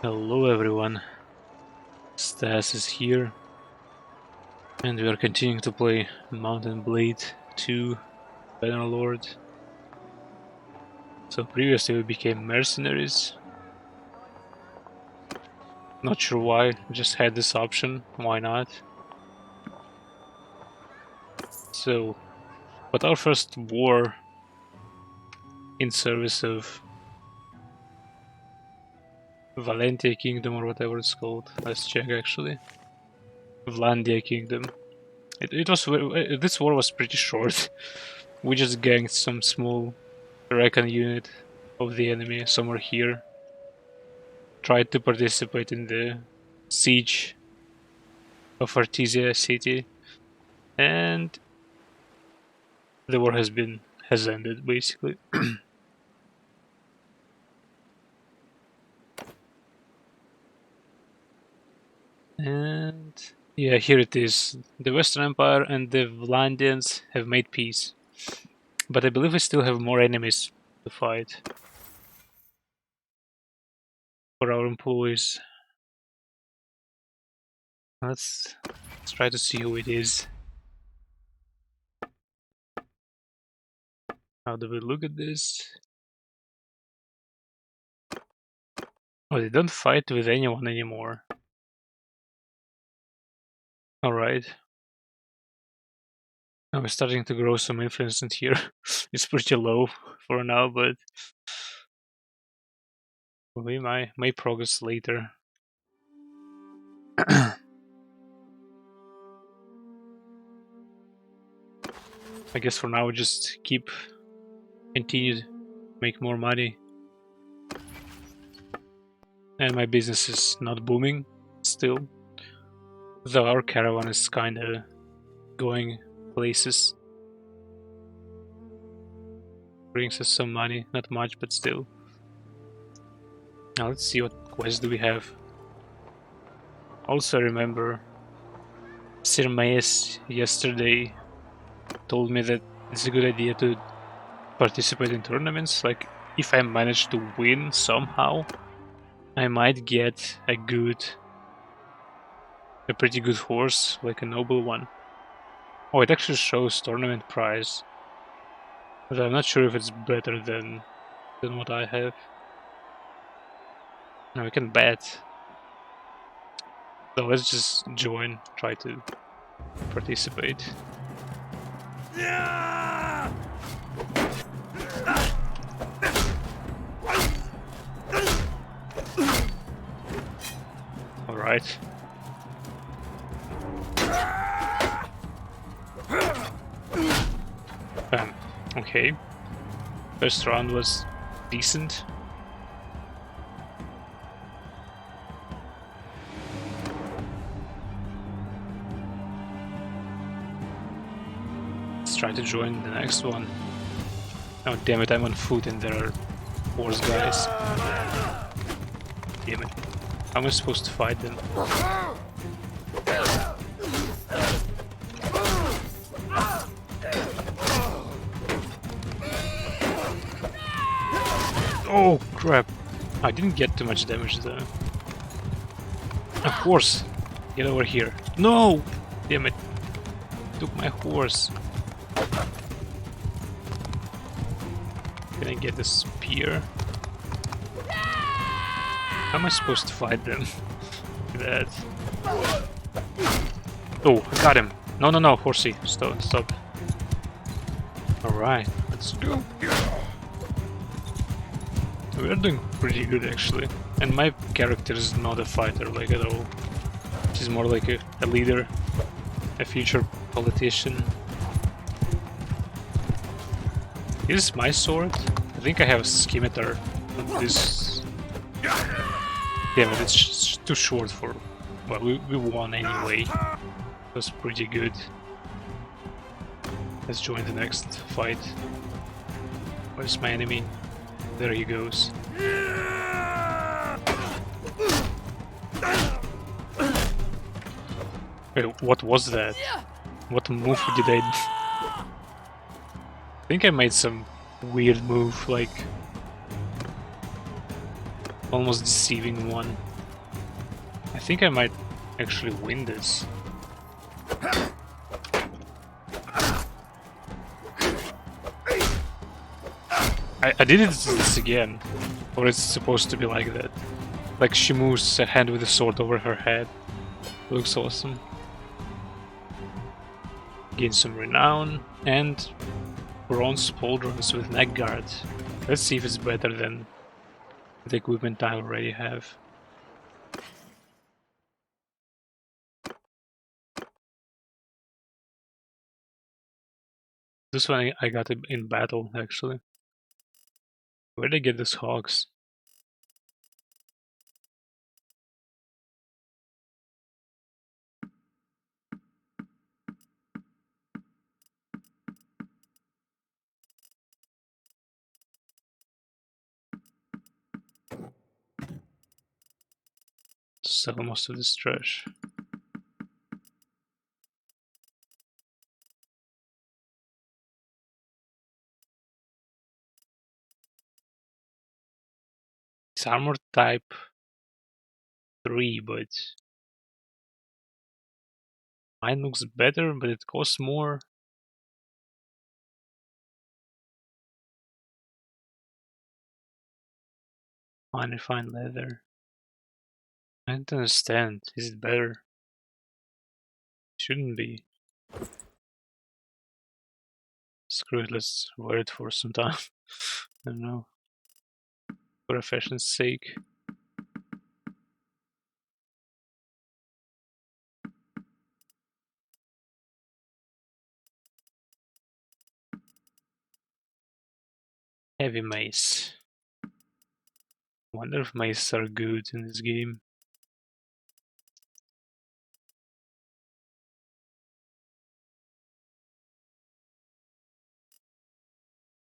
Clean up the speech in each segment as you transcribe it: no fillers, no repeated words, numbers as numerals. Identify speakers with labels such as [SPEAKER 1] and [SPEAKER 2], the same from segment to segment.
[SPEAKER 1] Hello everyone, Stas is here, and we are continuing to play Mountain Blade 2 Bannerlord. So previously we became mercenaries. Not sure why, just had this option, why not? So, but our first war in service of Valentia Kingdom or whatever it's called, let's check actually. Vlandia Kingdom. This war was pretty short. We just ganked some small recon unit of the enemy somewhere here. Tried to participate in the siege of Artesia city, and the war has ended basically. And yeah, here it is. The Western Empire and the Vlandians have made peace, but I believe we still have more enemies to fight for our employees. Let's try to see who it is. How do we look at this? Oh, they don't fight with anyone anymore. Alright. Now we're starting to grow some influence in here. It's pretty low for now, but we may progress later. I guess for now just continue to make more money. And my business is not booming still. Though our caravan is kinda going places. Brings us some money, not much, but still. Now let's see what quests do we have. Also remember Sir Maes yesterday told me that it's a good idea to participate in tournaments. Like, if I manage to win somehow, I might get a pretty good horse, like a noble one. Oh, it actually shows tournament prize, but I'm not sure if it's better than what I have. Now we can bet. So let's just join, try to participate. Alright. Okay. First round was decent. Let's try to join the next one. Oh damn it, I'm on foot and there are horse guys. Damn it. How am I supposed to fight them? Oh crap! I didn't get too much damage though. A horse! Get over here. No! Damn it. Took my horse. Can I get a spear? How am I supposed to fight them? Look at that. Oh, I got him. No, no, no, horsey. Stop, stop. Alright, let's go. We're doing pretty good actually. And my character is not a fighter, like, at all. She's more like a leader, a future politician. Is this my sword? I think I have a scimitar on this. Damn it, it's too short for... Well, we won anyway. It was pretty good. Let's join the next fight. Where's my enemy? There he goes. Wait, what was that? What move did I do? I think I made some weird move, like almost deceiving one. I think I might actually win this. I did this again. Or it's supposed to be like that. Like she moves a hand with a sword over her head. Looks awesome. Gain some renown and bronze pauldrons with neck guard. Let's see if it's better than the equipment I already have. This one I got it in battle actually. Where'd I get these hogs? Sell most of this trash. It's armor type 3, but mine looks better, but it costs more. Fine leather. I don't understand. Is it better? Shouldn't be. Screw it, let's wear it for some time. I don't know. For a fashion's sake. Heavy mace. Wonder if maces are good in this game.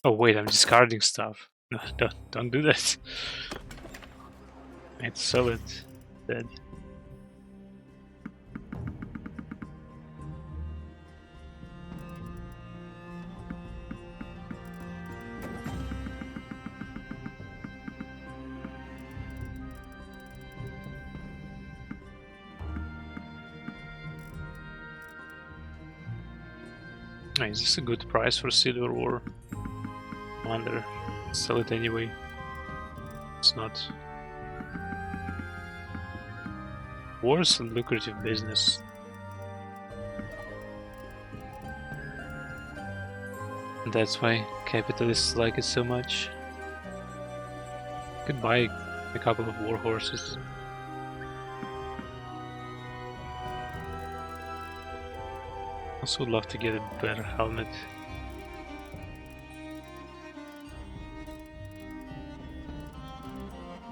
[SPEAKER 1] Oh wait, I'm discarding stuff. No, don't do that. I'd sell it. Dead. Oh, is this a good price for silver ore? Wonder. Sell it anyway. It's not. War's a lucrative business. That's why capitalists like it so much. Could buy a couple of war horses. Also would love to get a better helmet.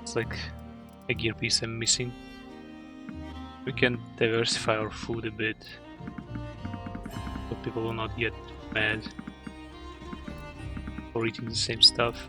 [SPEAKER 1] It's like a gear piece I'm missing. We can diversify our food a bit, so people will not get mad for eating the same stuff.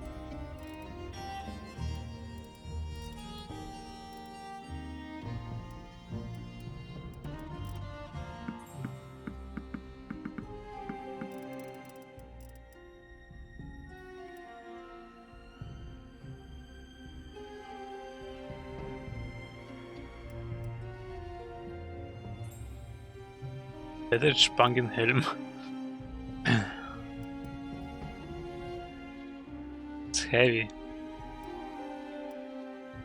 [SPEAKER 1] Leather Spangenhelm. It's heavy,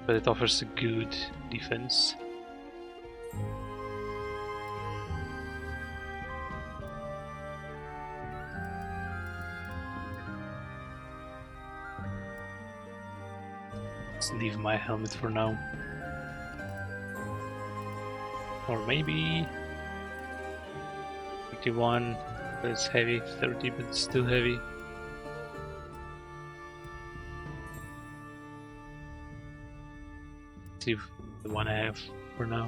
[SPEAKER 1] but it offers a good defense. Let's leave my helmet for now. Or maybe 51, but it's heavy, 30, but it's still heavy. See the one I have for now.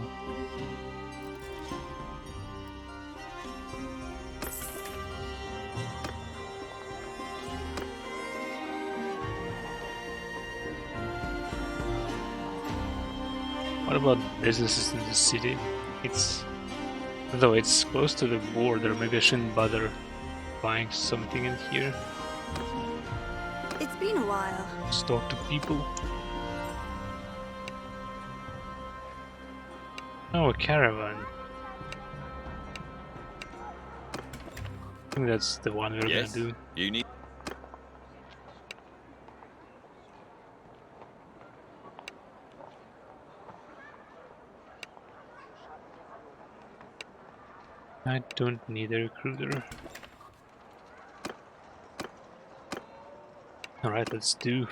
[SPEAKER 1] What about businesses in the city? Though it's close to the border, maybe I shouldn't bother buying something in here.
[SPEAKER 2] It's been a while.
[SPEAKER 1] Just talk to people. Oh, a caravan. I think that's the one we're
[SPEAKER 3] Yes,
[SPEAKER 1] gonna do.
[SPEAKER 3] you need.
[SPEAKER 1] I don't need a recruiter. Alright, let's do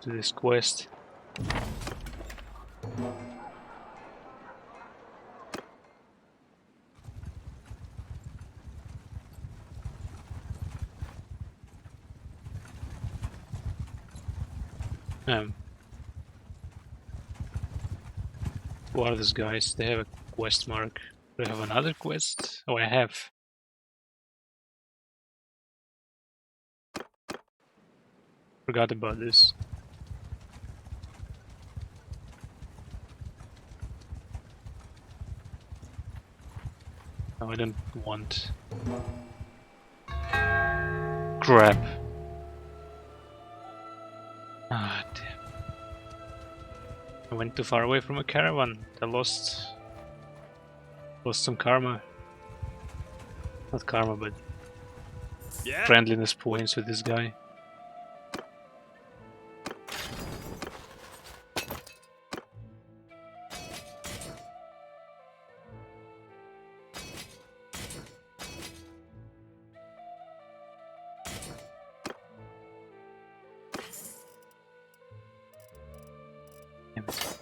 [SPEAKER 1] this quest. Who are these guys? They have a quest mark. Do I have another quest? Oh, I have. Forgot about this. No, I don't want. Crap. Ah, damn. I went too far away from a caravan. I lost some karma. Not karma, but
[SPEAKER 3] Yeah.
[SPEAKER 1] friendliness points with this guy. Damn it.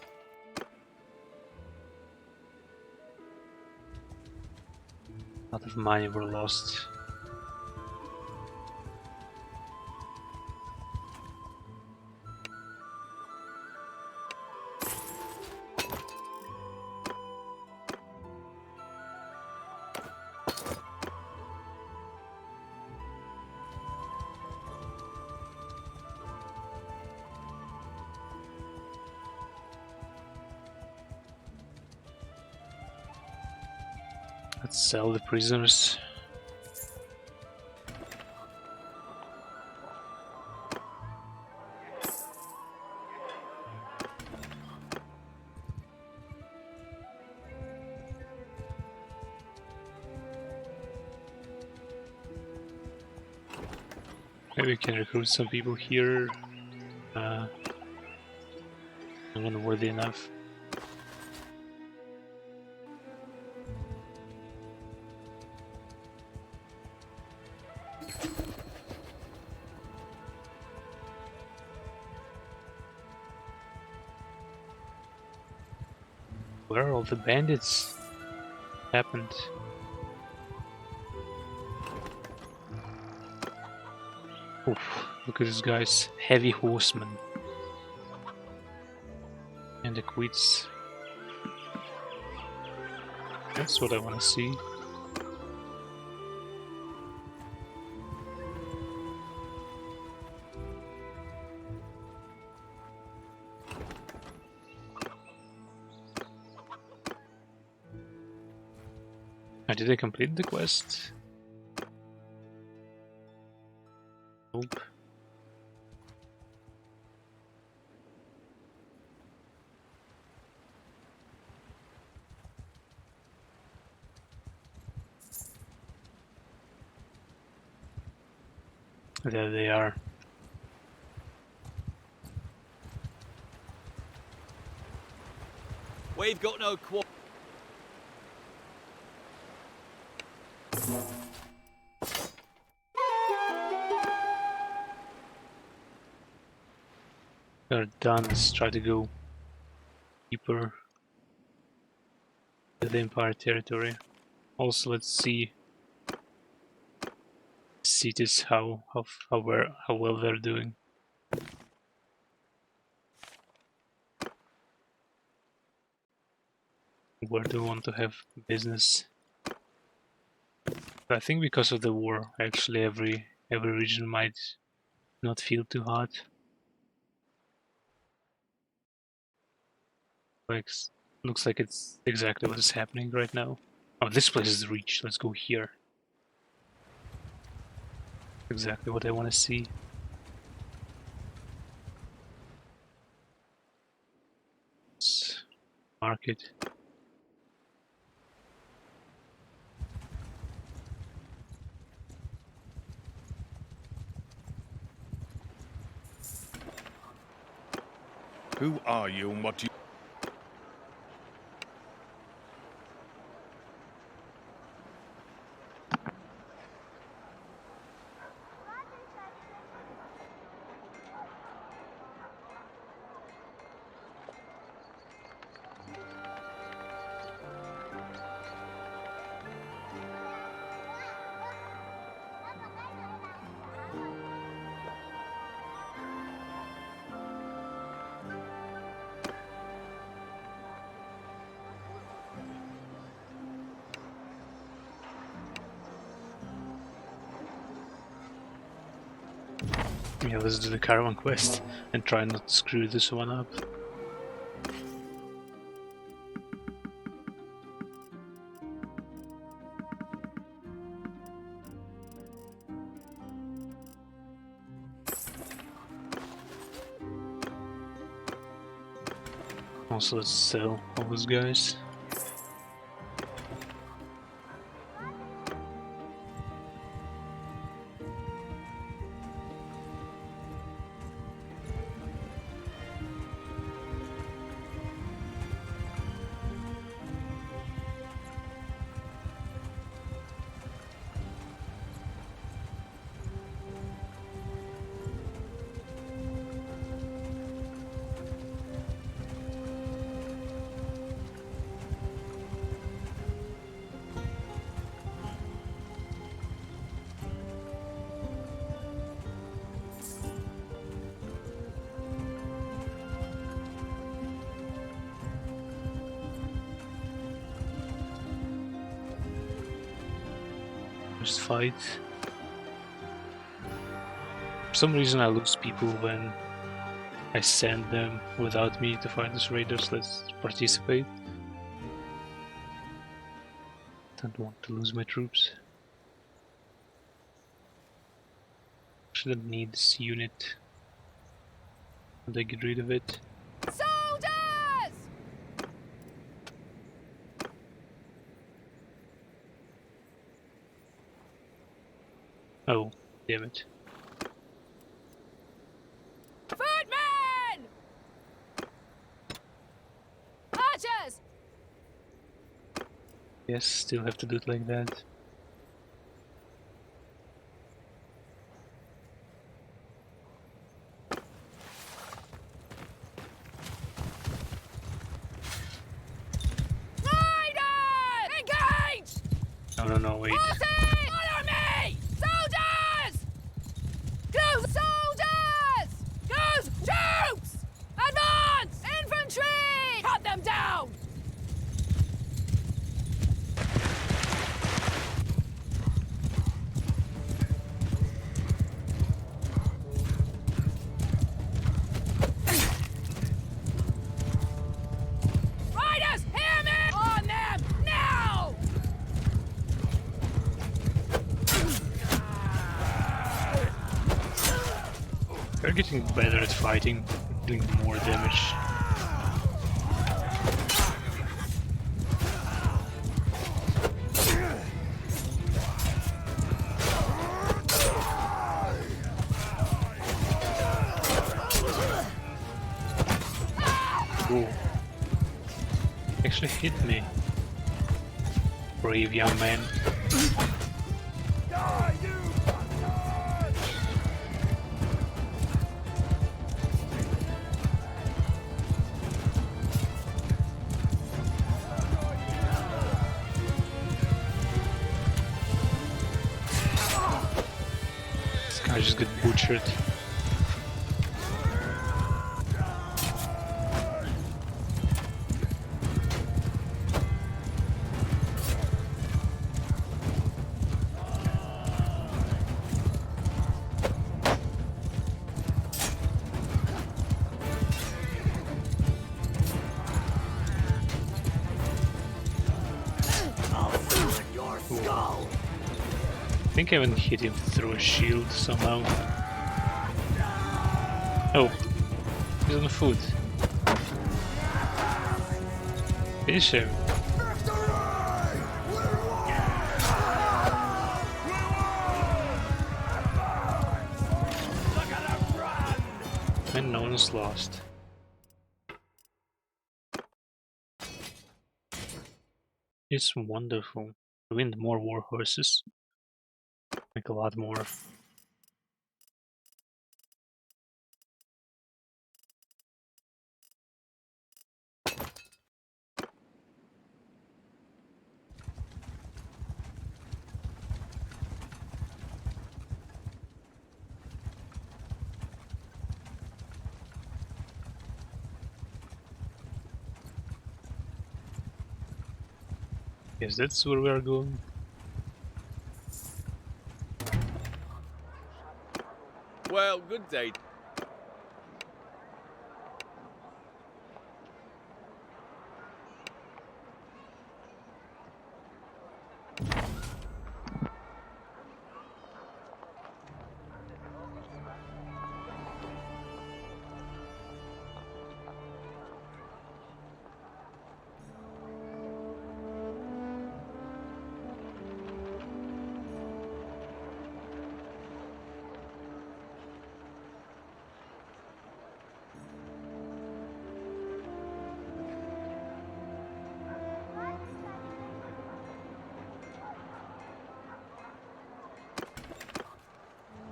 [SPEAKER 1] A lot of money were lost. Let's sell the prisoners. Maybe we can recruit some people here. I'm not worthy enough. Where are all the bandits? Happened. Oof, look at this guy's heavy horseman. And the quits. That's what I want to see. Did I complete the quest? Nope. There they are.
[SPEAKER 3] We've got no qual.
[SPEAKER 1] We're done. Let's try to go deeper to the Empire territory. Also, let's see cities how well they're doing. Where do we want to have business? I think because of the war, actually every region might not feel too hot. Like, looks like it's exactly what is happening right now. Oh, this place is reached. Let's go here. Exactly what I want to see. market.
[SPEAKER 4] Who are you and what do you...
[SPEAKER 1] Yeah, let's do the caravan quest and try not to screw this one up. Also, let's sell all those guys. Just fight. For some reason I lose people when I send them without me to fight these raiders. Let's participate. Don't want to lose my troops. Shouldn't need this unit. And I get rid of it.
[SPEAKER 5] Soldiers!
[SPEAKER 1] Oh, damn it.
[SPEAKER 5] Footmen! Archers!
[SPEAKER 1] Yes, still have to do it like that.
[SPEAKER 5] Riders! Engage!
[SPEAKER 1] No, wait.
[SPEAKER 5] Horses! Follow me! Soldiers! Go, soldiers! Go, troops! Advance! Infantry! Cut them down! Riders, hear me! On them, now!
[SPEAKER 1] We're getting better at fighting, doing more damage. Ooh. Actually hit me. Brave young man. This guy just got butchered. I think I even hit him through a shield somehow. Oh, he's on foot. Finish him. And no one's lost. It's wonderful. We need more war horses. Like a lot more. Yes, that's where we are going.
[SPEAKER 3] Well, good day.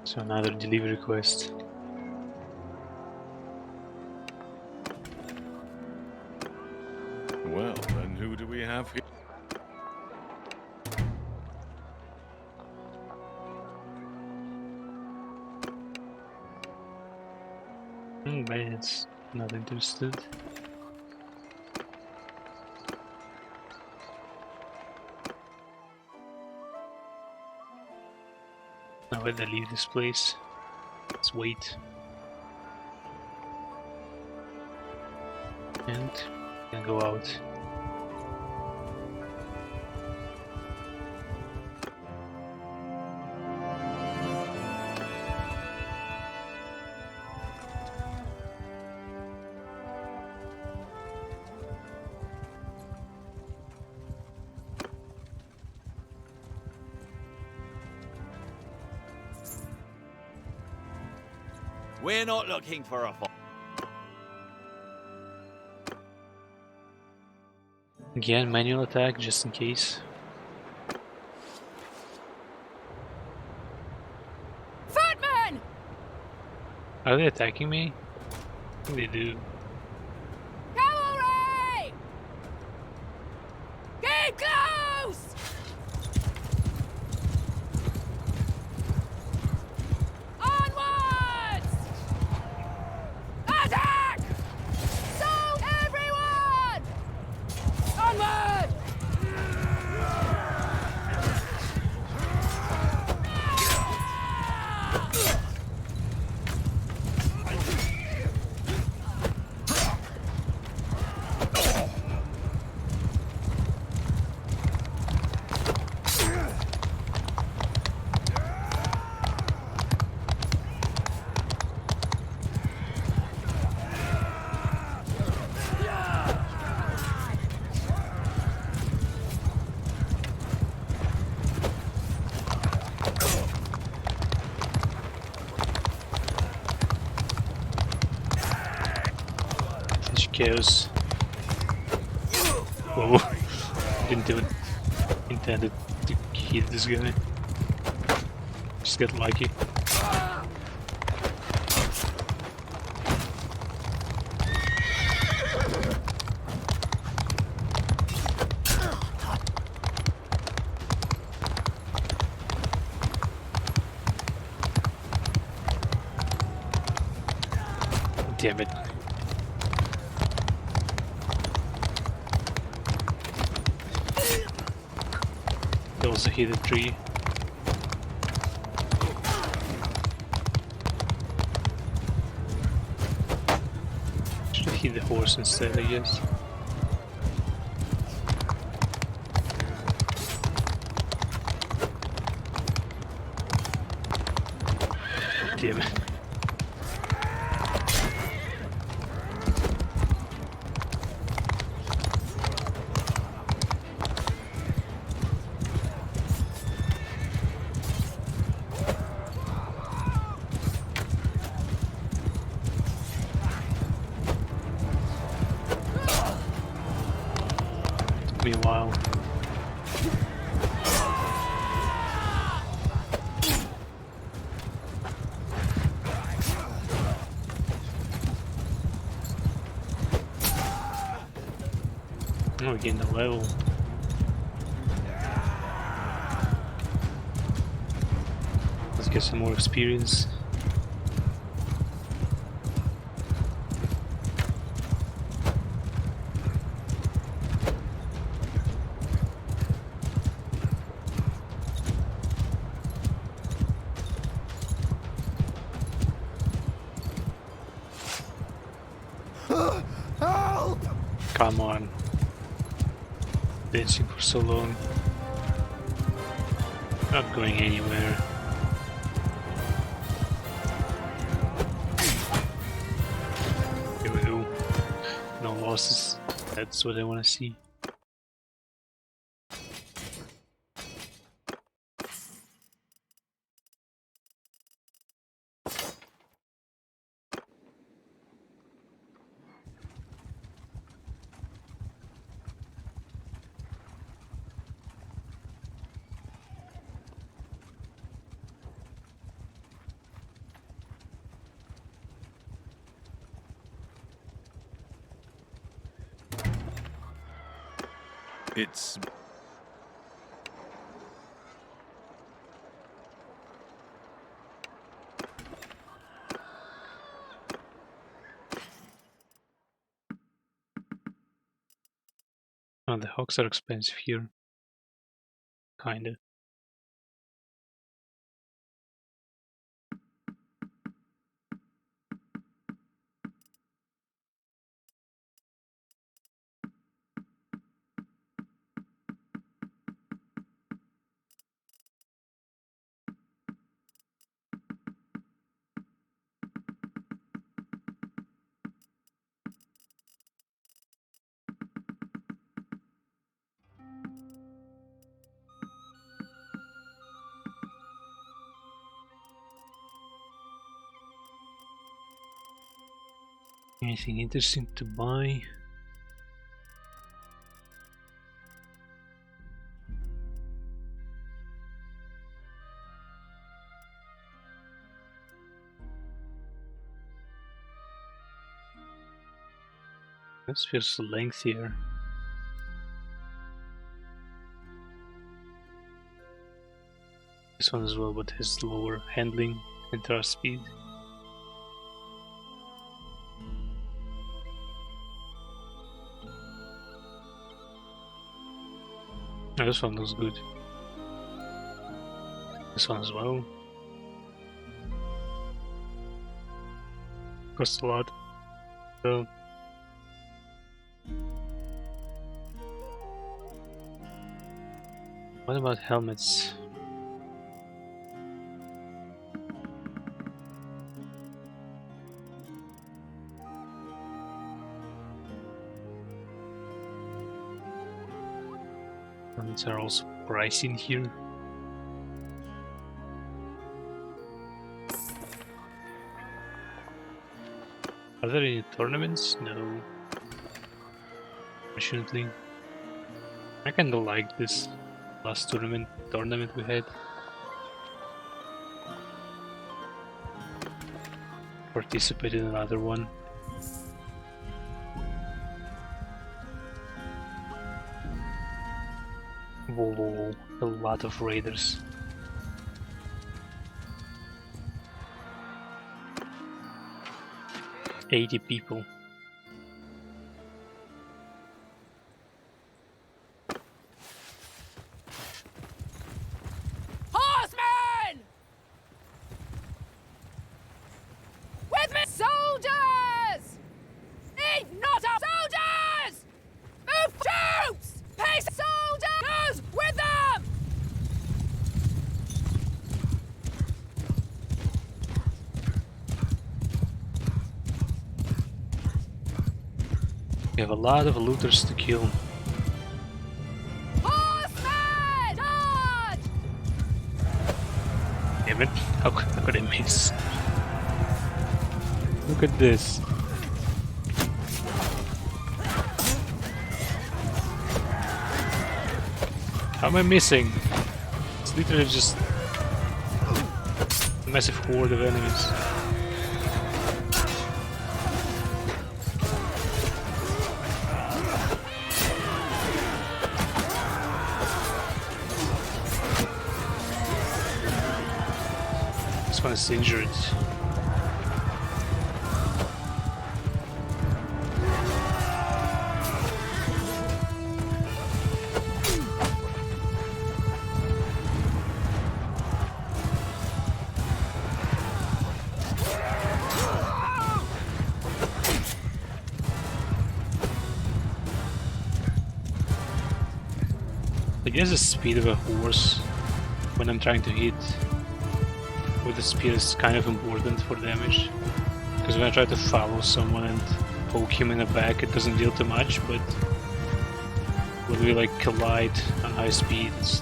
[SPEAKER 1] So another delivery quest.
[SPEAKER 4] Well, then who do we have here?
[SPEAKER 1] But it's not interested. Now when I leave this place, let's wait. And then go out.
[SPEAKER 3] We're not looking for a fight.
[SPEAKER 1] Again, manual attack just in case.
[SPEAKER 5] Footman!
[SPEAKER 1] Are they attacking me? I think they do.
[SPEAKER 5] Cavalry! Keep close! Onwards! Attack! So everyone! Onward!
[SPEAKER 1] Such chaos. Oh, didn't even intend to hit this guy. Just got lucky. Damn it. There was a hidden tree. Should hit the horse instead, I guess. Damn it. me a while. Oh, we gained a level. Let's get some more experience. Come on. Dancing for so long. Not going anywhere. Here we go. No losses. That's what I want to see.
[SPEAKER 4] It's...
[SPEAKER 1] Oh, the hogs are expensive here. Kinda. Anything interesting to buy? This feels lengthier. This one as well, but has lower handling and thrust speed. Oh, this one looks good. This one as well. Costs a lot. So what about helmets? Helmets are also pricey in here. Are there any tournaments? No. Unfortunately. I kinda like this last tournament we had. Participate in another one. Whoa, a lot of raiders. $80 people.
[SPEAKER 5] Horsemen! With me! Soldiers! Need not a soldiers! Move troops! Pace soldiers! With them!
[SPEAKER 1] We have a lot of looters to kill.
[SPEAKER 5] Horsemen! Charge!
[SPEAKER 1] Damn it, how could I miss? Look at this. How am I missing? It's literally just a massive horde of enemies. This one is injured. I guess the speed of a horse when I'm trying to hit with the spear is kind of important for damage. Because when I try to follow someone and poke him in the back, it doesn't deal too much, but when we like collide on high speed, it's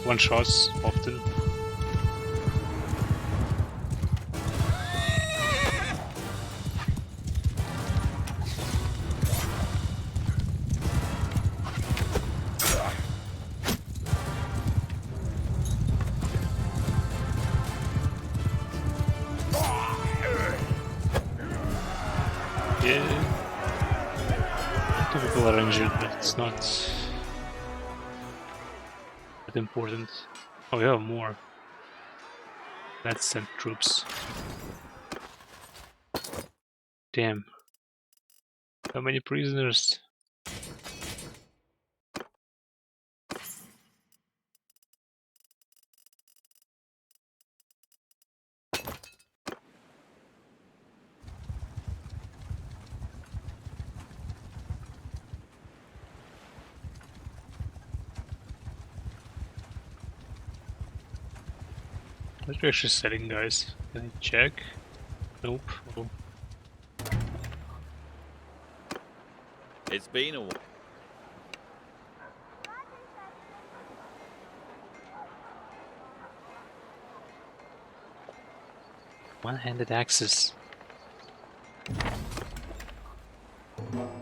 [SPEAKER 1] one shots often. Yeah. Two people are injured, but it's not that important. Oh, we have more. Let's send troops. Damn. How many prisoners? What are we actually selling, guys? Can I check? Nope. Oh.
[SPEAKER 3] It's been a while.
[SPEAKER 1] One-handed axes.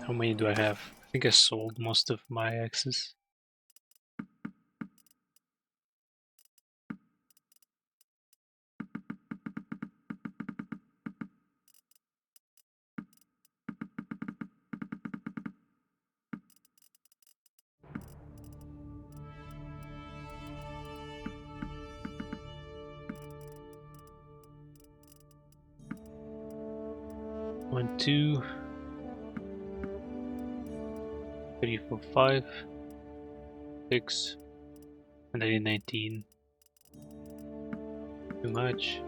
[SPEAKER 1] How many do I have? I think I sold most of my axes. One, two, 3, 4, 5, 6, and I need 19. Too much.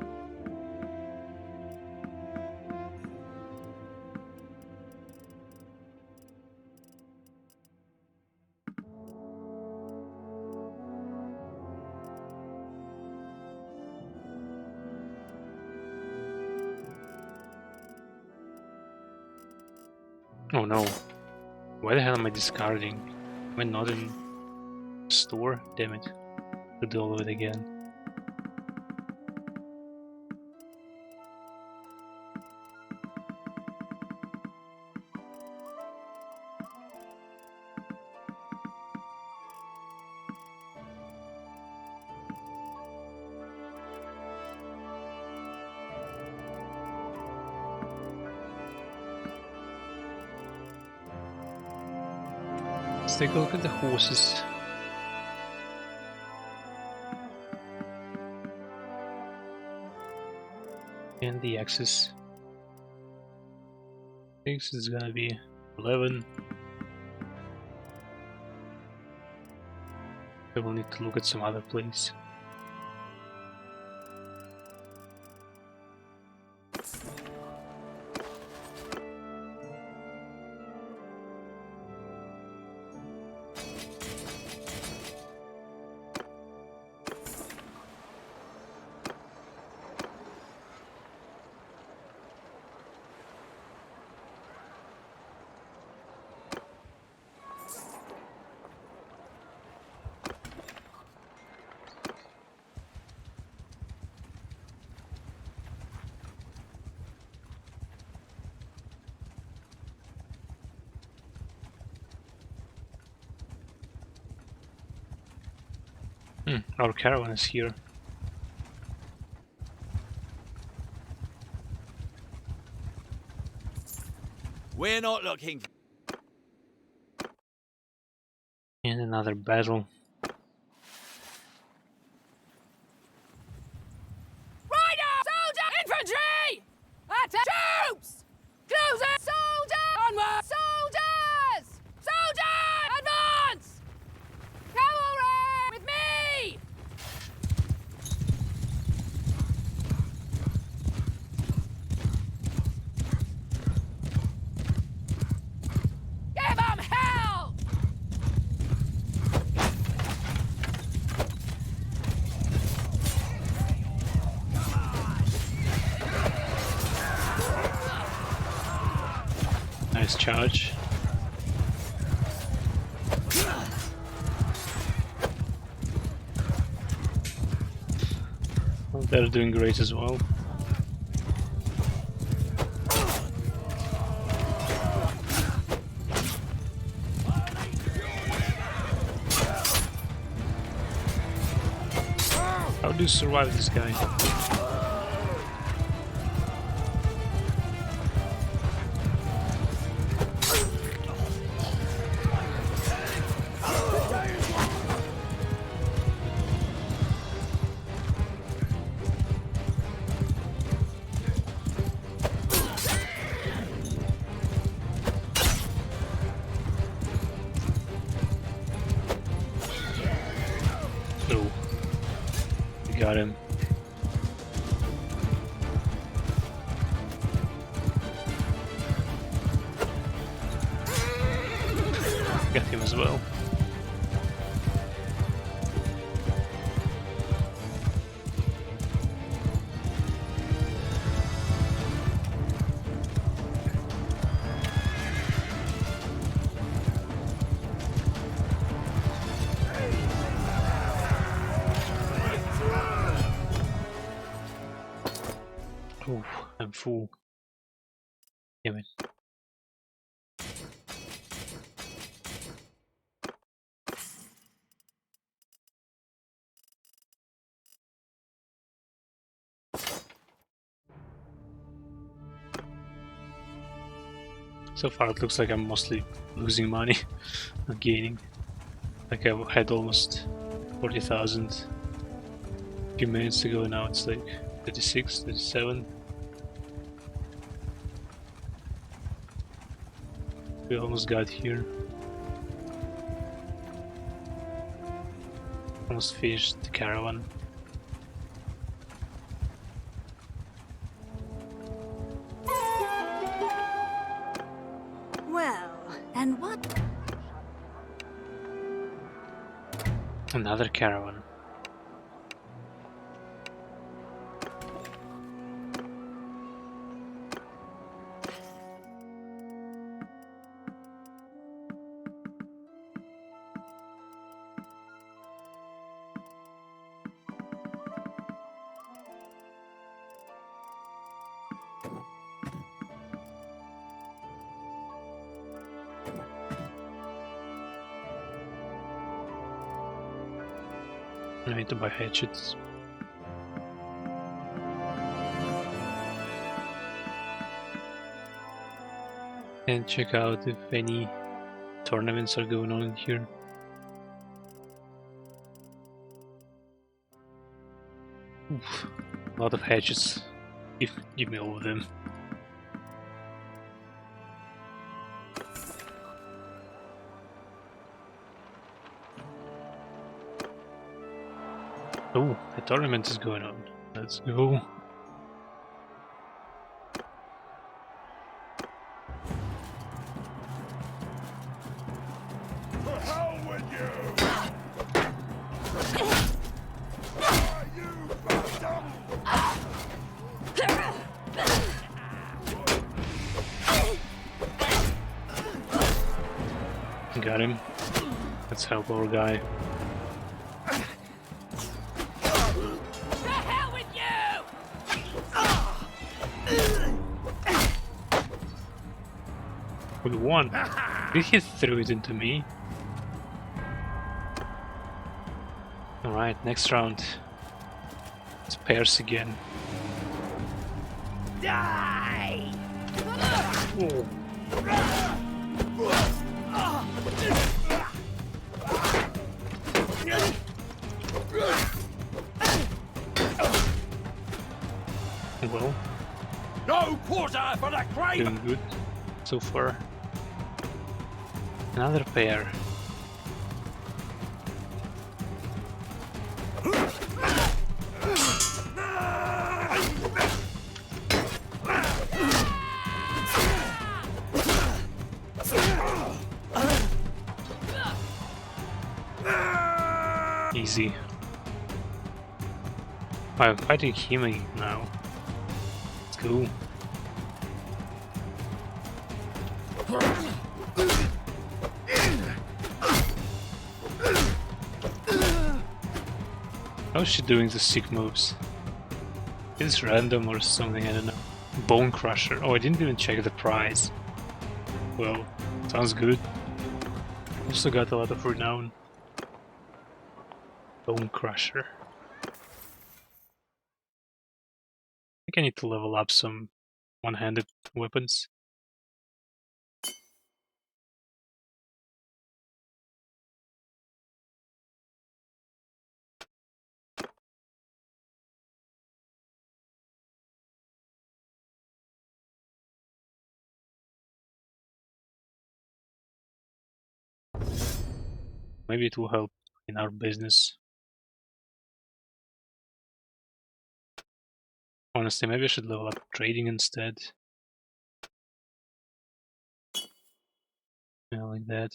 [SPEAKER 1] Oh no. Why the hell am I discarding? Am I not in store? Damn it. To do all of it again. Let's take a look at the horses. And the axes. I think it's gonna be 11. I will need to look at some other place. Our caravan is here.
[SPEAKER 3] We're not looking.
[SPEAKER 1] In another battle.
[SPEAKER 5] Rider! Soldier! Infantry! Attack! Troops! Closer! Soldier! Onward! Soldiers! Soldiers! Advance! Cavalry! With me! Give 'em hell!
[SPEAKER 1] Nice charge. Well, they're doing great as well. How do you survive this guy? No. We got him. Got him as well. Oh, I'm full. Damn it. So far it looks like I'm mostly losing money, not gaining. Like I had almost 40,000 a few minutes ago, now it's like 36, 37. We almost got here. Almost finished the caravan.
[SPEAKER 2] Well, and what?
[SPEAKER 1] Another caravan. I need to buy hatchets. And check out if any tournaments are going on here. Oof, a lot of hatchets. Give me all of them. Oh, a tournament is going on. Let's go.
[SPEAKER 4] The hell with you! You bastard!
[SPEAKER 1] Got him. Let's help our guy.
[SPEAKER 5] The hell with you!
[SPEAKER 1] We won. Did he throw it into me? Oh Alright, next round. It's pairs again.
[SPEAKER 5] Die!
[SPEAKER 1] Well,
[SPEAKER 3] No quarter for the crane!
[SPEAKER 1] doing good so far. Another pair. Easy. I'm fighting him now. Let's go. How's she doing the sick moves? Is it random or something? I don't know. Bone Crusher. Oh, I didn't even check the price. Well, sounds good. Also got a lot of renown. Bone Crusher. I think I need to level up some one-handed weapons. Maybe it will help in our business. Honestly, maybe I should level up trading instead. Yeah, like that.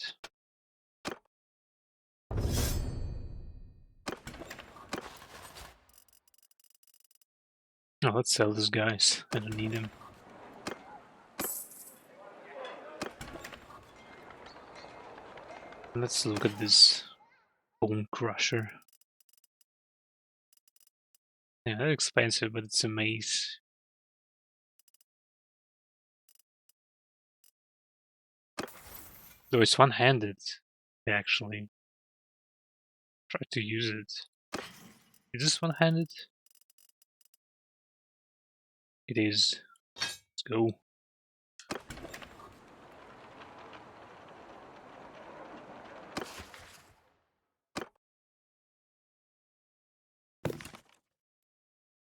[SPEAKER 1] Oh, let's sell these guys. I don't need them. Let's look at this Bone Crusher. Yeah, they're expensive, but it's a maze. Though it's one-handed, I actually try to use it. Is this one-handed? It is. Let's go.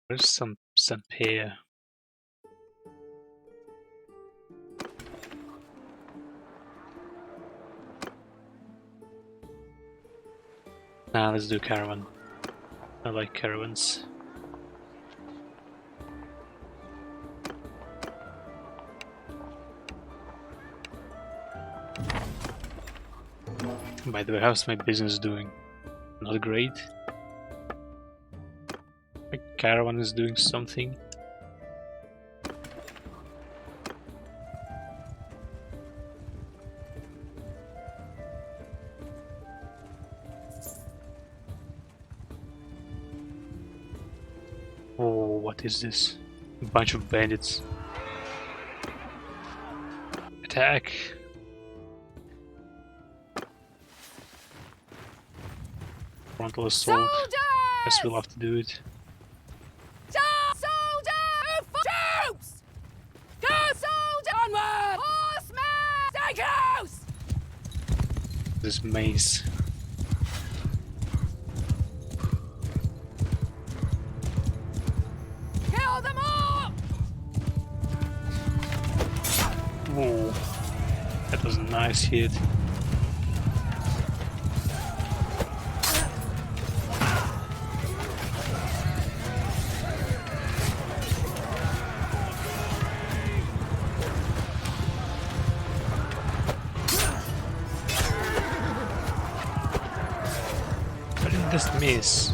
[SPEAKER 1] There's some pair. Nah, let's do caravan. I like caravans. By the way, how's my business doing? Not great. My caravan is doing something. Oh, what is this? A bunch of bandits. Attack! Frontal assault. Guess we'll have to do it.
[SPEAKER 5] Soldier! Troops! Go, soldier! Onward! Horsemen! Stay close!
[SPEAKER 1] This maze.
[SPEAKER 5] Kill them all!
[SPEAKER 1] Whoa. That was a nice hit. How did this miss?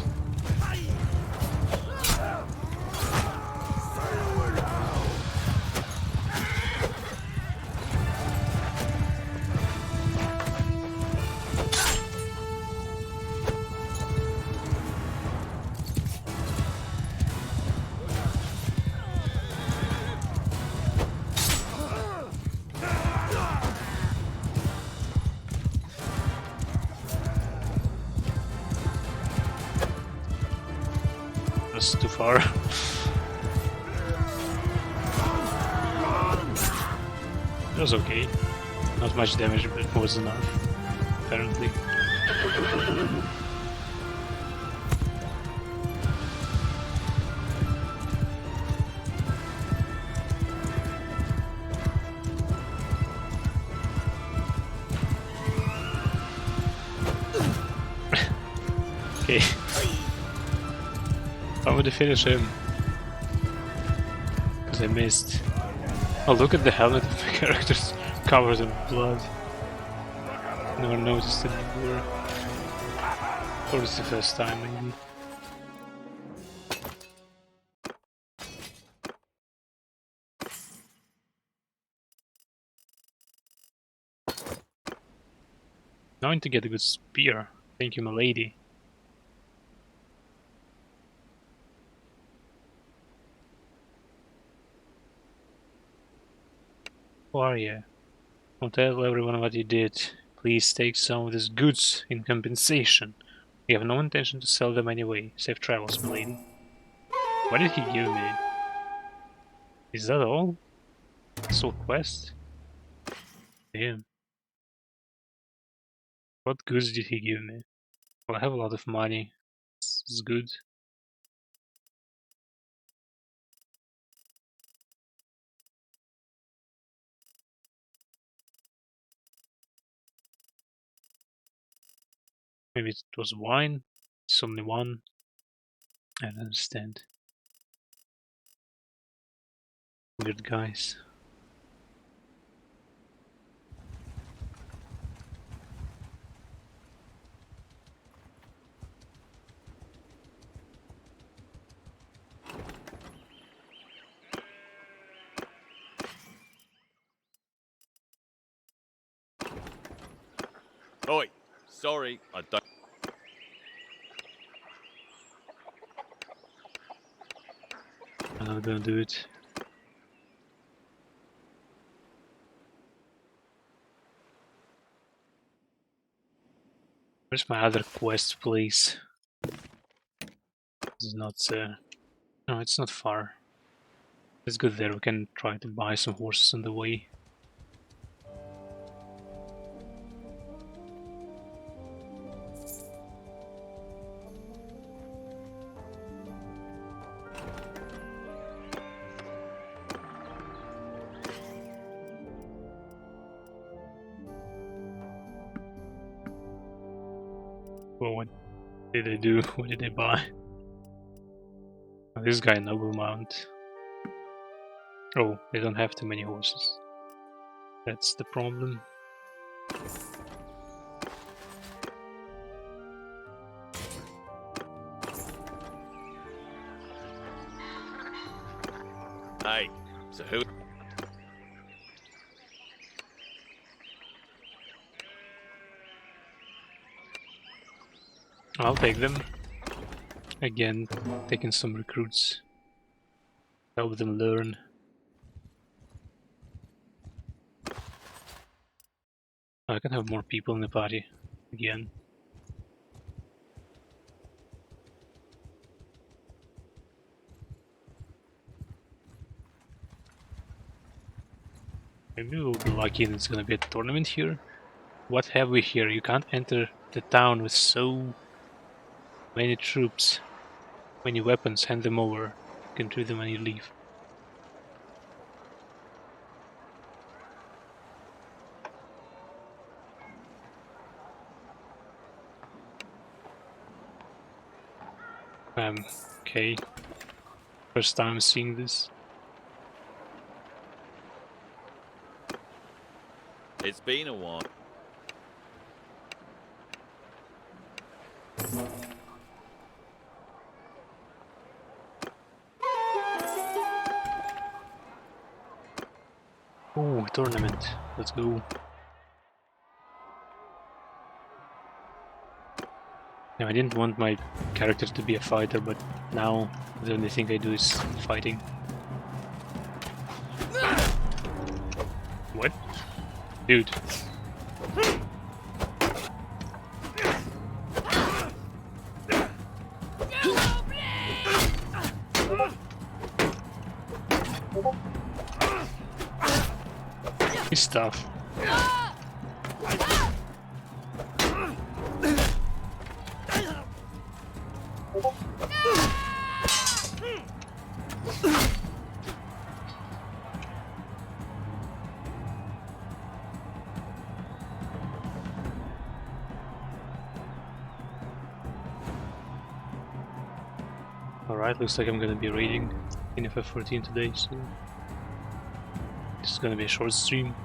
[SPEAKER 1] was too far. It was okay. Not much damage, but it was enough, apparently. Okay. How would I finish him? Because I missed. Oh, look at the helmet of my characters covered in blood. Never noticed it before. Or it's the first time, maybe. Now I need to get a good spear. Thank you, my lady. Who are you? Don't tell everyone what you did. Please take some of these goods in compensation. We have no intention to sell them anyway. Safe travels, my lady. What did he give me? Is that all? Soul quest? Damn. What goods did he give me? Well, I have a lot of money. It's good. Maybe it was wine? It's only one. I don't understand. Weird guys.
[SPEAKER 3] Oi, sorry, I don't.
[SPEAKER 1] I'm not gonna do it. Where's my other quest, please? It's not no, it's not far. Let's go there. We can try to buy some horses on the way. Well, what did they do? What did they buy? Oh, this guy noble mount. Oh, they don't have too many horses. That's the problem.
[SPEAKER 3] Hey, so who?
[SPEAKER 1] I'll take them. Again, taking some recruits. Help them learn. I can have more people in the party. Again. Maybe we'll be lucky and it's gonna be a tournament here. What have we here? You can't enter the town with so many troops. Many weapons, hand them over. You can treat them when you leave. Okay. First time seeing this.
[SPEAKER 3] It's been a while.
[SPEAKER 1] Oh, tournament. Let's go. Now, I didn't want my character to be a fighter, but now the only thing I do is fighting. What? Dude. He's tough. Alright, looks like I'm gonna be raiding in FF14 today, so this is gonna be a short stream.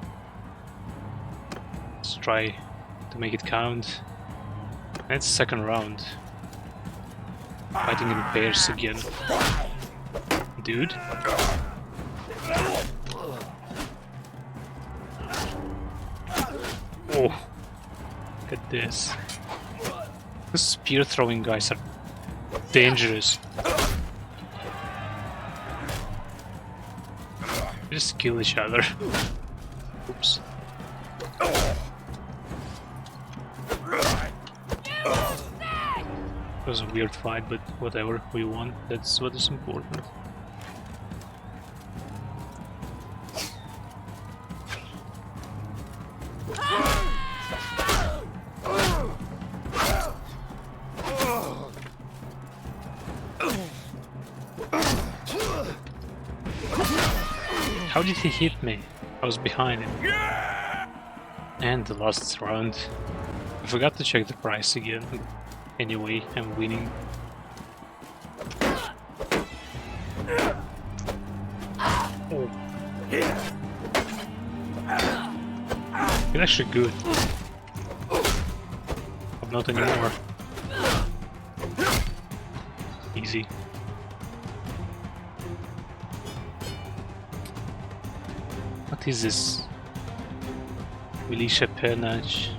[SPEAKER 1] Let's try to make it count. And it's second round. Fighting in pairs again. Dude. Oh, look at this. The spear throwing guys are dangerous. They just kill each other. Oops. It was a weird fight, but whatever, we won. That's what is important. How did he hit me? I was behind him. And the last round. I forgot to check the price again. Anyway, I'm winning. Oh. It's actually good. But not anymore. Easy. What is this? Militia Pernage.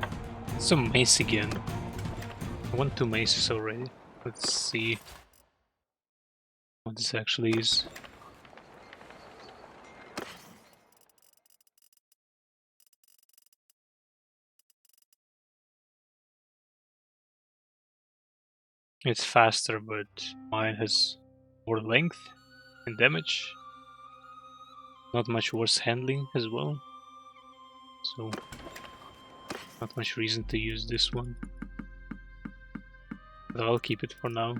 [SPEAKER 1] It's a mace again. I want 2 maces already. Let's see what this actually is. It's faster, but mine has more length and damage. Not much worse handling as well. So, not much reason to use this one. But I'll keep it for now.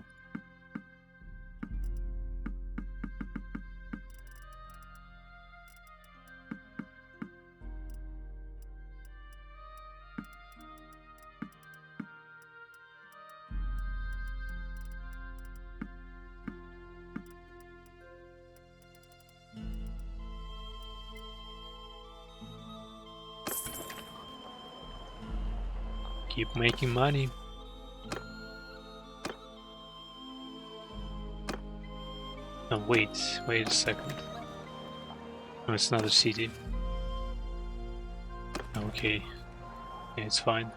[SPEAKER 1] Keep making money. Oh, wait a second. Oh, it's another city. Okay. Yeah, it's fine.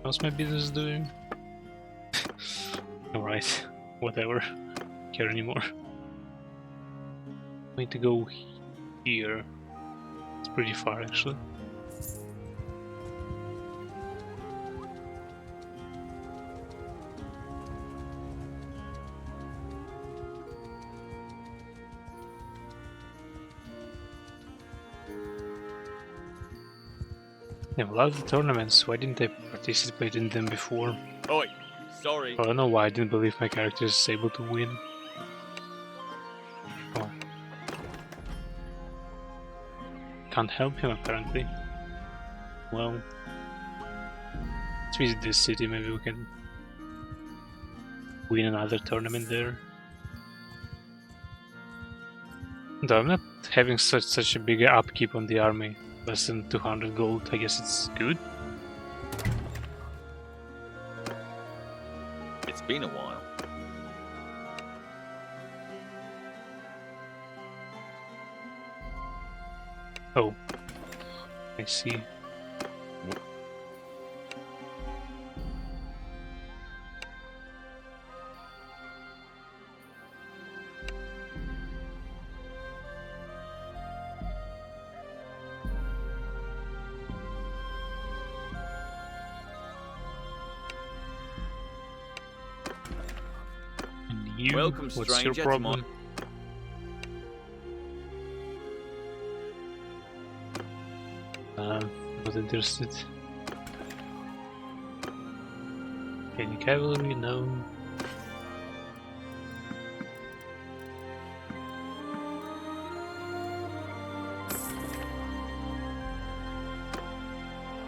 [SPEAKER 1] How's my business doing? Alright, whatever. Don't care anymore. I need to go here. It's pretty far actually. They have a lot of the tournaments. Why didn't I participate in them before?
[SPEAKER 3] Oi, sorry.
[SPEAKER 1] I don't know why I didn't believe my character is able to win. Oh. Can't help him apparently. Well, let's visit this city, maybe we can win another tournament there. Though I'm not having such a big upkeep on the army. Less than 200 gold, I guess it's good.
[SPEAKER 3] It's been a while.
[SPEAKER 1] Oh, I see. And you,
[SPEAKER 3] Welcome,
[SPEAKER 1] what's
[SPEAKER 3] stranger,
[SPEAKER 1] your
[SPEAKER 3] to
[SPEAKER 1] problem? Not interested. Any cavalry? No.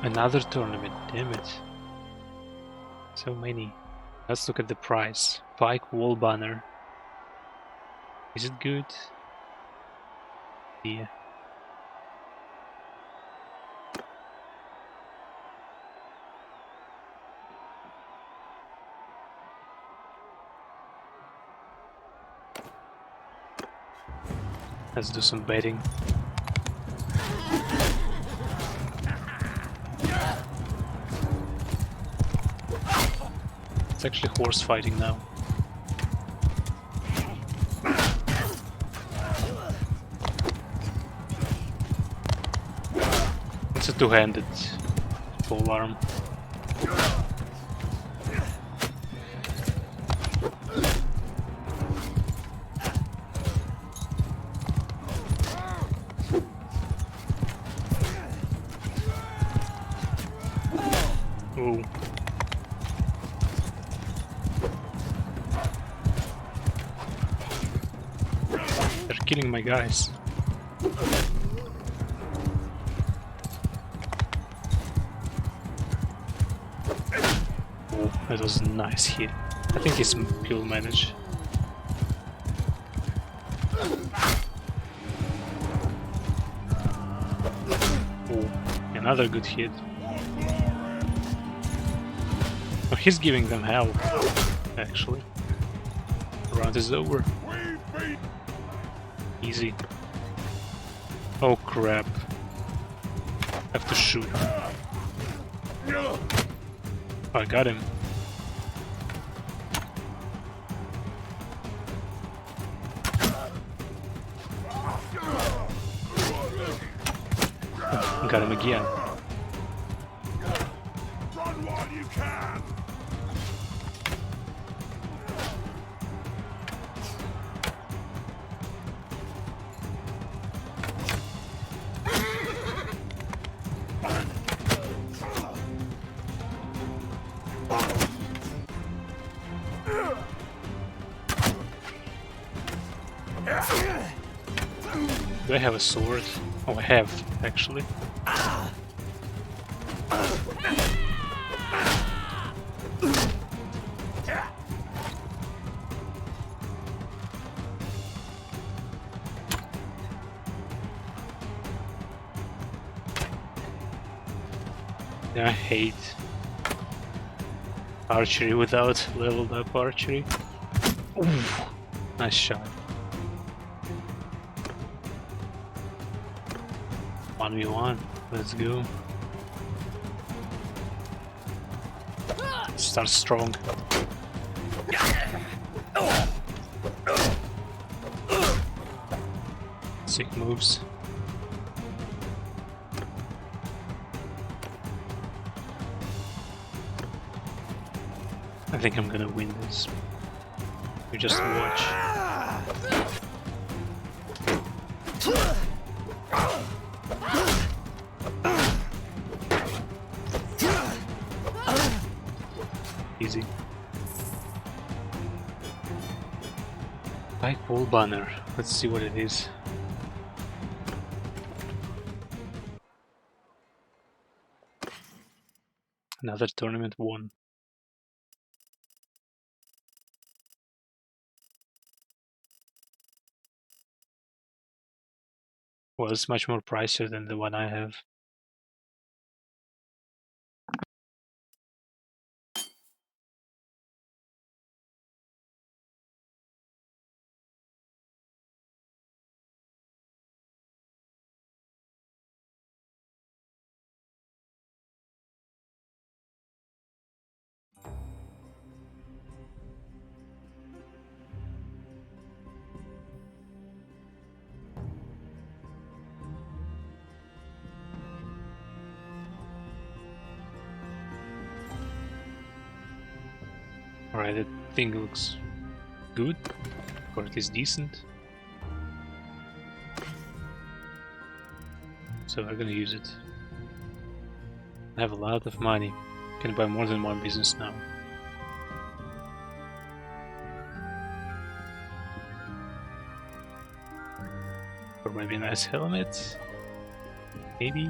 [SPEAKER 1] Another tournament, damn it. So many. Let's look at the price. Pike wall banner. Is it good? Yeah. Let's do some betting. It's actually horse fighting now. It's a two-handed polearm. Ooh. They're killing my guys. Oh, that was a nice hit. I think he'll manage. Oh, another good hit. Oh, he's giving them hell, actually. Round is over. Easy. Oh crap. Have to shoot. Oh, I got him. Got him again.
[SPEAKER 4] Run while you can.
[SPEAKER 1] Do I have a sword? Oh, I have, actually. I hate archery without leveled up archery. Oof, nice shot. 1v1, let's go. Start strong. Sick moves. I think I'm gonna win this. You just watch. Easy. Pike wall banner. Let's see what it is. Another tournament won. Well, it's much more pricier than the one I have. Alright, that thing looks good, or at least decent. So we're gonna use it. I have a lot of money. Can buy more than one business now. Or maybe a nice helmet? Maybe?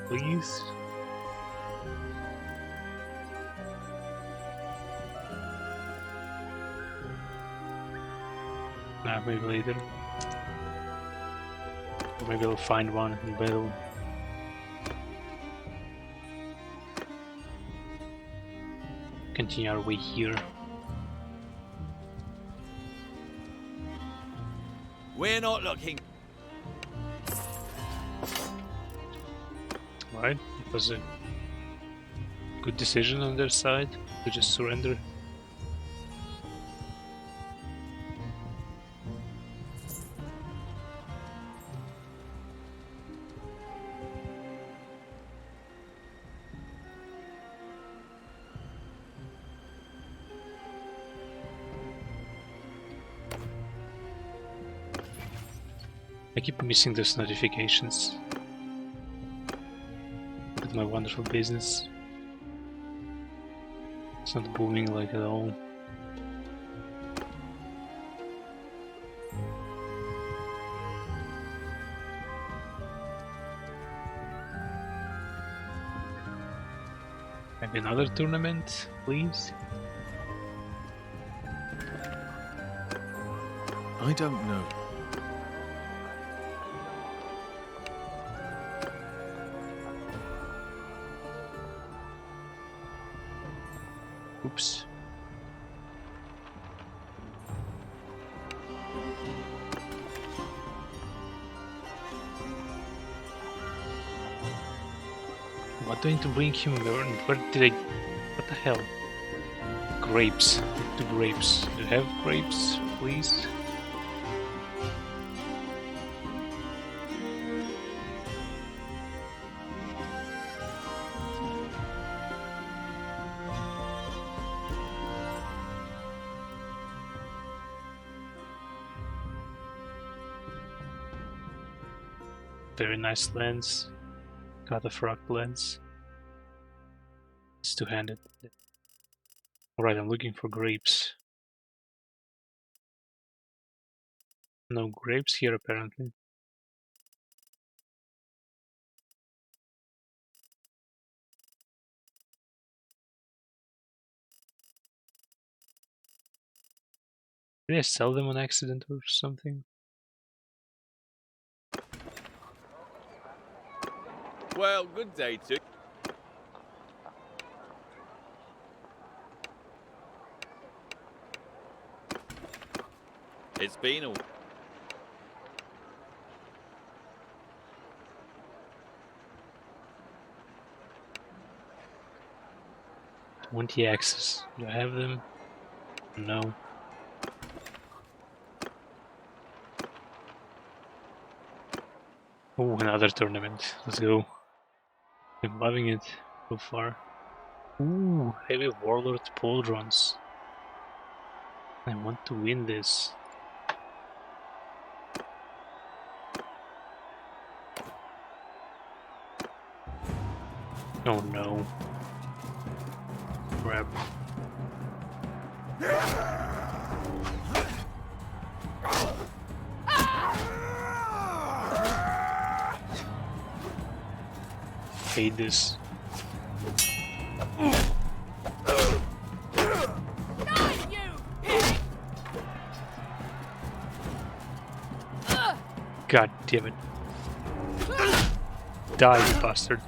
[SPEAKER 1] Please? Nah, maybe later. Or maybe I'll find one in battle. Continue our way here.
[SPEAKER 3] We're not looking.
[SPEAKER 1] Right, it was a good decision on their side to just surrender. I keep missing those notifications with my wonderful business. It's not booming like at all. Maybe another tournament, please?
[SPEAKER 3] I don't know.
[SPEAKER 1] Oops. What do I need to bring him? Where did I... What the hell? Grapes. The grapes. Do you have grapes, please? Very nice lens. Got a frog lens. It's two-handed. Alright, I'm looking for grapes. No grapes here apparently. Did I sell them on accident or something?
[SPEAKER 3] Well, good day to. It's been a.
[SPEAKER 1] 20 axes. Do I have them? No. Oh, another tournament. Let's go. I'm loving it so far. Ooh, heavy warlord pauldrons. I want to win this. Oh no. Crap. Hate this.
[SPEAKER 5] Not you, pig!
[SPEAKER 1] God damn it. Die, you bastard.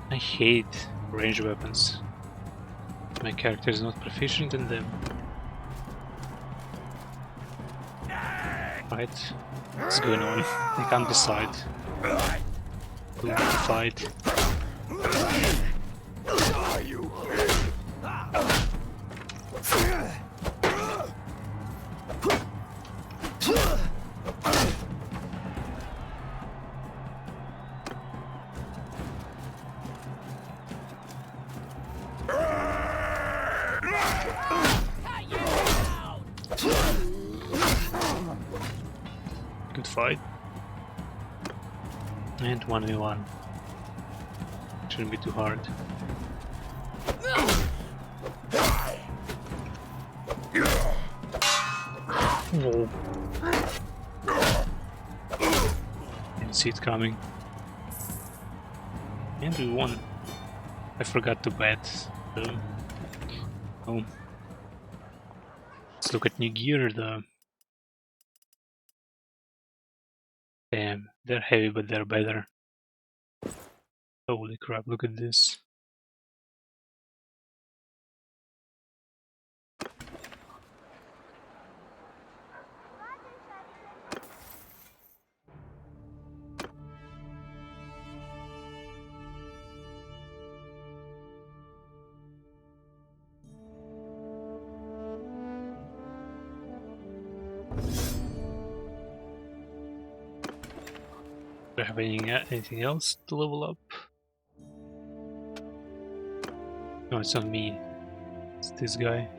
[SPEAKER 1] I hate ranged weapons. My character is not proficient in them. Right, what's going on? I can't decide who to fight.
[SPEAKER 5] Cut you down!
[SPEAKER 1] fight. And 1v1. Shouldn't be too hard. Whoa. Didn't see it coming. And we won. I forgot to bet. Oh. Let's look at new gear though. Damn, they're heavy but they're better. Holy crap, look at this. Do I have anything else to level up? No, it's not me. It's this guy.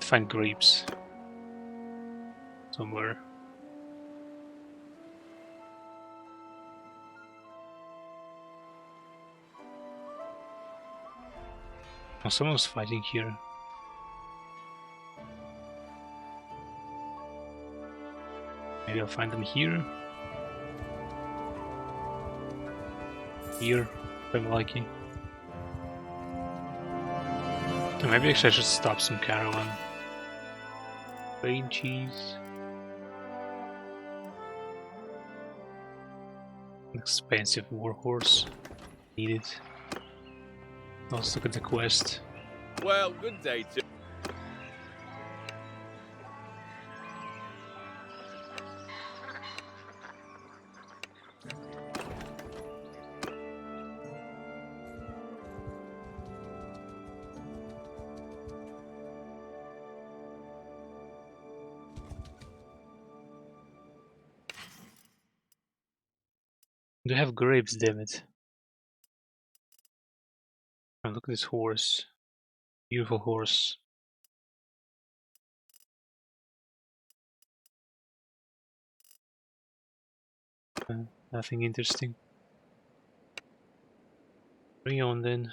[SPEAKER 1] Find grapes somewhere. Oh, someone's fighting here. Maybe I'll find them here. Here, if I'm lucky. Or maybe actually I should stop some caravan. Plain cheese. An expensive warhorse. Need it. Let's look at the quest.
[SPEAKER 3] Well, good day to.
[SPEAKER 1] Do I have grapes, damn it. Oh, look at this horse. Beautiful horse. Nothing interesting. Bring on then.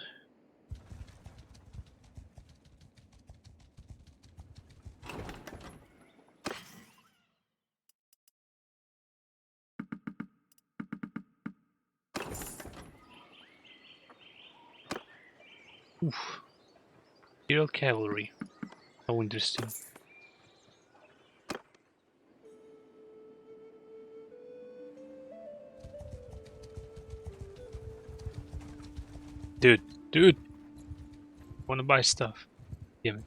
[SPEAKER 1] Oof. Imperial cavalry. How interesting. Dude! Wanna buy stuff. Damn it.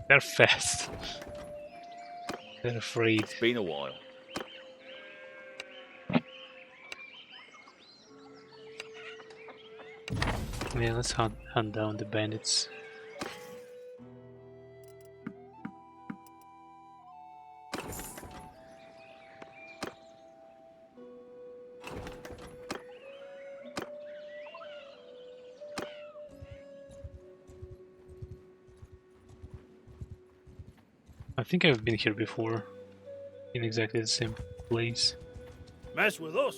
[SPEAKER 1] They're fast. They're afraid.
[SPEAKER 3] Been a while.
[SPEAKER 1] Yeah, let's hunt down the bandits. I think I've been here before. In exactly the same place.
[SPEAKER 4] Mess with us.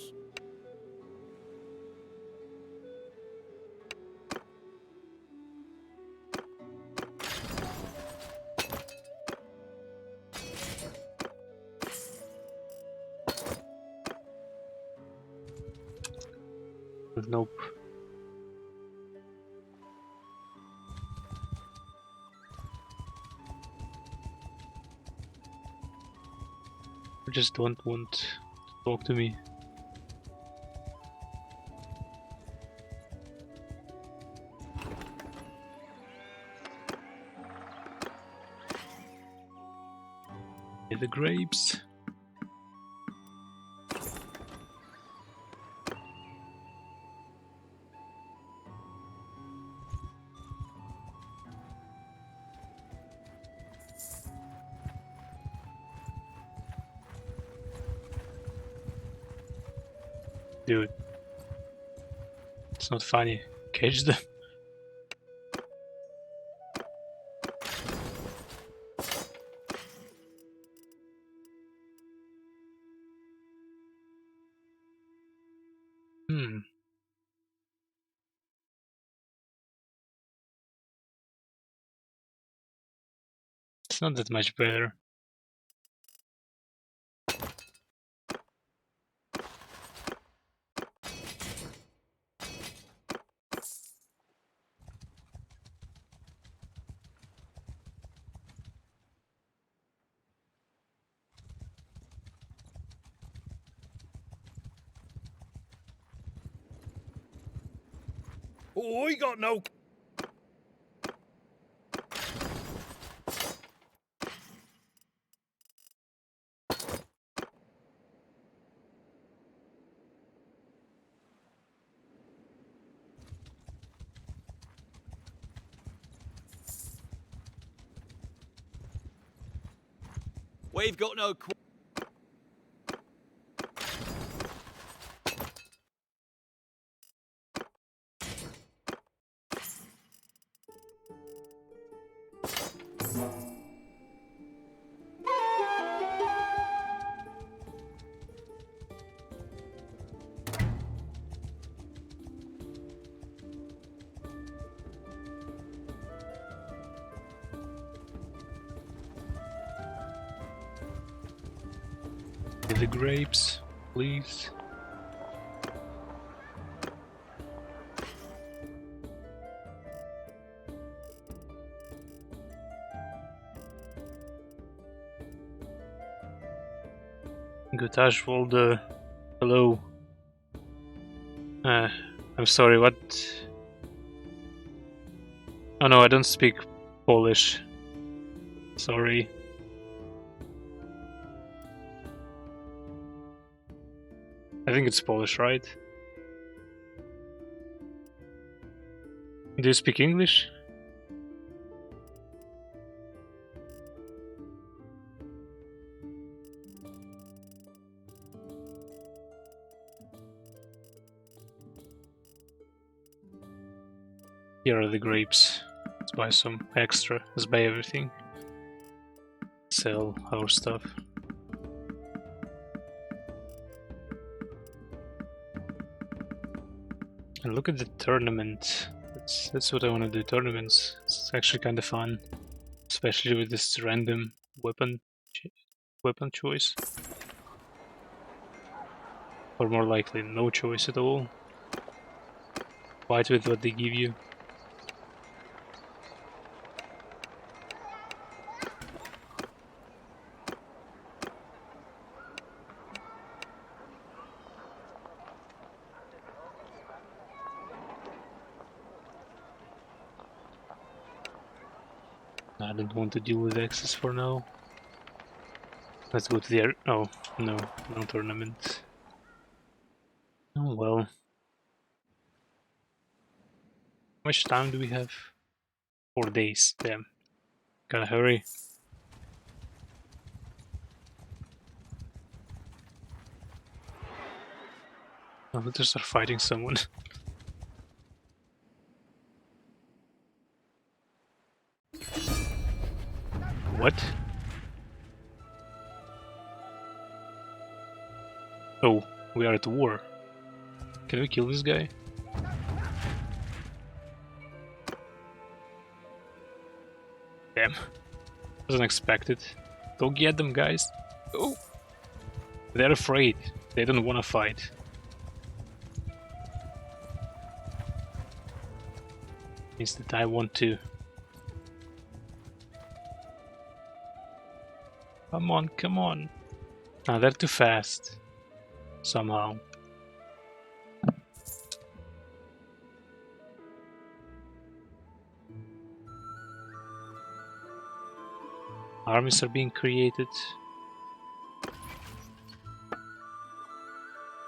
[SPEAKER 1] Nope. I just don't want to talk to me. Get the grapes. Dude. It's not funny. Catch them. Hmm. It's not that much better.
[SPEAKER 4] Oh, we got no.
[SPEAKER 3] We've got no.
[SPEAKER 1] Get the grapes, please. Good Ashwold, hello. I'm sorry, what? Oh no, I don't speak Polish. Sorry. I think it's Polish, right? Do you speak English? Here are the grapes. Let's buy some extra. Let's buy everything. Sell our stuff. And look at the tournament. That's what I want to do. Tournaments. It's actually kind of fun, especially with this random weapon choice, or more likely no choice at all. Fight with what they give you. I don't want to deal with access for now. Let's go to the oh no tournament. Oh well. How much time do we have? 4 days. Damn. Gotta hurry. Oh, they just are fighting someone. What? Oh, we are at war. Can we kill this guy? Damn. Wasn't expected. Don't get them, guys. Oh. They're afraid. They don't want to fight. Means that I want to. Come on, come on. Ah, they're too fast. Somehow. Armies are being created.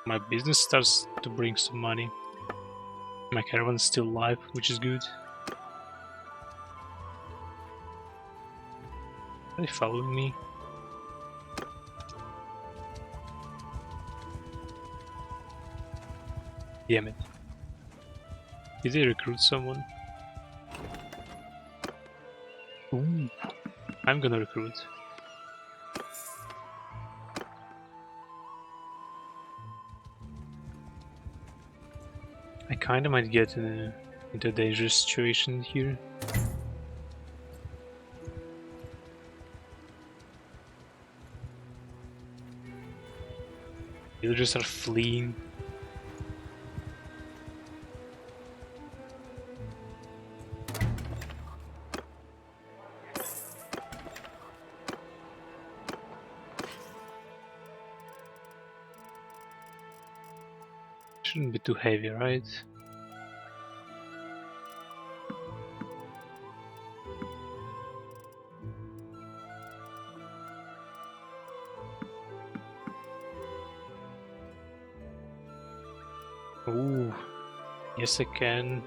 [SPEAKER 1] My business starts to bring some money. My caravan is still alive, which is good. Are they following me? Damn it. Did they recruit someone? Ooh. I'm gonna recruit. I kinda might get into a dangerous situation here. Villagers are fleeing. Shouldn't be too heavy, right? Ooh, yes I can.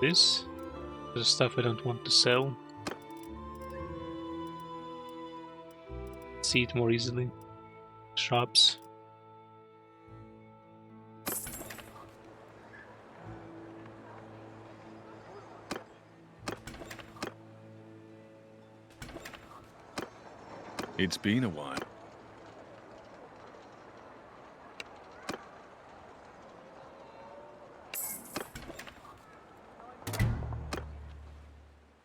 [SPEAKER 1] This? The stuff I don't want to sell. See it more easily. Shops.
[SPEAKER 4] It's been a while.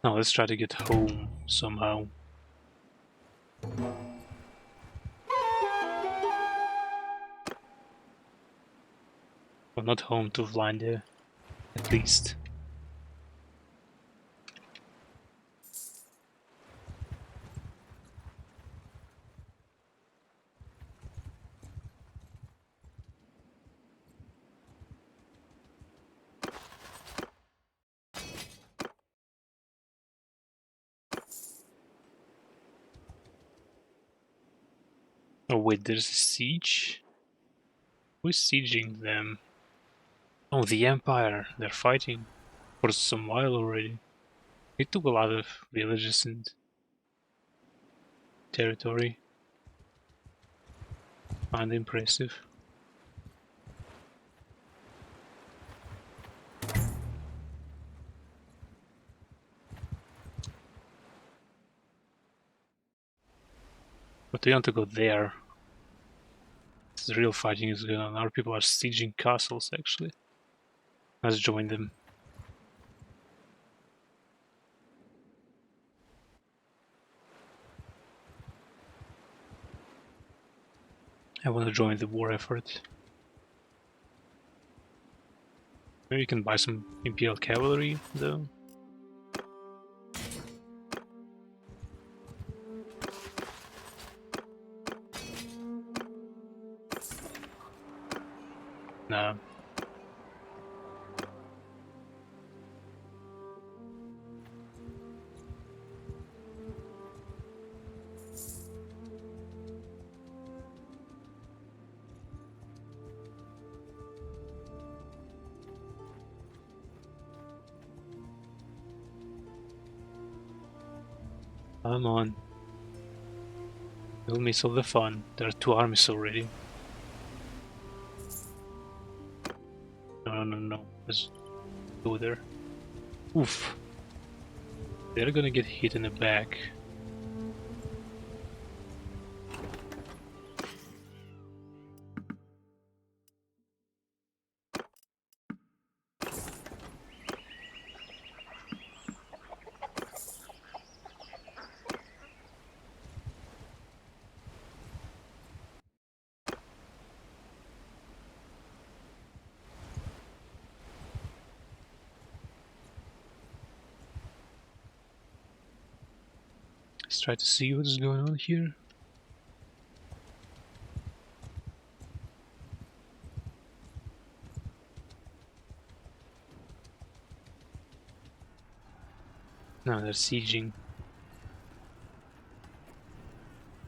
[SPEAKER 1] Now let's try to get home somehow. Well, not home to Vlandia, at least. Oh wait, there's a siege? Who's sieging them? Oh, the Empire! They're fighting for some while already. It took a lot of villages and territory. And impressive. But we want to go there. The real fighting is going on. Our people are sieging castles, actually. Let's join them. I want to join the war effort. Maybe we can buy some Imperial Cavalry, though. No. Come on. We'll miss all the fun. There are 2 armies already. No. Let's go there. Oof. They're gonna get hit in the back. Let's try to see what's going on here. No, they're sieging.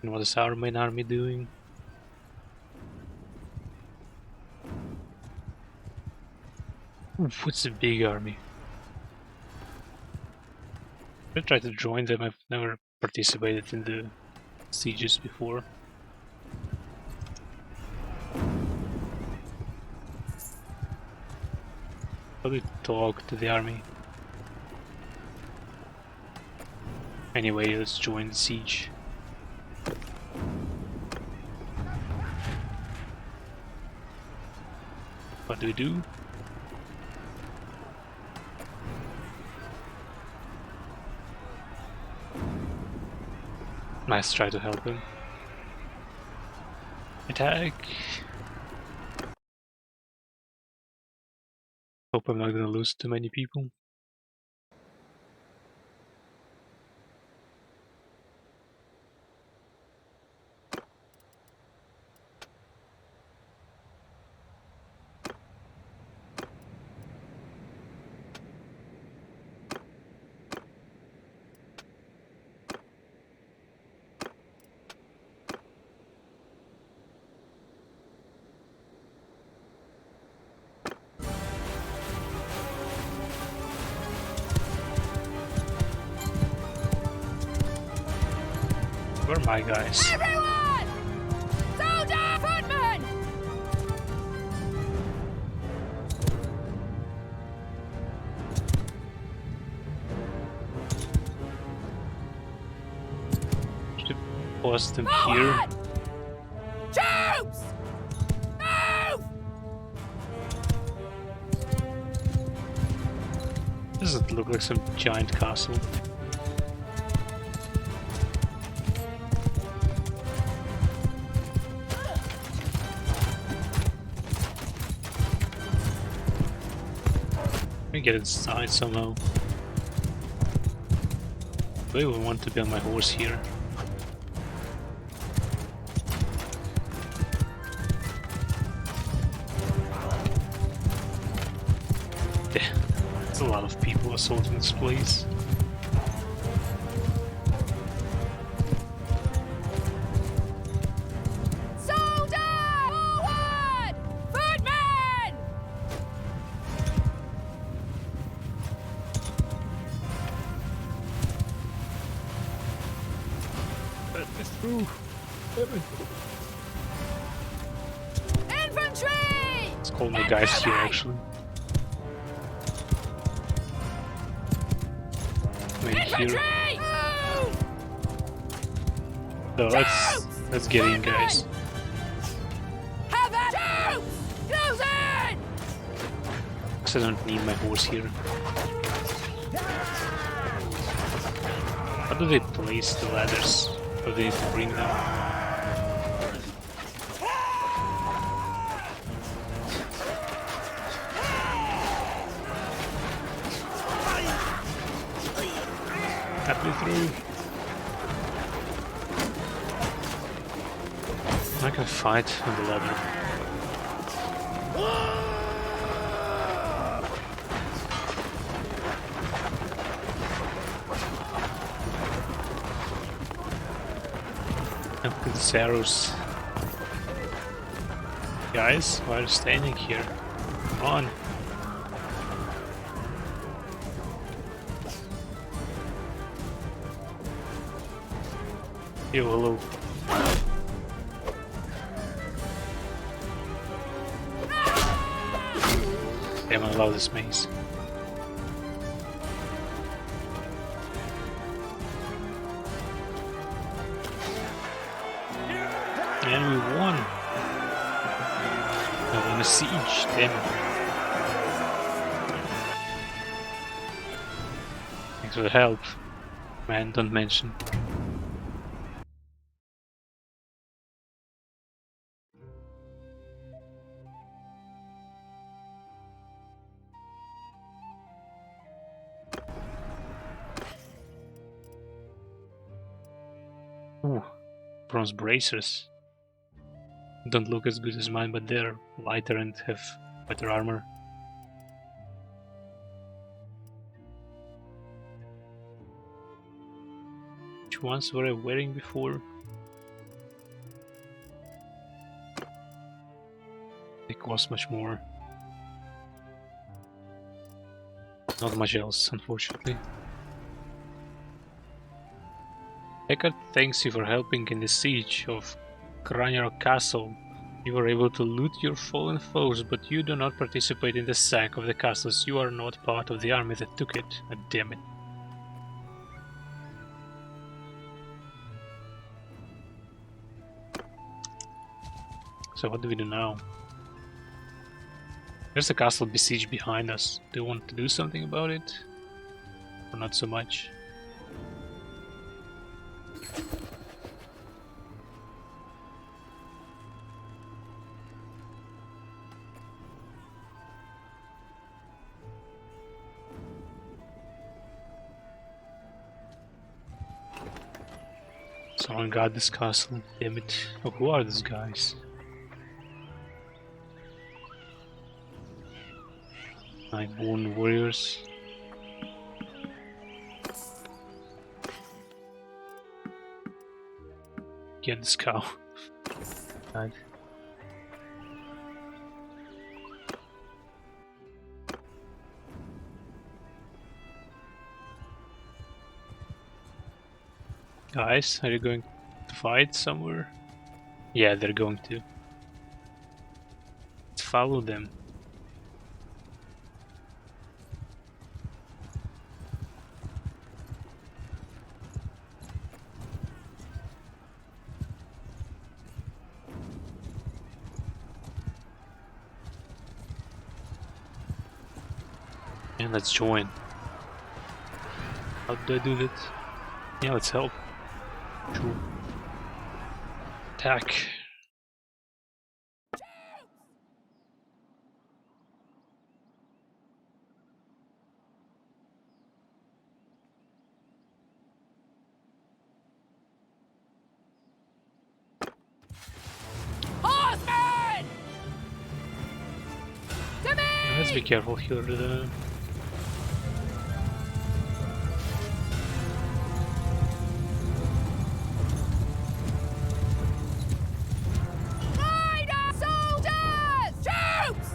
[SPEAKER 1] And what is our main army doing? Oof, it's a big army. I tried to join them. I've never participated in the sieges before. Probably talk to the army. Anyway, let's join the siege. What do we do? Let's try to help him. Attack! Hope I'm not gonna lose too many people. Where are my guys?
[SPEAKER 5] Everyone! Soldier! Footman!
[SPEAKER 1] Should post them here.
[SPEAKER 5] Forward! Troops! Move!
[SPEAKER 1] Doesn't look like some giant castle. Let me get inside somehow. I really want to be on my horse here. Yeah, there's a lot of people assaulting this place.
[SPEAKER 5] Soldier! Forward! Footman! Infantry!
[SPEAKER 1] Let's call my guys here actually. Wait here.
[SPEAKER 5] Infantry! Move!
[SPEAKER 1] So let's get in, guys.
[SPEAKER 5] Have at troops! Close in!
[SPEAKER 1] Because I don't need my horse here. How do they place the ladders? Or do they need to bring them? Cut me through. I can fight on the ladder. Look at these arrows. Guys, why are you standing here? Come on. Yo, hello. Damn, I love this maze. And we won! Now in a siege, damn it. Thanks for the help. Man, don't mention. Ooh, bronze bracers. Don't look as good as mine, but they're lighter and have better armor. Which ones were I wearing before? They cost much more. Not much else, unfortunately. Eckart thanks you for helping in the siege of Granero Castle. You are able to loot your fallen foes, but you do not participate in the sack of the castles. You are not part of the army that took it. God damn it. So what do we do now? There's a castle besieged behind us. Do you want to do something about it? Or not so much? Someone got this castle. Damn it. Oh, who are these guys? Nightborn warriors. Get this cow. God. Guys, are you going to fight somewhere? Yeah, they're going to. Let's follow them. And let's join. How do I do that? Yeah, let's help. Sure. Attack.
[SPEAKER 5] Horsemen! To me!
[SPEAKER 1] Let's be careful here.
[SPEAKER 5] Riders! Soldiers! Troops!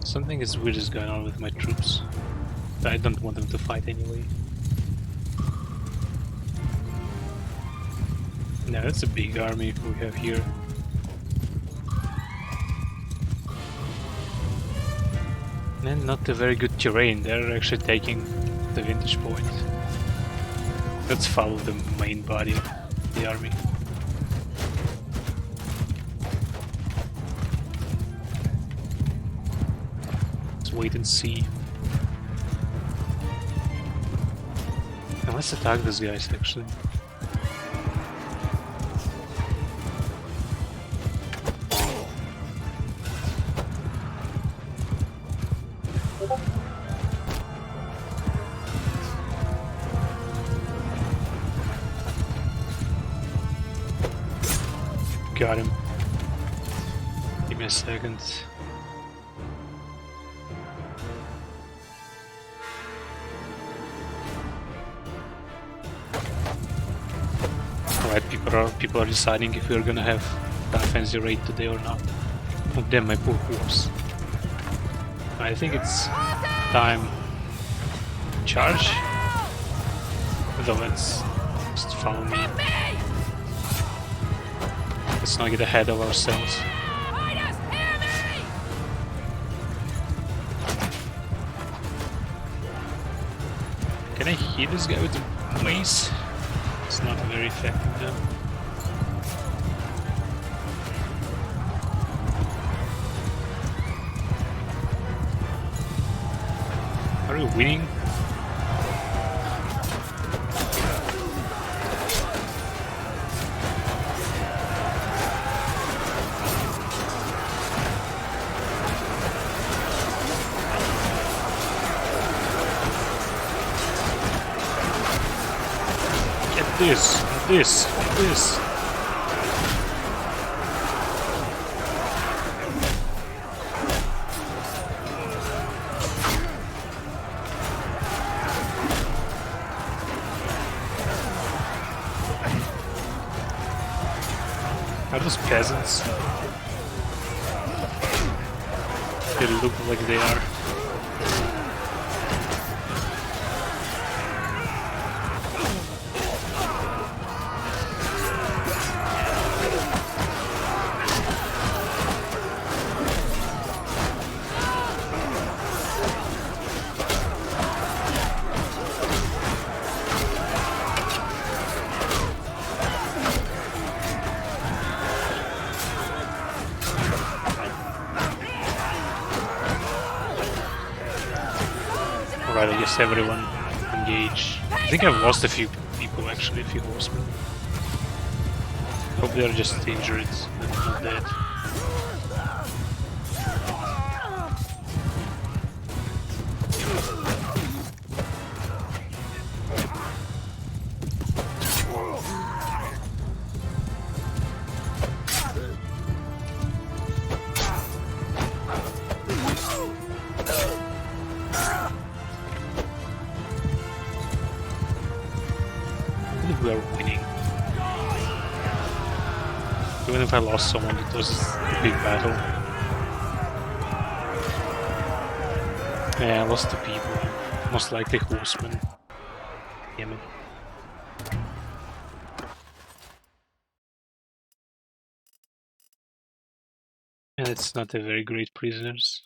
[SPEAKER 1] Something is weird is going on with my troops. I don't want them to fight anyway. No, that's a big army we have here. And not a very good terrain. They're actually taking the vantage point. Let's follow the main body of the army. Let's wait and see. Now let's attack these guys actually. Got him. Give me a second. Alright, people are deciding if we're gonna have that fancy raid today or not. Oh damn, my poor horse. I think it's time to charge. Though let's just follow me. Let's not get ahead of ourselves.
[SPEAKER 5] Riders, hear me!
[SPEAKER 1] Can I hit this guy with the mace? It's not very effective though. Are we winning? This. Are those peasants? They look like they are. Alright, I guess everyone engage. I think I've lost a few people actually, a few horsemen. Hope they're just injured and not dead. I believe we are winning. Even if I lost someone, it was a big battle. Yeah, I lost 2 people. Most likely horsemen. Damn it. And it's not a very great prisoners.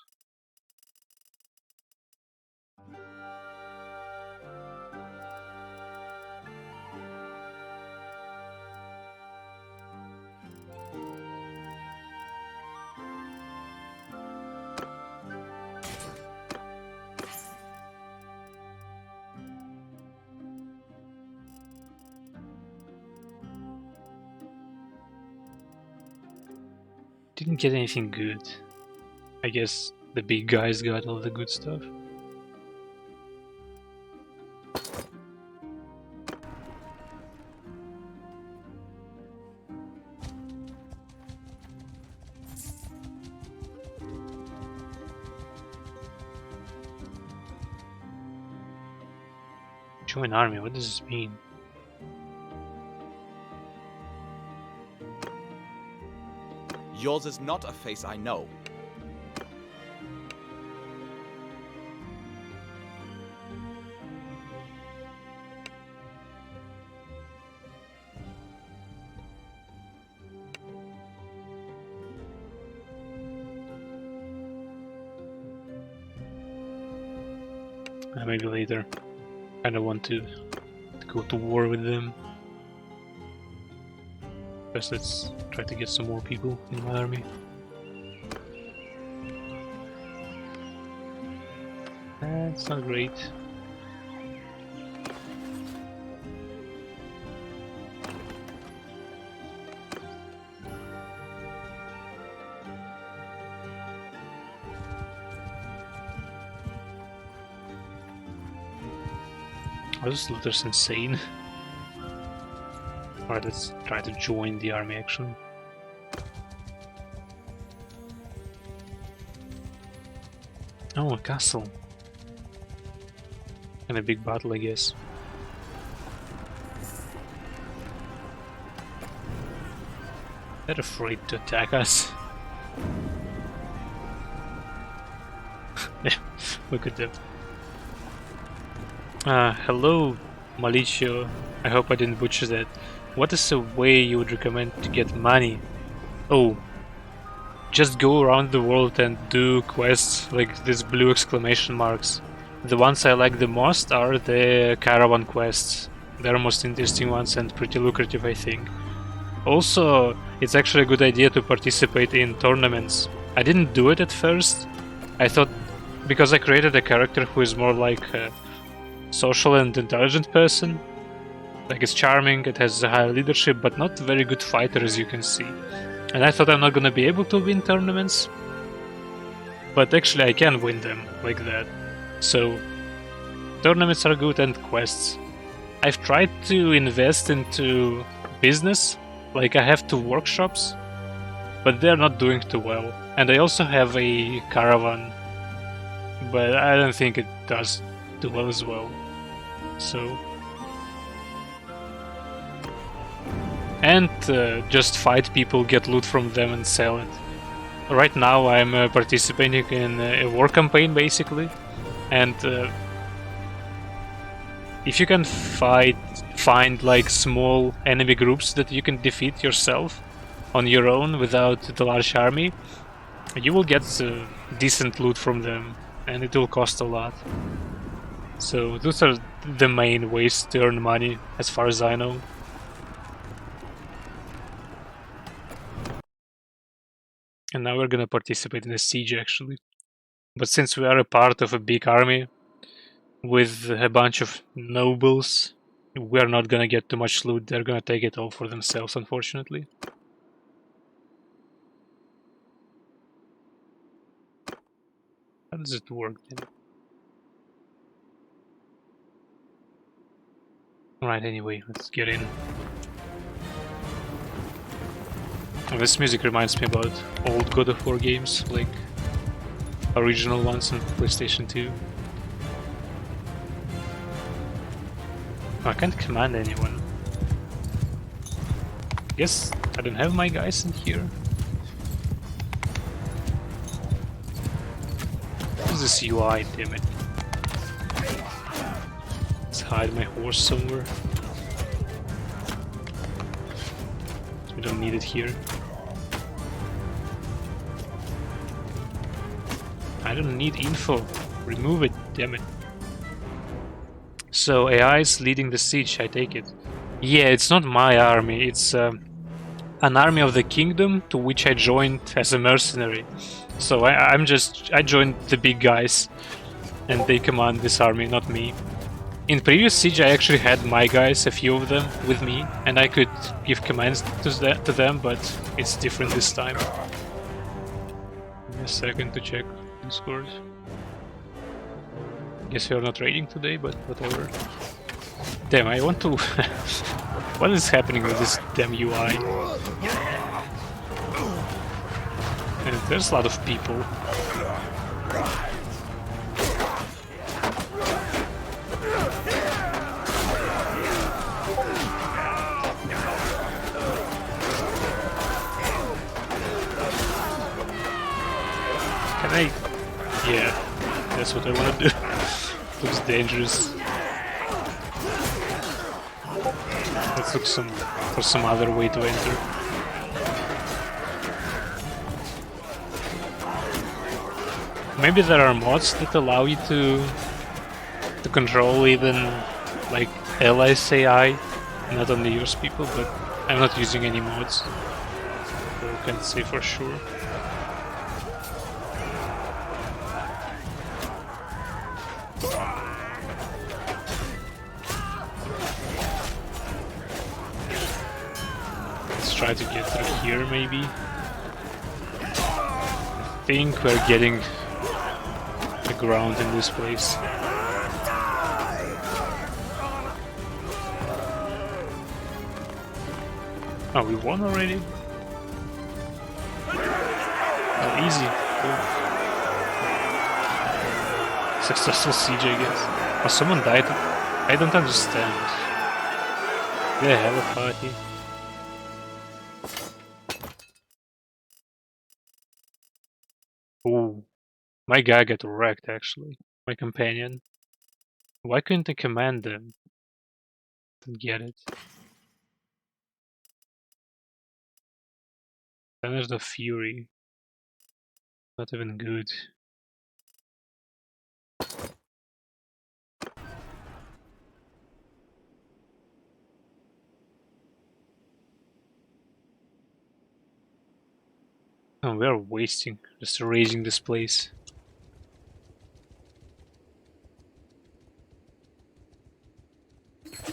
[SPEAKER 1] Didn't get anything good. I guess the big guys got all the good stuff. Join army, what does this mean?
[SPEAKER 3] Yours is not a face I know.
[SPEAKER 1] Maybe later. Kinda want to go to war with them. First let's try to get some more people in my army. That's not great. Oh, this looter's insane. Alright, let's try to join the army actually. Oh, a castle. And a big battle, I guess. They're afraid to attack us. Look at them. Hello, Malicio. I hope I didn't butcher that. What is a way you would recommend to get money? Oh, just go around the world and do quests like these blue exclamation marks. The ones I like the most are the caravan quests. They're most interesting ones and pretty lucrative, I think. Also, it's actually a good idea to participate in tournaments. I didn't do it at first. I thought, because I created a character who is more like a social and intelligent person. Like, it's charming, it has a high leadership, but not a very good fighter, as you can see. And I thought I'm not gonna be able to win tournaments. But actually I can win them, like that. So, tournaments are good and quests. I've tried to invest into business, like I have 2 workshops, but they're not doing too well. And I also have a caravan, but I don't think it does too well as well. So... and just fight people, get loot from them and sell it. Right now I'm participating in a war campaign basically, and if you can find like small enemy groups that you can defeat yourself on your own without the large army, you will get decent loot from them, and it will cost a lot. So those are the main ways to earn money as far as I know. And now we're gonna participate in a siege actually. But since we are a part of a big army, with a bunch of nobles. We're not gonna get too much loot, they're gonna take it all for themselves, unfortunately. How does it work then? Alright, anyway, let's get in. Oh, this music reminds me about old God of War games, like original ones on PlayStation 2. Oh, I can't command anyone. Guess I don't have my guys in here. What is this UI, damn it? Let's hide my horse somewhere. We don't need it here. I don't need info. Remove it, damn it. So AI is leading the siege, I take it. Yeah, it's not my army, it's an army of the kingdom to which I joined as a mercenary. So I joined the big guys, and they command this army, not me. In previous siege I actually had my guys, a few of them, with me, and I could give commands to them, but it's different this time. Give me a second to check Discord. Guess we are not raiding today, but whatever. Damn, I want to... What is happening with this damn UI? And there's a lot of people. Can I... Yeah, that's what I want to do. Looks dangerous. Let's look for some other way to enter. Maybe there are mods that allow you to control even like allies AI, not only yours people, but I'm not using any mods, so I can't say for sure. Let's try to get through here, maybe. I think we're getting the ground in this place. Oh, we won already? Oh, easy. Cool. Successful siege, I guess. Oh, someone died. I don't understand. They have a party. Ooh. My guy got wrecked, actually. My companion. Why couldn't I command them? Didn't get it. Then there's the Fury. Not even good. Oh, we are wasting, just raising this place.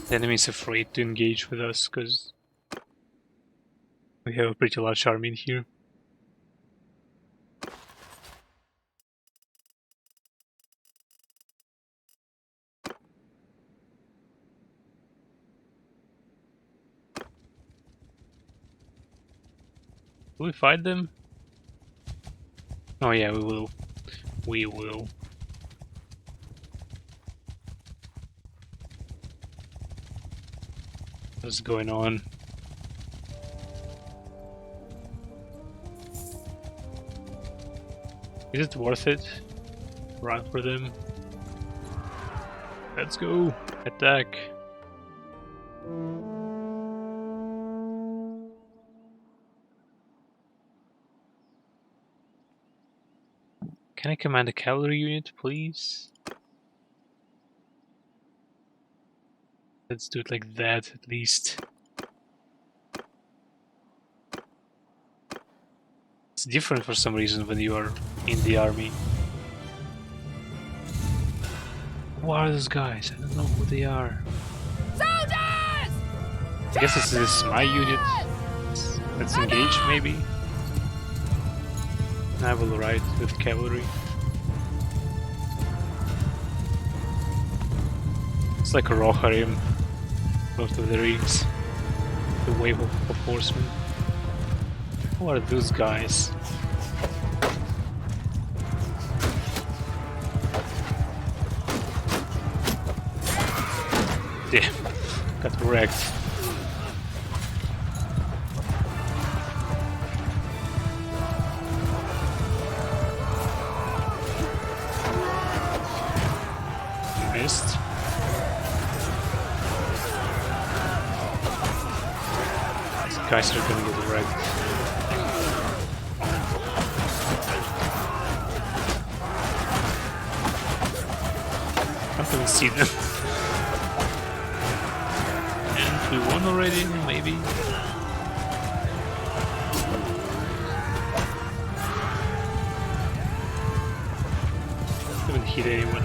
[SPEAKER 1] The enemy is afraid to engage with us because we have a pretty large army in here. Will we fight them? Oh yeah, we will. We will. What's going on? Is it worth it? Run for them. Let's go. Attack. Can I command a cavalry unit, please? Let's do it like that, at least. It's different for some reason when you are in the army. Who are those guys? I don't know who they are.
[SPEAKER 5] Soldiers!
[SPEAKER 1] I guess this is my unit. Let's engage, maybe. I will ride with cavalry. It's like Rohirrim, Lord of the Rings. The wave of horsemen. Who are those guys? Damn, got wrecked. Missed. These guys are gonna get wrecked. I can't even see them. And we won already, maybe. Haven't hit anyone.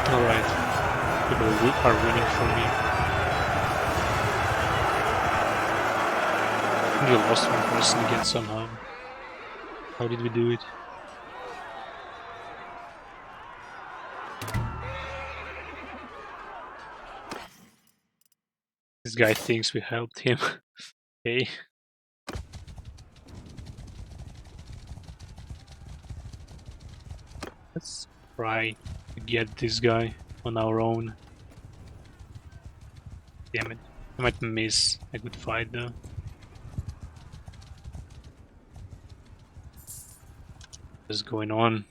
[SPEAKER 1] Alright, people are winning for me. We lost one person again somehow. How did we do it? This guy thinks we helped him. Okay. Let's try to get this guy on our own. Damn it. I might miss a good fight though. What's going on?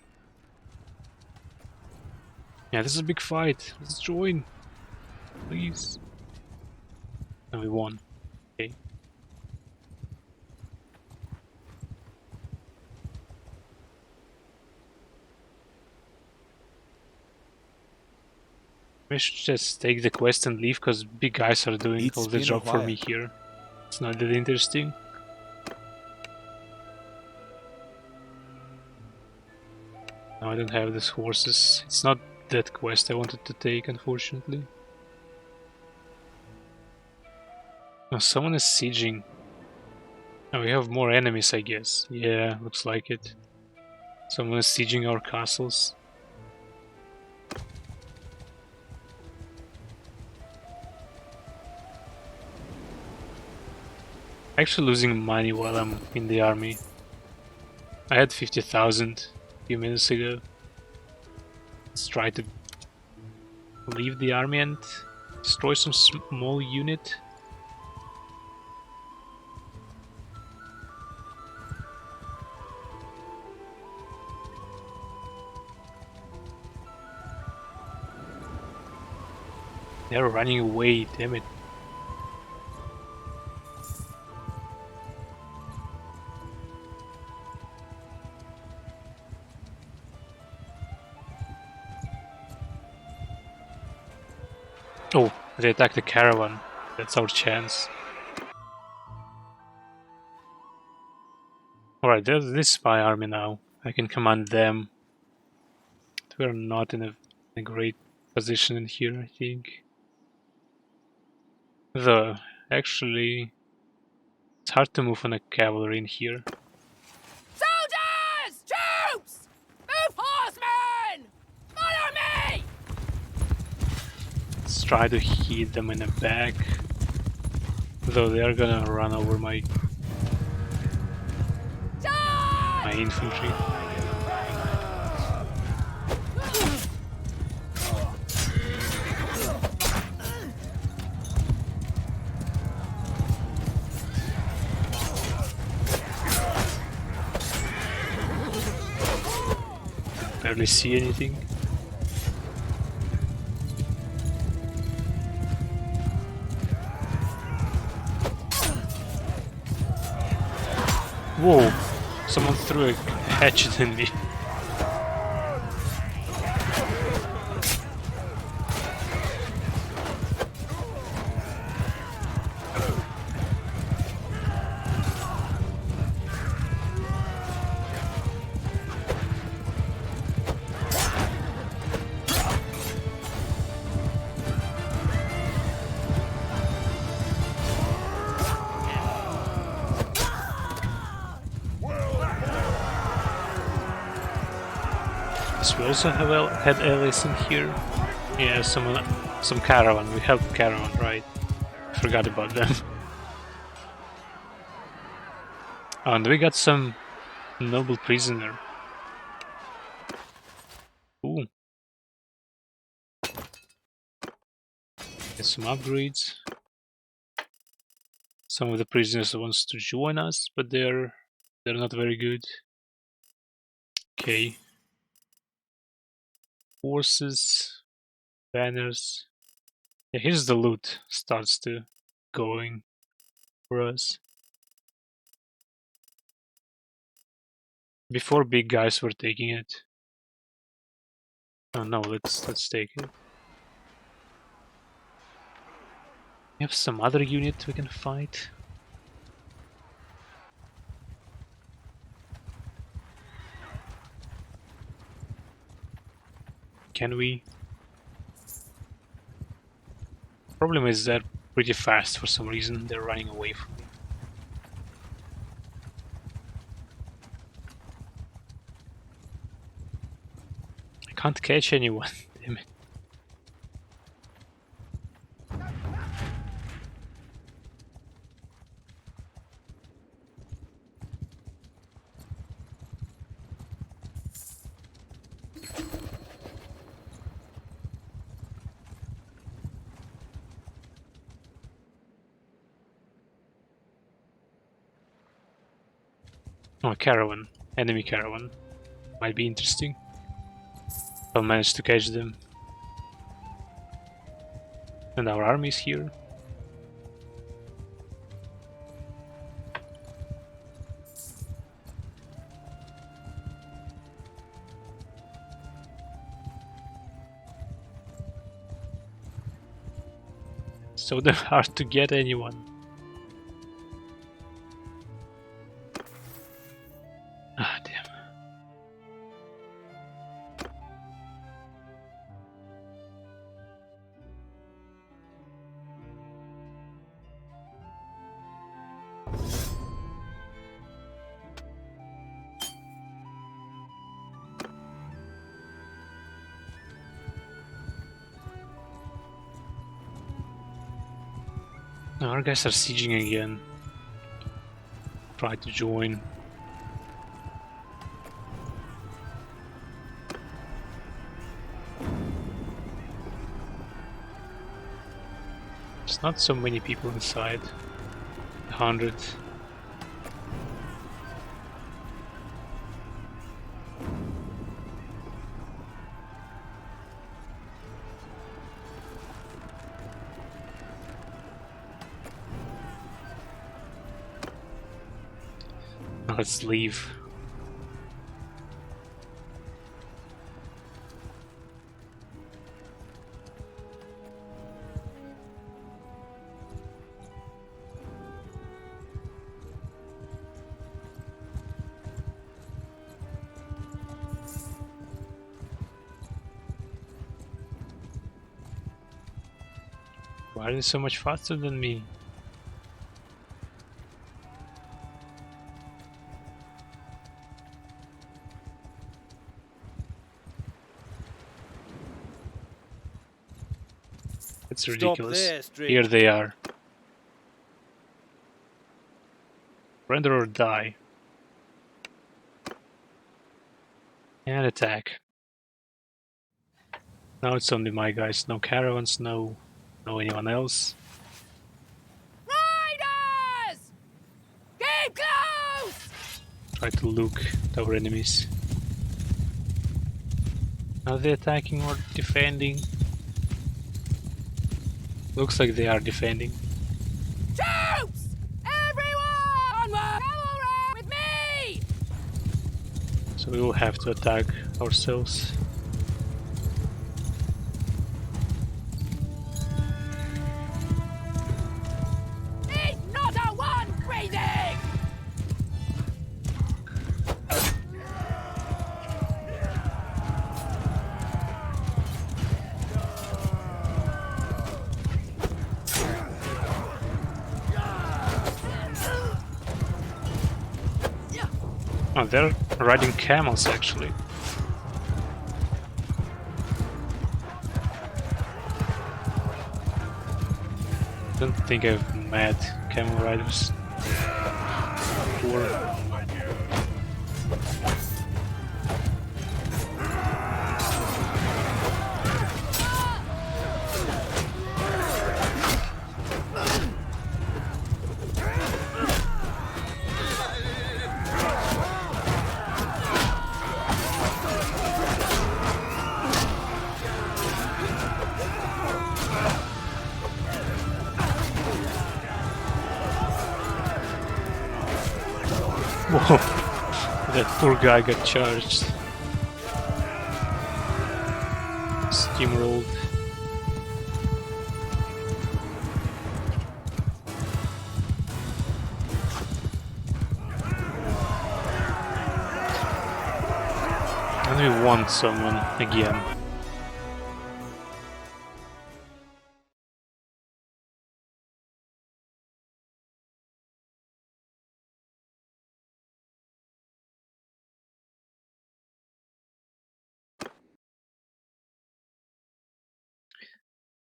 [SPEAKER 1] Yeah, this is a big fight. Let's join. Please. And we won. Okay. We should just take the quest and leave, because big guys are doing all the job for me here. It's not that interesting. No, I don't have these horses. It's not that quest I wanted to take, unfortunately. Oh, someone is sieging. Oh, we have more enemies, I guess. Yeah, looks like it. Someone is sieging our castles. Actually losing money while I'm in the army. I had 50,000 a few minutes ago. Let's try to leave the army and destroy some small unit. They're running away, damn it. Oh, they attacked the caravan. That's our chance. Alright, this is my army now. I can command them. We're not in a great position in here, I think. Though, actually, it's hard to move on a cavalry in here.
[SPEAKER 5] Soldiers! Troops! Move horsemen! Follow me!
[SPEAKER 1] Let's try to hit them in the back. Though they are gonna run over my infantry. Barely see anything. Whoa! Someone threw a hatchet in me. we also have had allies in here. Yeah, some caravan. We helped caravan, right? Forgot about them. And we got some noble prisoner. Ooh. Get some upgrades. Some of the prisoners wants to join us, but they're not very good. Okay. Horses, banners. Yeah, here's the loot. Starts to going for us. Before big guys were taking it. Oh no, let's take it. We have some other unit we can fight. Can we? Problem is they're pretty fast for some reason. They're running away from me. I can't catch anyone. Damn it. Oh, a caravan. Enemy caravan. Might be interesting. I'll manage to catch them. And our army's here. So they're hard to get anyone. Ah, damn. No, our guys are sieging again. Try to join. There's not so many people inside. 100. Let's leave. Why are they so much faster than me? It's ridiculous. Here they are. Render or die. And attack. Now it's only my guys. No caravans, no anyone else.
[SPEAKER 5] Riders! Keep close!
[SPEAKER 1] Try to look at our enemies. Are they attacking or defending? Looks like they are defending.
[SPEAKER 5] Troops! Everyone! Onward! Cavalry! With me!
[SPEAKER 1] So we will have to attack ourselves.
[SPEAKER 5] Need not a one breathing!
[SPEAKER 1] Oh, they're riding camels actually. Don't think I've met camel riders before. Whoa, that poor guy got charged. Steamrolled. And we want someone again.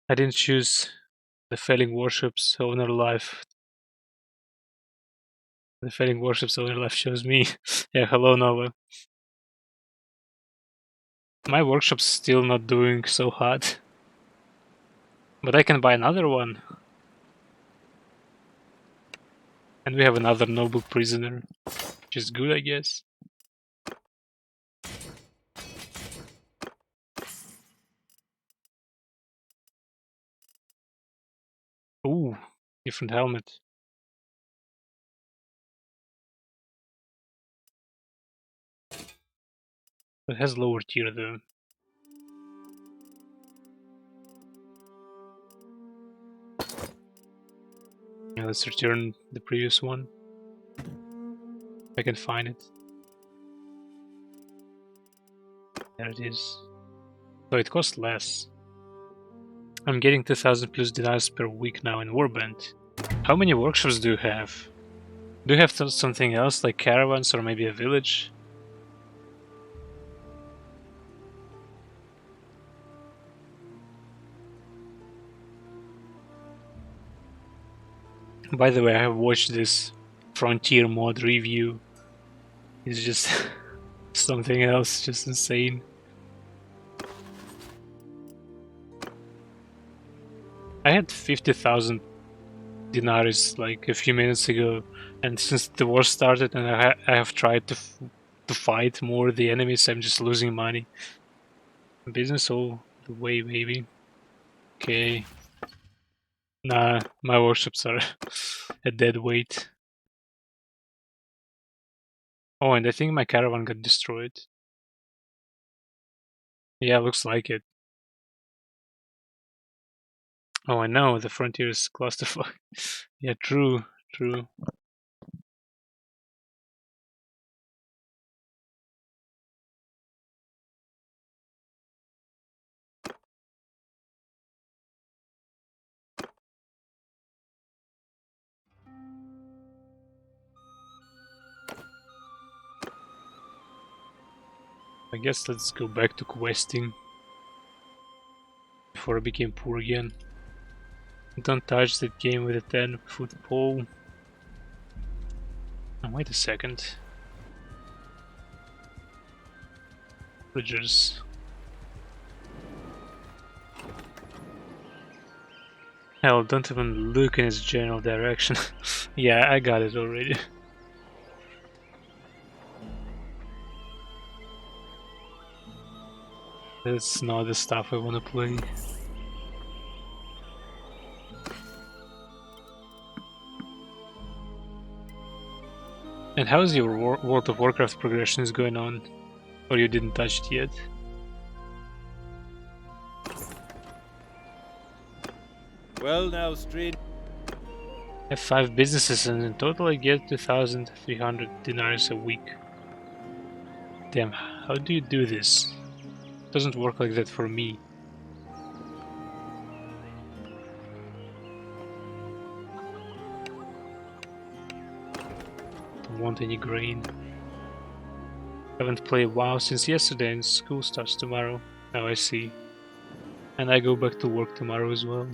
[SPEAKER 1] I didn't choose the failing warships owner life. The failing warships owner life chose me. Yeah, hello Nova. My workshop's still not doing so hot. But I can buy another one. And we have another noble prisoner. Which is good, I guess. Ooh, different helmet. It has lower tier though. Yeah, let's return the previous one. If I can find it. There it is. So it costs less. I'm getting 2000 plus dinars per week now in Warband. How many workshops do you have? Do you have something else like caravans or maybe a village? By the way, I have watched this Frontier mod review. It's just something else, just insane. I had 50,000 dinars like a few minutes ago, and since the war started and I have tried to fight more the enemies, I'm just losing money. Business all the way, baby. Okay. Nah, my warships are a dead weight. Oh, and I think my caravan got destroyed. Yeah, looks like it. Oh, I know, the frontier is clusterfuck. Yeah, true, true. I guess let's go back to questing before I became poor again. Don't touch that game with a 10-foot pole. Oh, wait a second. Villagers. Hell, don't even look in its general direction. Yeah, I got it already. That's not the stuff I wanna play. And how's your World of Warcraft progression is going on? Or you didn't touch it yet?
[SPEAKER 6] Well now, stranger.
[SPEAKER 1] I have 5 businesses and in total I get 2,300 dinars a week. Damn, how do you do this? It doesn't work like that for me. Don't want any grain. Haven't played WoW since yesterday and school starts tomorrow. Now I see. And I go back to work tomorrow as well.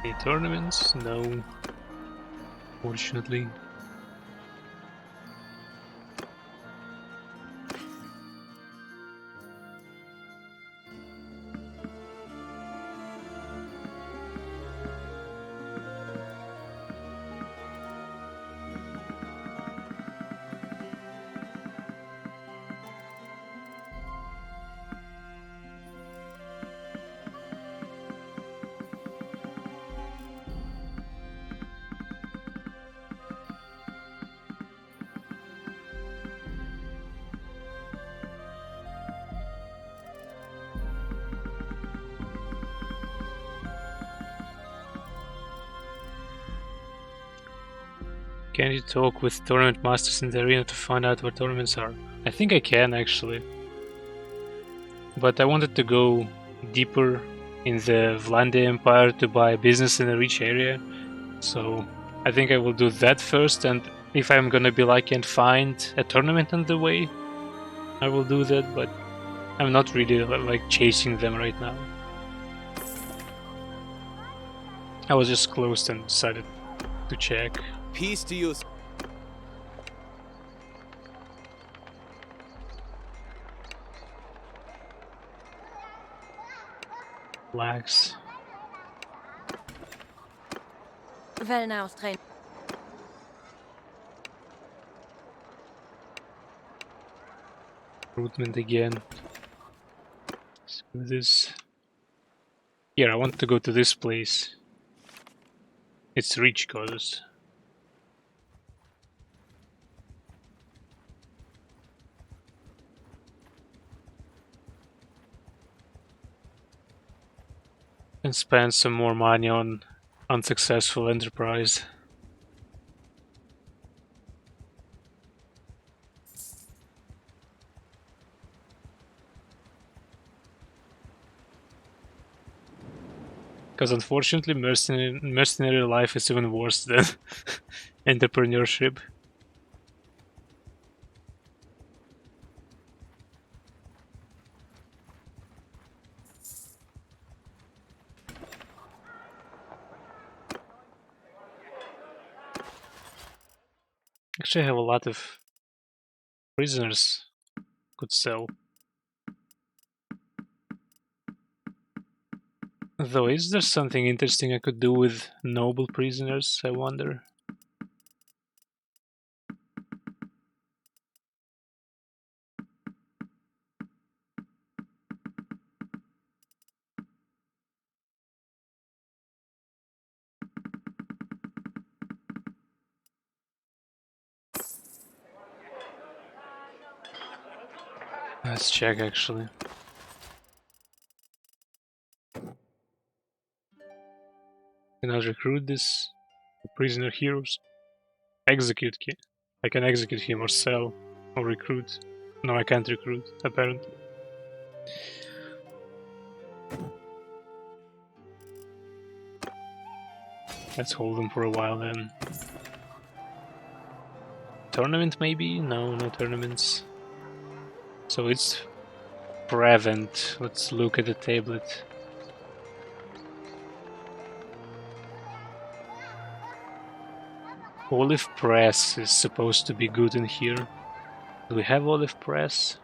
[SPEAKER 1] Any tournaments? No. Fortunately. Can you talk with tournament masters in the arena to find out where tournaments are? I think I can actually. But I wanted to go deeper in the Vlaandie Empire to buy a business in a rich area. So I think I will do that first, and if I'm gonna be lucky and find a tournament on the way, I will do that, but I'm not really like chasing them right now. I was just close and decided to check.
[SPEAKER 3] Peace to you.
[SPEAKER 1] Relax.
[SPEAKER 2] Wellnaustrain.
[SPEAKER 1] Recruitment again. Let's do this. Here, I want to go to this place. It's rich goddess. And spend some more money on unsuccessful enterprise. Because unfortunately, mercenary life is even worse than entrepreneurship. Actually, I have a lot of prisoners could sell. Though, is there something interesting I could do with noble prisoners, I wonder? Let's check, actually. Can I recruit this prisoner heroes? Execute him. I can execute him or sell or recruit. No, I can't recruit, apparently. Let's hold them for a while then. Tournament maybe? No, no tournaments. So it's Prevent. Let's look at the tablet. Olive Press is supposed to be good in here. Do we have Olive Press?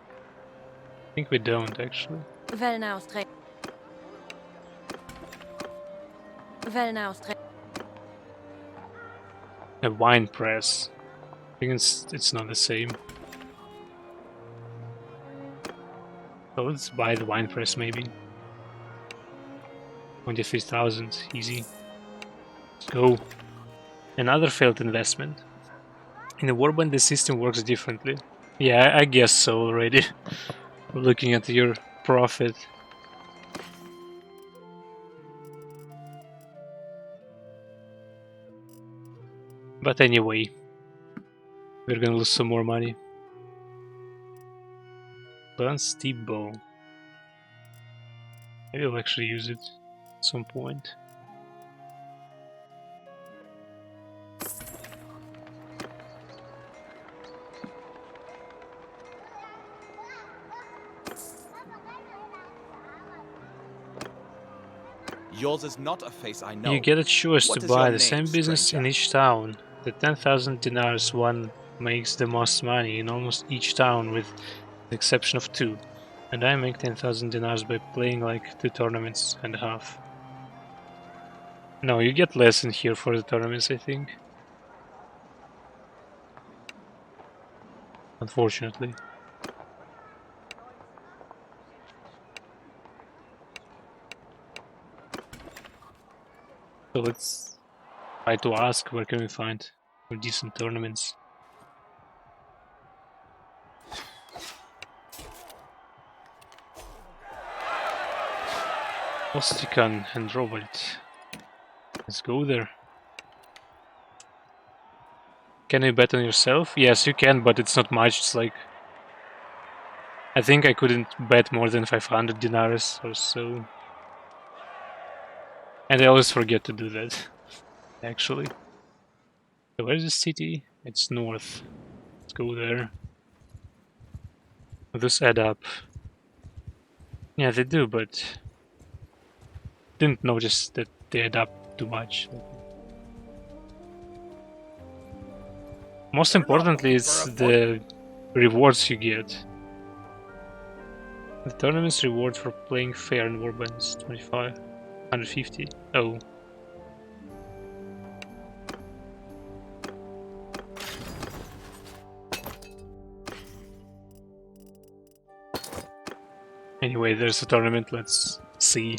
[SPEAKER 1] I think we don't, actually.
[SPEAKER 2] Wellnaustrain. Wellnaustrain.
[SPEAKER 1] A Wine Press. I think it's not the same. So let's buy the Wine Press maybe. 23,000, easy. Let's go. Another failed investment. In a warband the system works differently. Yeah, I guess so already. Looking at your profit. But anyway, we're gonna lose some more money. Burn Steep Bow. Maybe I'll actually use it at some point.
[SPEAKER 3] Yours is not a face I know.
[SPEAKER 1] You get a choice
[SPEAKER 3] What
[SPEAKER 1] to
[SPEAKER 3] is
[SPEAKER 1] buy
[SPEAKER 3] your
[SPEAKER 1] the same
[SPEAKER 3] name,
[SPEAKER 1] business
[SPEAKER 3] stranger?
[SPEAKER 1] in each town. The 10,000 dinars one makes the most money in almost each town with the exception of 2. And I make 10,000 dinars by playing like 2 tournaments and a half. No, you get less in here for the tournaments, I think. Unfortunately. So let's try to ask where can we find for decent tournaments. Ostican and Robert. Let's go there. Can you bet on yourself? Yes, you can, but it's not much. It's like... I think I couldn't bet more than 500 dinars or so. And I always forget to do that, actually. So where's the city? It's north. Let's go there. This add up. Yeah, they do, but... Didn't notice that they add up too much. Most importantly, it's the rewards you get. The tournament's reward for playing fair in Warbands 25, 150. Oh. Anyway, there's a tournament, let's see.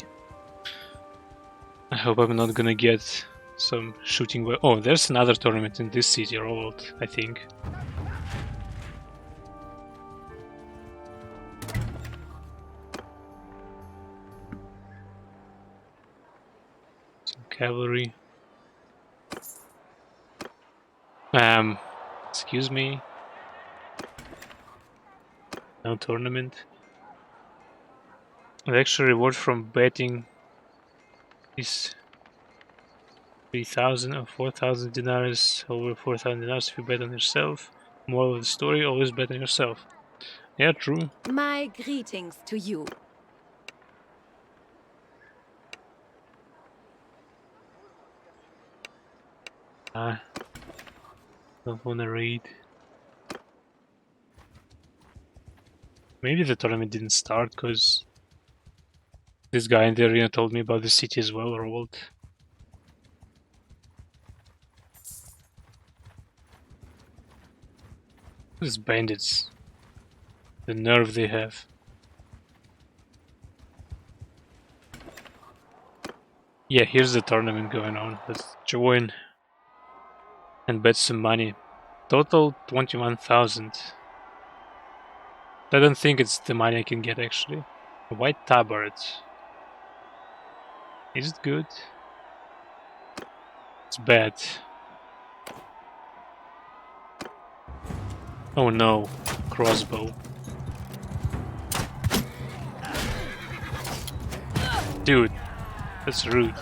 [SPEAKER 1] I hope I'm not gonna get some shooting. Oh, there's another tournament in this city, Rolled, I think. Some cavalry. Excuse me. No tournament. The extra reward from betting is 3,000 or 4,000 dinars, over 4,000 dinars if you bet on yourself. Moral of the story, always bet on yourself. Yeah, true.
[SPEAKER 2] My greetings to you.
[SPEAKER 1] Don't wanna read. Maybe the tournament didn't start because this guy in the arena told me about the city as well, Rolled. These bandits. The nerve they have. Yeah, here's the tournament going on. Let's join and bet some money. Total 21,000. I don't think it's the money I can get actually. A white tabard. Is it good? It's bad. Oh no, crossbow. Dude, that's rude.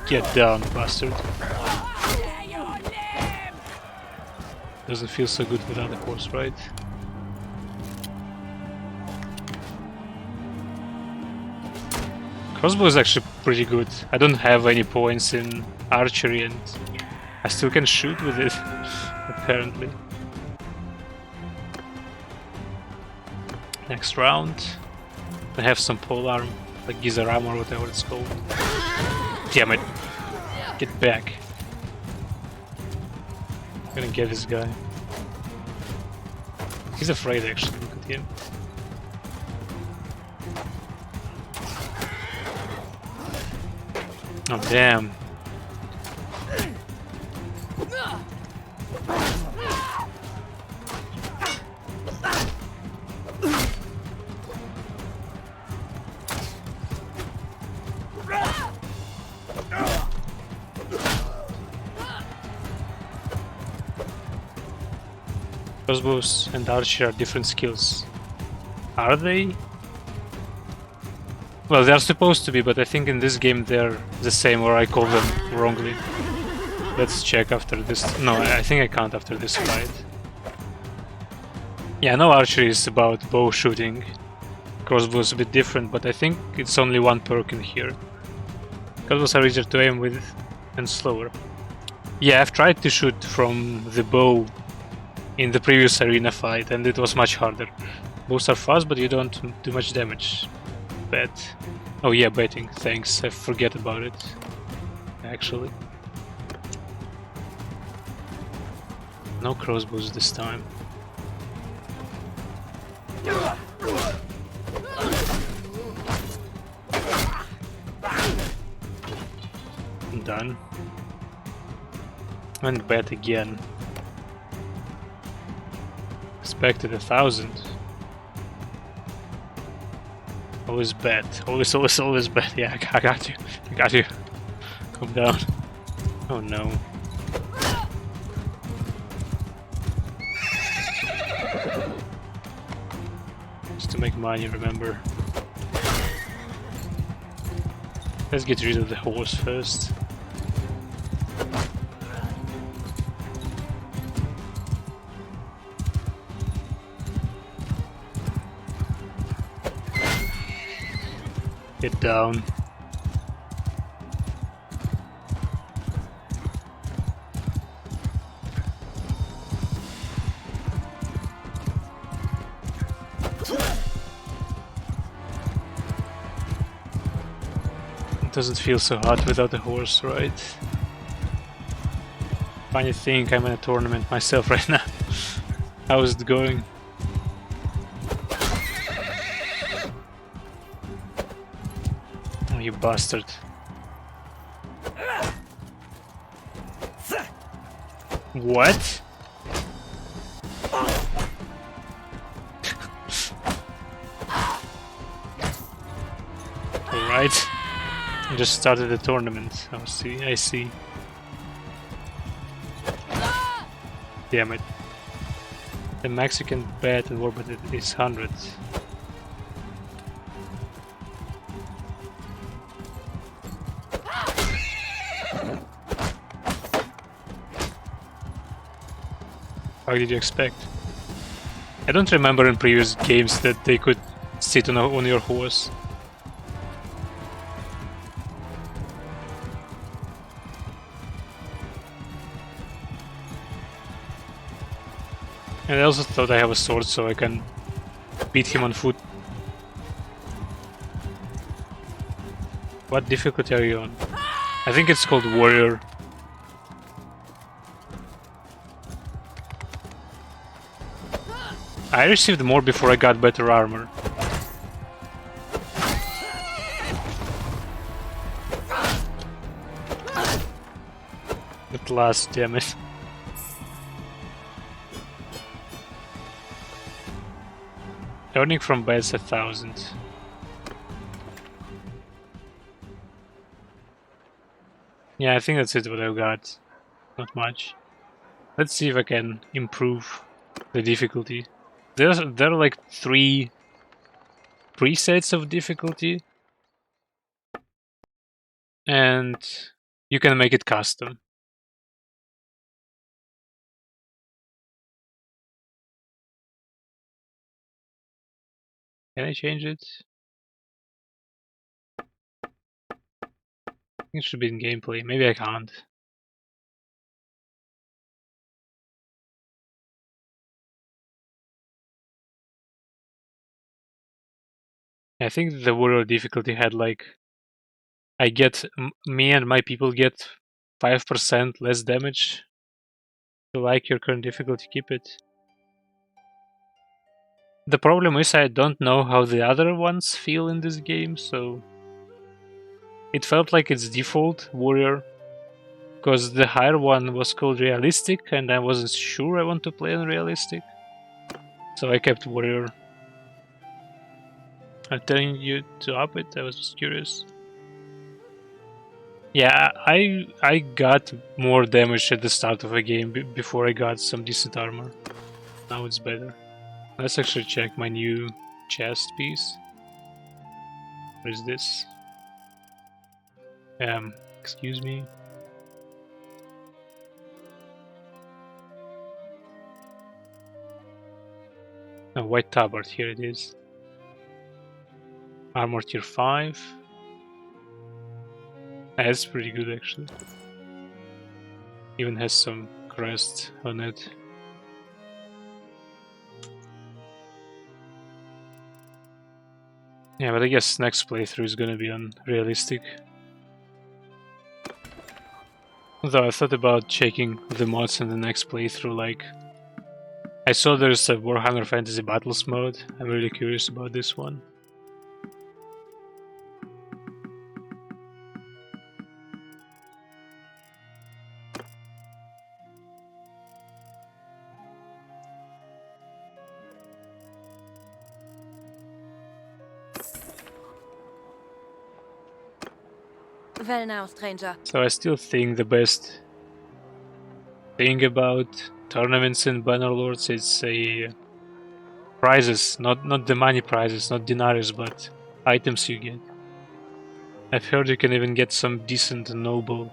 [SPEAKER 1] Get down, bastard. Doesn't feel so good without a horse, right? Crossbow is actually pretty good. I don't have any points in archery and I still can shoot with it, apparently. Next round. I have some polearm, like Gizaram or whatever it's called. Damn it! Get back. I'm gonna get this guy. He's afraid actually, look at him. Oh damn. Crossbows and archer are different skills. Are they? Well, they are supposed to be, but I think in this game they're the same, or I call them wrongly. Let's check after this. No, I think I can't after this fight. Yeah, I know archery is about bow shooting. Crossbow is a bit different, but I think it's only one perk in here. Crossbows are easier to aim with and slower. Yeah, I've tried to shoot from the bow in the previous arena fight, and it was much harder. Bows are fast, but you don't do much damage. Bet. Oh yeah, betting. Thanks. I forget about it. Actually. No crossbows this time. Done. And bet again. Expected 1,000. Always bet. Always bet. Yeah, I got you. I got you. Calm down. Oh no. Just to make money, remember. Let's get rid of the horse first. Get down. It doesn't feel so hot without a horse, right? Funny thing, I'm in a tournament myself right now. How is it going? Oh, you bastard. What? Alright. I just started the tournament. I see. Damn it. The Mexican bet and warbot is 100. How did you expect? I don't remember in previous games that they could sit on your horse. And I also thought I have a sword so I can beat him on foot. What difficulty are you on? I think it's called Warrior. I received more before I got better armor. At last, damn it. Earning from bets 1,000. Yeah, I think that's it what I've got. Not much. Let's see if I can improve the difficulty. There are like 3 presets of difficulty. And you can make it custom. Can I change it? It should be in gameplay. Maybe I can't. I think the warrior difficulty had like me and my people get 5% less damage. If you like your current difficulty, keep it. The problem is I don't know how the other ones feel in this game, so it felt like it's default warrior, because the higher one was called realistic and I wasn't sure I want to play on realistic, so I kept warrior. I'm telling you to up it, I was just curious. Yeah, I got more damage at the start of the game before I got some decent armor. Now it's better. Let's actually check my new chest piece. What is this? Excuse me. No, white tabard, here it is. Armor tier 5. That's pretty good actually. Even has some crest on it. Yeah, but I guess next playthrough is gonna be unrealistic. Though I thought about checking the mods in the next playthrough, like... I saw there's a Warhammer Fantasy Battles mode. I'm really curious about this one.
[SPEAKER 2] Well now, stranger.
[SPEAKER 1] So I still think the best thing about tournaments in Bannerlords is prizes, not the money prizes, not dinars, but items you get. I've heard you can even get some decent noble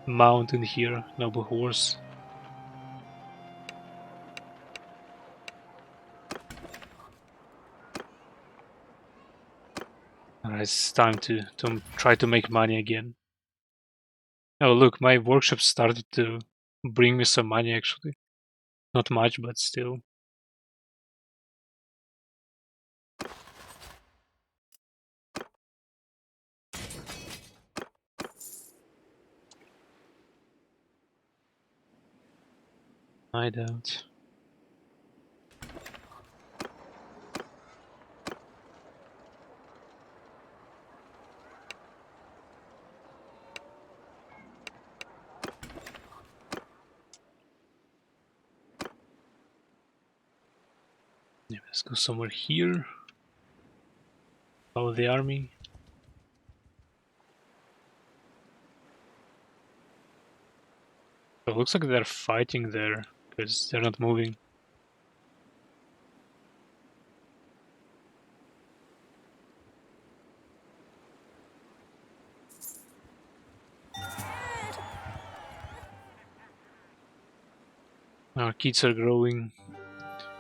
[SPEAKER 1] mount in here, noble horse. Alright, it's time to try to make money again. Oh look, my workshop started to bring me some money actually. Not much, but still. I doubt. Yeah, let's go somewhere here. Follow the army. So it looks like they're fighting there, because they're not moving. Our kids are growing.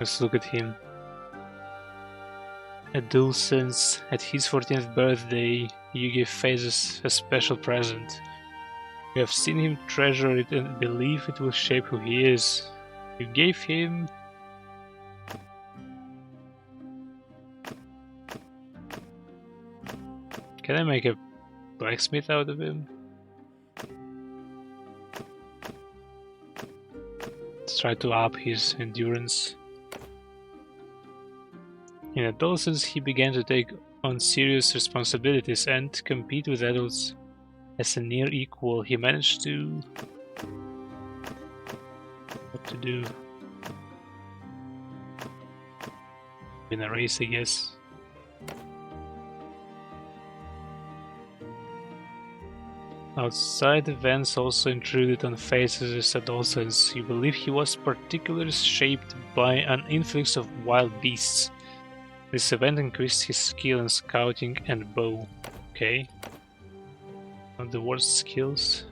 [SPEAKER 1] Let's look at him. Adolescence, at his 14th birthday, you gave Phases a special present. You have seen him treasure it and believe it will shape who he is. You gave him... Can I make a blacksmith out of him? Let's try to up his endurance. In adolescence, he began to take on serious responsibilities and compete with adults. As a near equal, he managed to... What to do? Win a race, I guess. Outside events also intruded on Phases' adolescence. You believe he was particularly shaped by an influx of wild beasts. This event increased his skill in scouting and bow. Okay. Not the worst skills.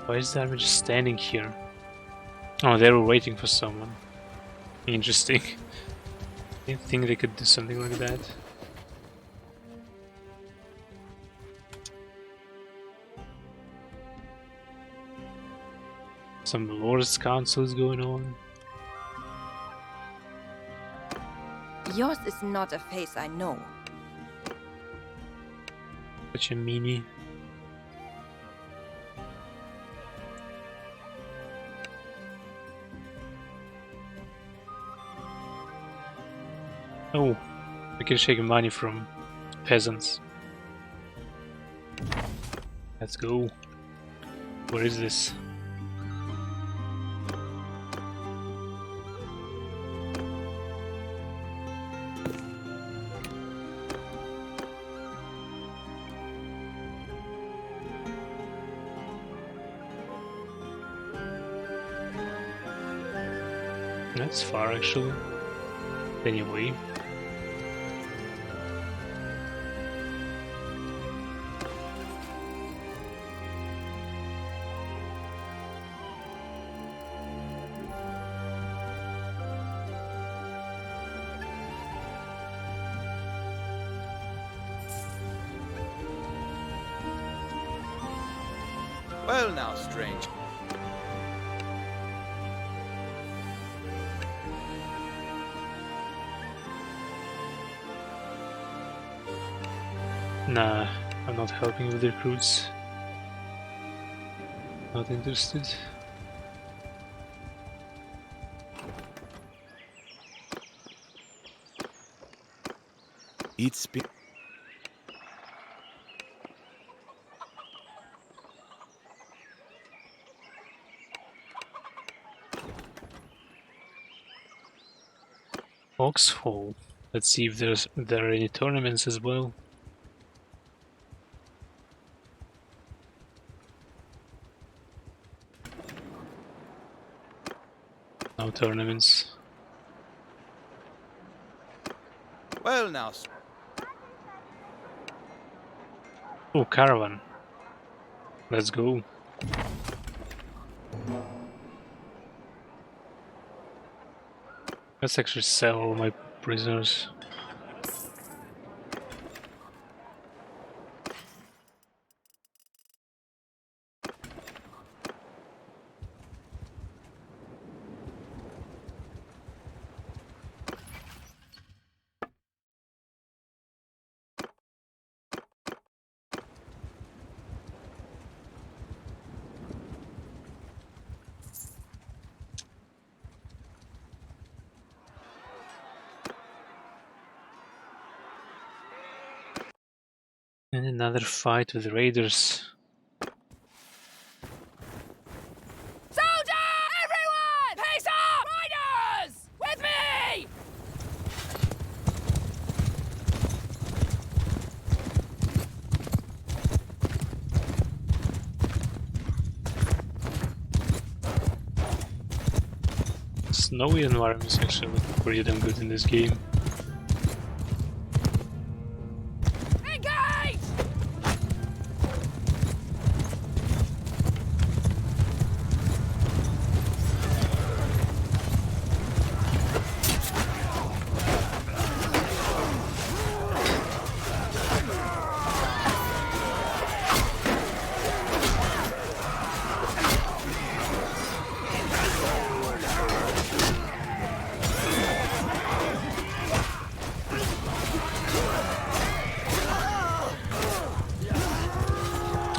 [SPEAKER 1] Why is the army just standing here? Oh, they were waiting for someone. Interesting. I didn't think they could do something like that. Some Lord's Council is going on.
[SPEAKER 2] Yours is not a face I know.
[SPEAKER 1] Such a meanie. Oh, we can shake money from peasants. Let's go. Where is this? That's far actually. Anyway.
[SPEAKER 3] Well now, strange.
[SPEAKER 1] Nah, I'm not helping with the recruits. Not interested.
[SPEAKER 3] Eat speed.
[SPEAKER 1] Oxfall. Let's see if there are any tournaments as well. No tournaments.
[SPEAKER 3] Well now.
[SPEAKER 1] Oh, caravan. Let's go. Let's actually sell all my prisoners. And another fight with raiders.
[SPEAKER 5] Soldier! Everyone! Pace up! Riders! With me!
[SPEAKER 1] Snowy environments actually look pretty damn good in this game.
[SPEAKER 5] Engage!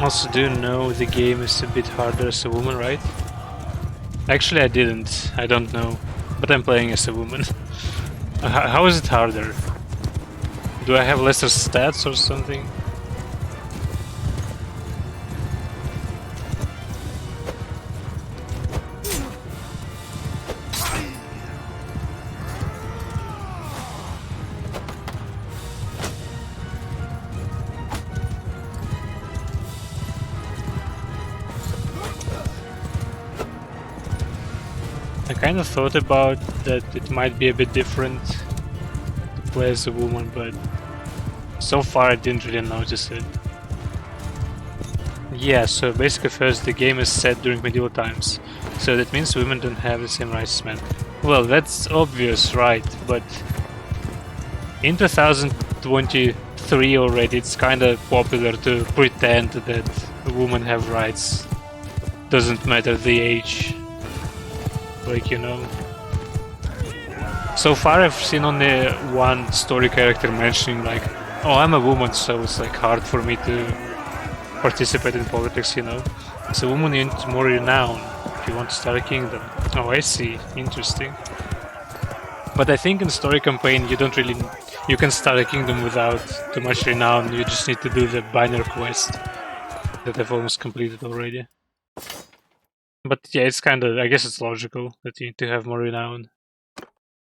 [SPEAKER 1] Also, do you know the game is a bit harder as a woman, right? Actually, I didn't. I don't know. But I'm playing as a woman. How is it harder? Do I have lesser stats or something? I kind of thought about that it might be a bit different to play as a woman, but so far I didn't really notice it. Yeah, so basically first the game is set during medieval times, so that means women don't have the same rights as men. Well, that's obvious, right, but in 2023 already it's kinda popular to pretend that women have rights. Doesn't matter the age. Like, you know. So far I've seen only one story character mentioning like, oh, I'm a woman, so it's like hard for me to participate in politics, you know. As a woman you need more renown if you want to start a kingdom. Oh, I see. Interesting. But I think in story campaign you don't really... You can start a kingdom without too much renown, you just need to do the banner quest. that I've almost completed already. But yeah, it's kind of, I guess it's logical that you need to have more renown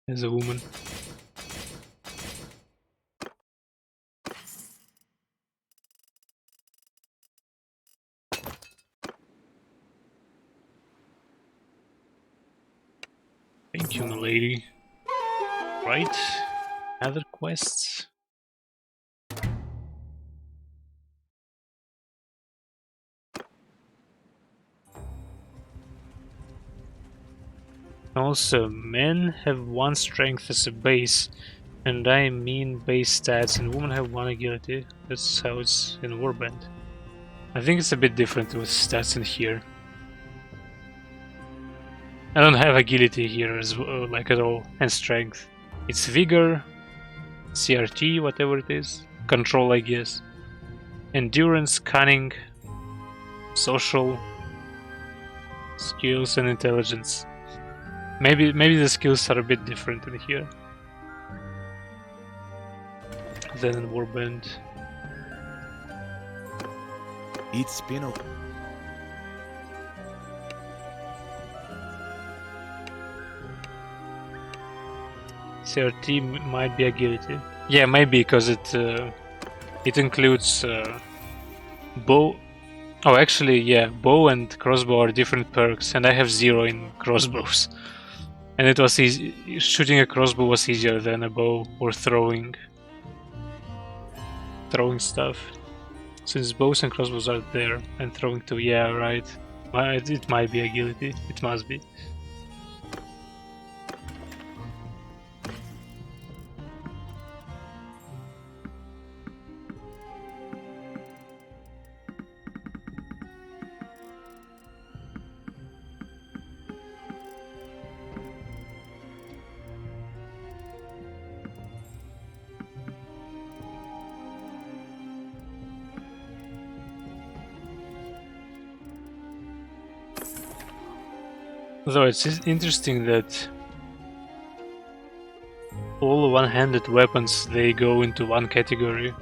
[SPEAKER 1] as a woman. Thank you, milady. Right? Other quests? Also, men have 1 strength as a base, and I mean base stats, and women have 1 agility. That's how it's in Warband. I think it's a bit different with stats in here. I don't have agility here as well, like at all, and strength. It's vigor, CRT, whatever it is, control, I guess, endurance, cunning, social, skills, and intelligence. Maybe the skills are a bit different in here than in Warband.
[SPEAKER 3] It's been a...
[SPEAKER 1] CRT might be agility. Yeah, maybe because it includes bow. Oh, actually, yeah, bow and crossbow are different perks, and I have 0 in crossbows. And it was easy. Shooting a crossbow was easier than a bow or throwing stuff. Since bows and crossbows are there, and throwing too, yeah, right. It might be agility. It must be. Though it's interesting that all one-handed weapons, they go into 1 category.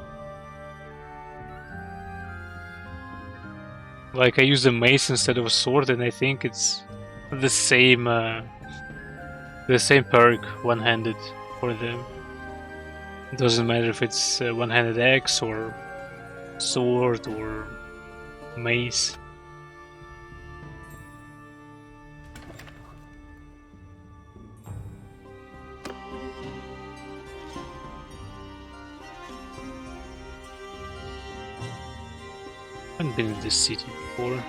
[SPEAKER 1] Like I use a mace instead of a sword, and I think it's the same perk one-handed for them. It doesn't matter if it's one-handed axe or sword or mace. I haven't been in this city before.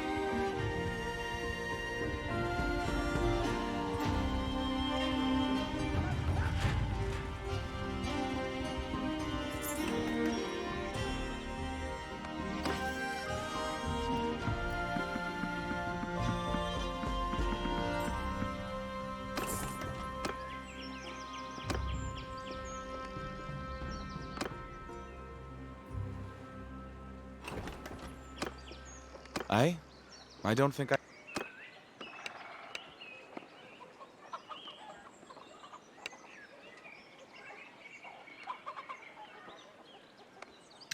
[SPEAKER 3] I don't think I...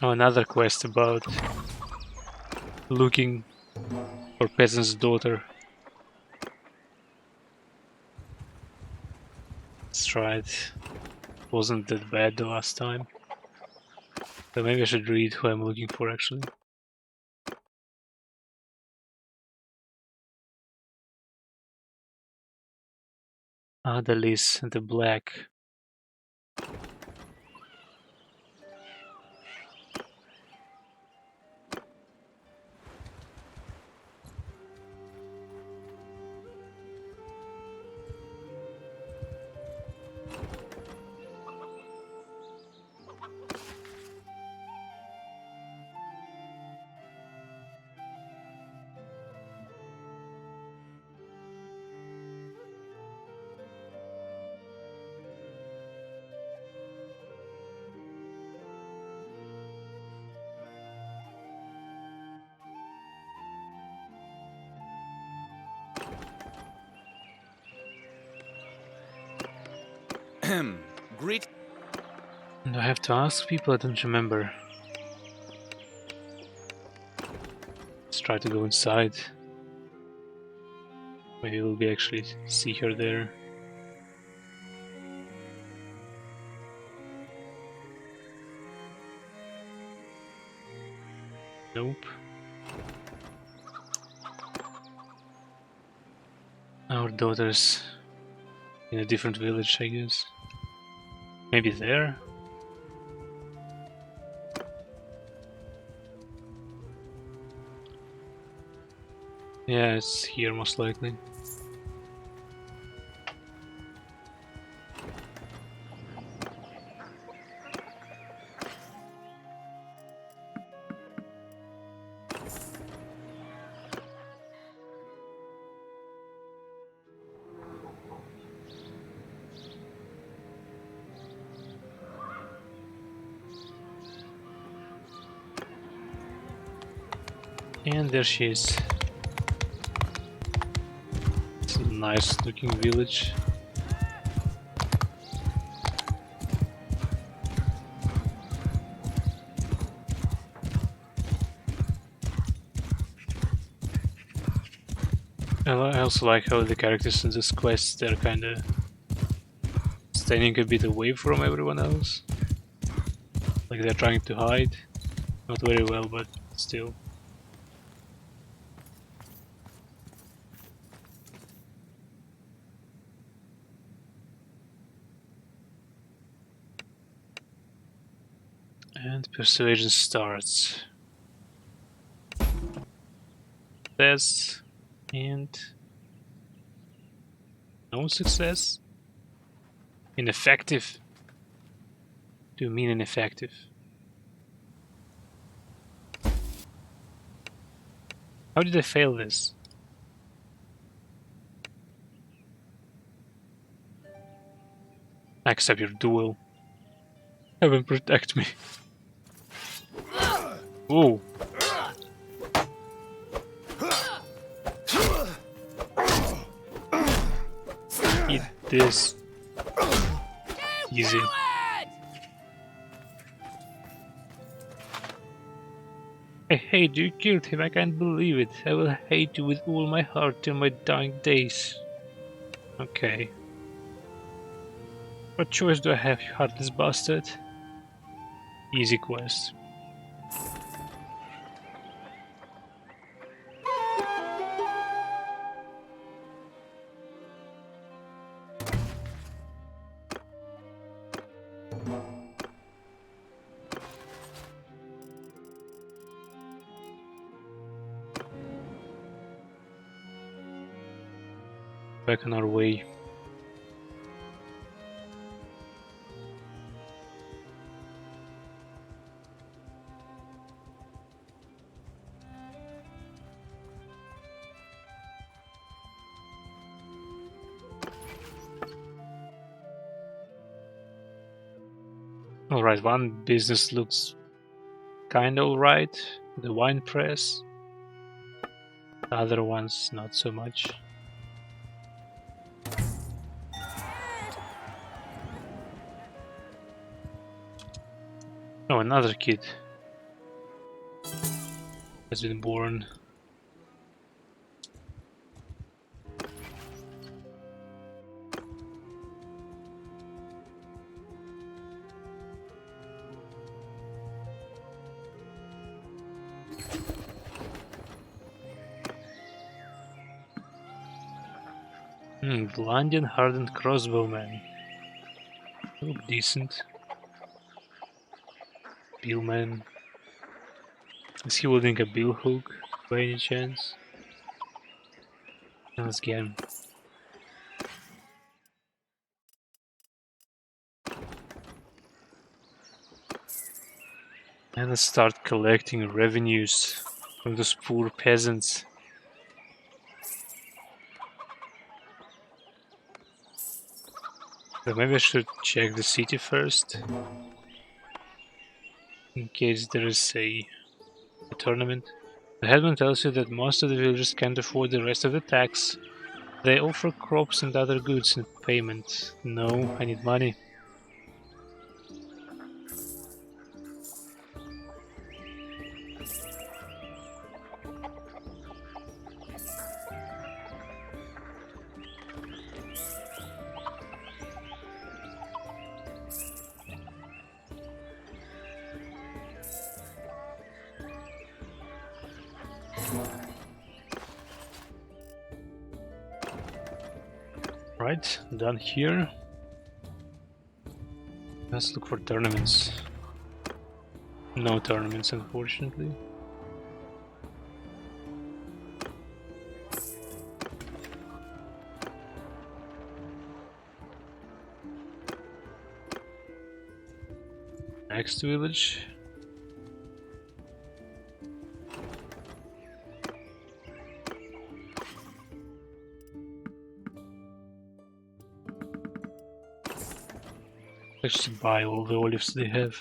[SPEAKER 1] Oh, another quest about looking for peasant's daughter. Let's try it. Wasn't that bad the last time. So maybe I should read who I'm looking for actually. Ah, the Liz and the Black.
[SPEAKER 3] Greet...
[SPEAKER 1] Do I have to ask people? I don't remember. try to go inside. Maybe we'll be actually see her there. Nope. Our daughter's in a different village, I guess. Maybe there? Yeah, it's here most likely. And there she is. It's a nice looking village. I also like how the characters in this quest, they're kinda standing a bit away from everyone else. Like they're trying to hide. Not very well, but still. And persuasion starts. Success and no success. Ineffective. Do you mean ineffective? How did I fail this? Accept your duel. Heaven protect me. Whoa. Eat this. Easy. I hate you killed him, I can't believe it. I will hate you with all my heart till my dying days. Okay. What choice do I have, you heartless bastard? Easy quest. Back on our way. Alright, one business looks kinda alright. The wine press. The other ones not so much. Oh, another kid has been born. Blandian hardened crossbowman. Look decent. Billman. Is he holding a bill hook by any chance? Let's get him. And let's start collecting revenues from those poor peasants. So maybe I should check the city first. In case there is a tournament. The headman tells you that most of the villagers can't afford the rest of the tax. They offer crops and other goods in payment. No, I need money. Alright, done here. Let's look for tournaments. No tournaments, unfortunately. Next village. Let's just buy all the olives they have.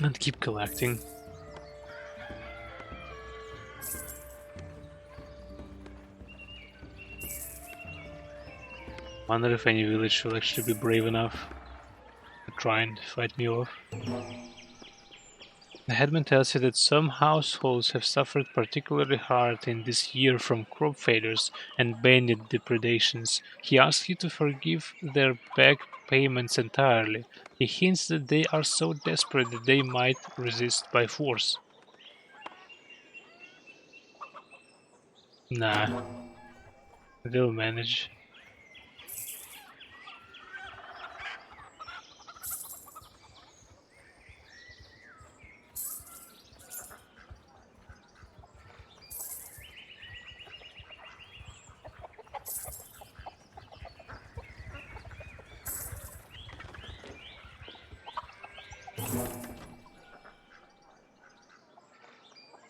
[SPEAKER 1] And keep collecting. Wonder if any village will actually be brave enough to try and fight me off. The headman tells you that some households have suffered particularly hard in this year from crop failures and bandit depredations. He asks you to forgive their back payments entirely. He hints that they are so desperate that they might resist by force. Nah, they'll manage.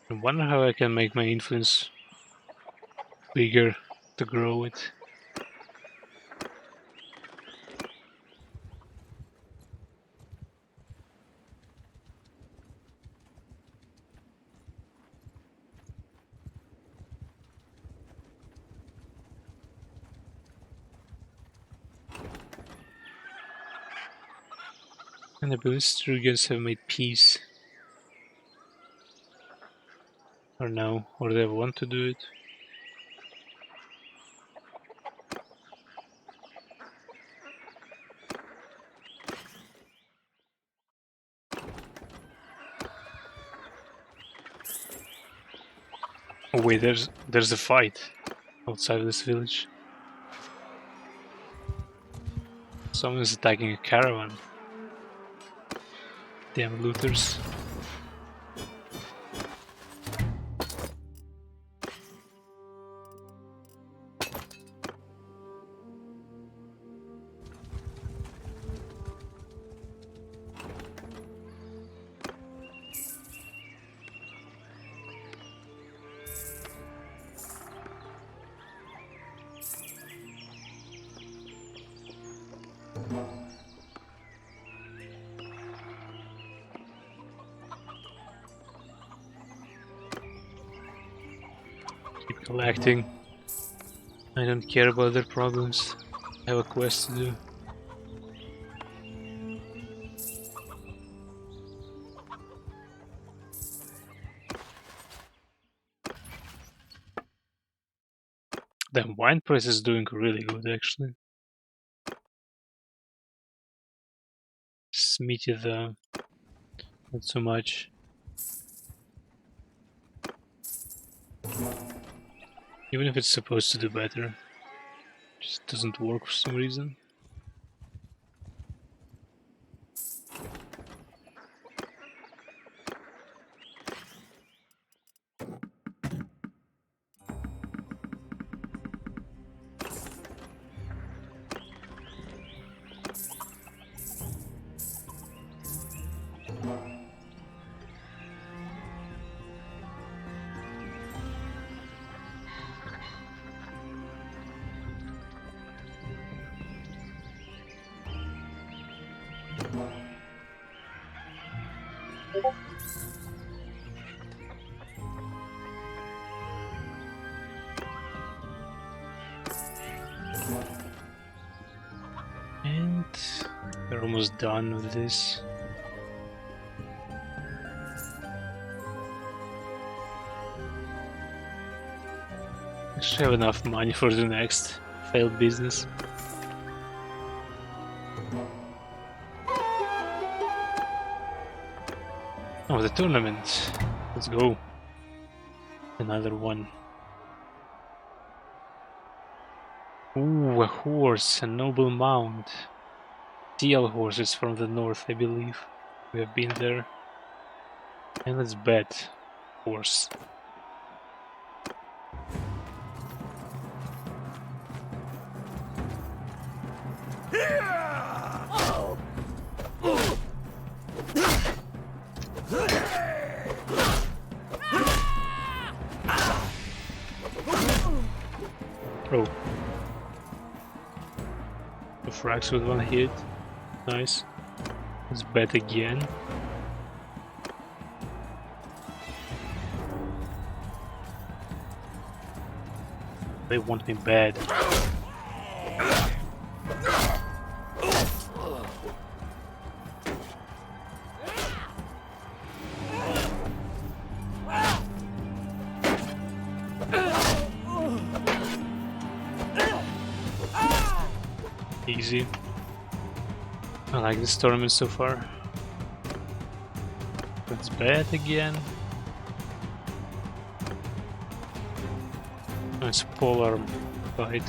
[SPEAKER 1] I wonder how I can make my influence bigger to grow it. And the Bundesligers have made peace. Or no, or they want to do it. Oh wait, there's a fight outside of this village. Someone's attacking a caravan. Damn looters. Keep collecting. I don't care about their problems. I have a quest to do. The wine price is doing really good actually. Smithy though, not so much. Even if it's supposed to do better, just doesn't work for some reason. And we're almost done with this. Actually have enough money for the next failed business. Oh, the tournament. Let's go. Another one. Ooh, a horse, a noble mount. Steel horses from the north, I believe. We have been there. And let's bet. Horse. Oh. The frags with one hit. Nice. Let's bet again. They want me bad. Easy. I like this tournament so far. Let's bet again. Nice polar fight.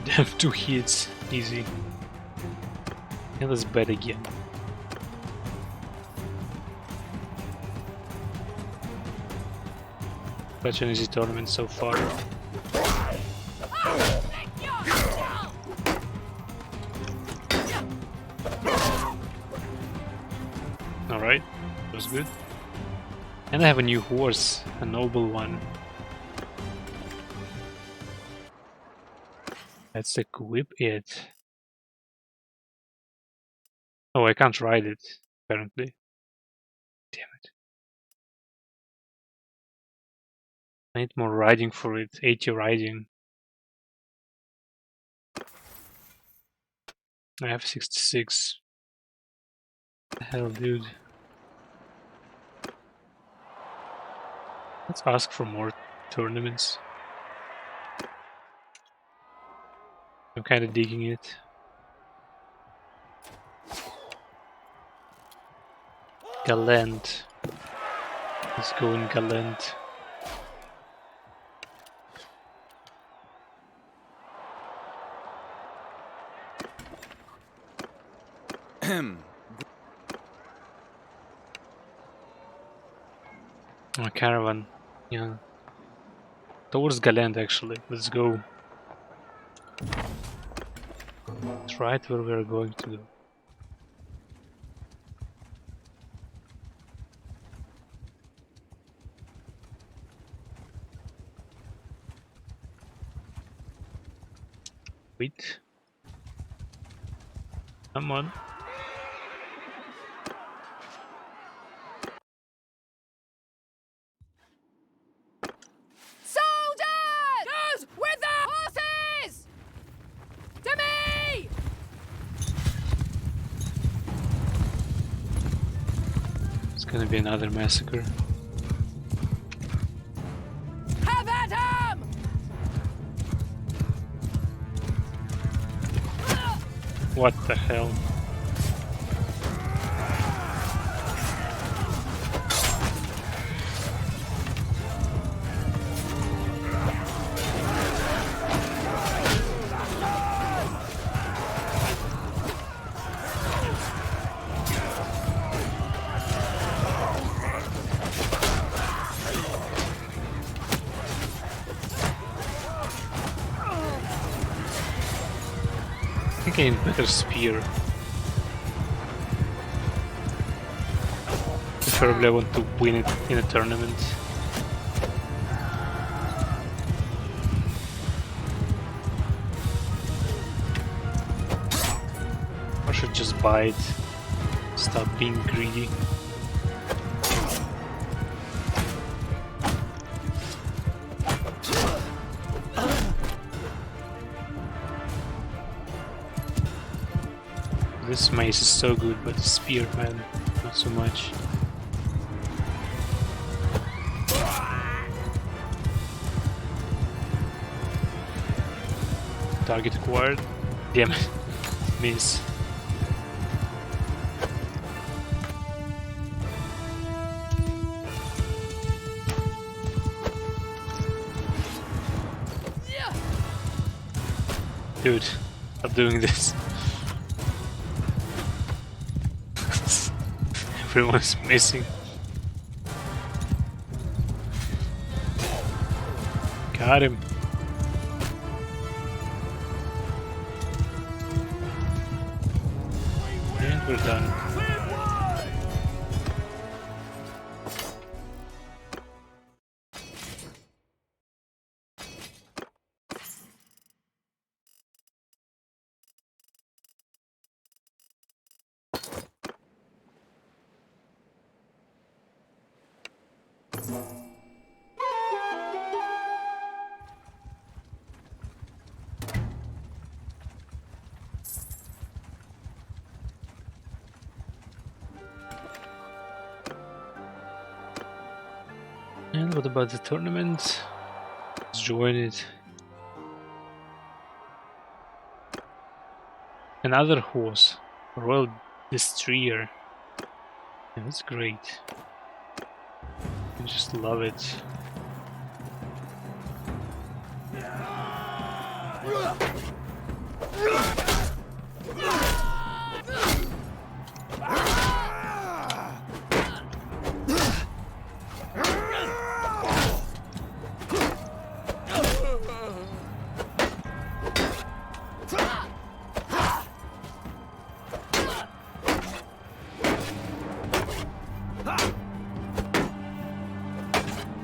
[SPEAKER 1] Damn, 2 hits. Easy. And let's bet again. Such an easy tournament so far. Alright, that was good. And I have a new horse, a noble one. Let's equip it. Oh, I can't ride it, apparently. Damn it. I need more riding for it, 80 riding. I have 66. What the hell, dude? Let's ask for more tournaments. I'm kinda digging it. Gallant. Let's go in Gallant. A caravan, yeah. Towards Gallant actually, let's go. It's right where we're going to go. Wait. Come on.
[SPEAKER 5] Soldiers! Those with the horses! To me!
[SPEAKER 1] It's gonna be another massacre.
[SPEAKER 5] Have at 'em!
[SPEAKER 1] What the hell? I think I need better spear. Preferably I want to win it in a tournament. Or should just buy it. Stop being greedy. This mace is so good, but the spear, man, not so much. Target acquired. Damn it. miss. Dude, stop doing this. Everyone's missing. Got him. And we're done. And what about the tournament? Let's join it. Another horse, Royal Destroyer. Yeah, that's great. I just love it.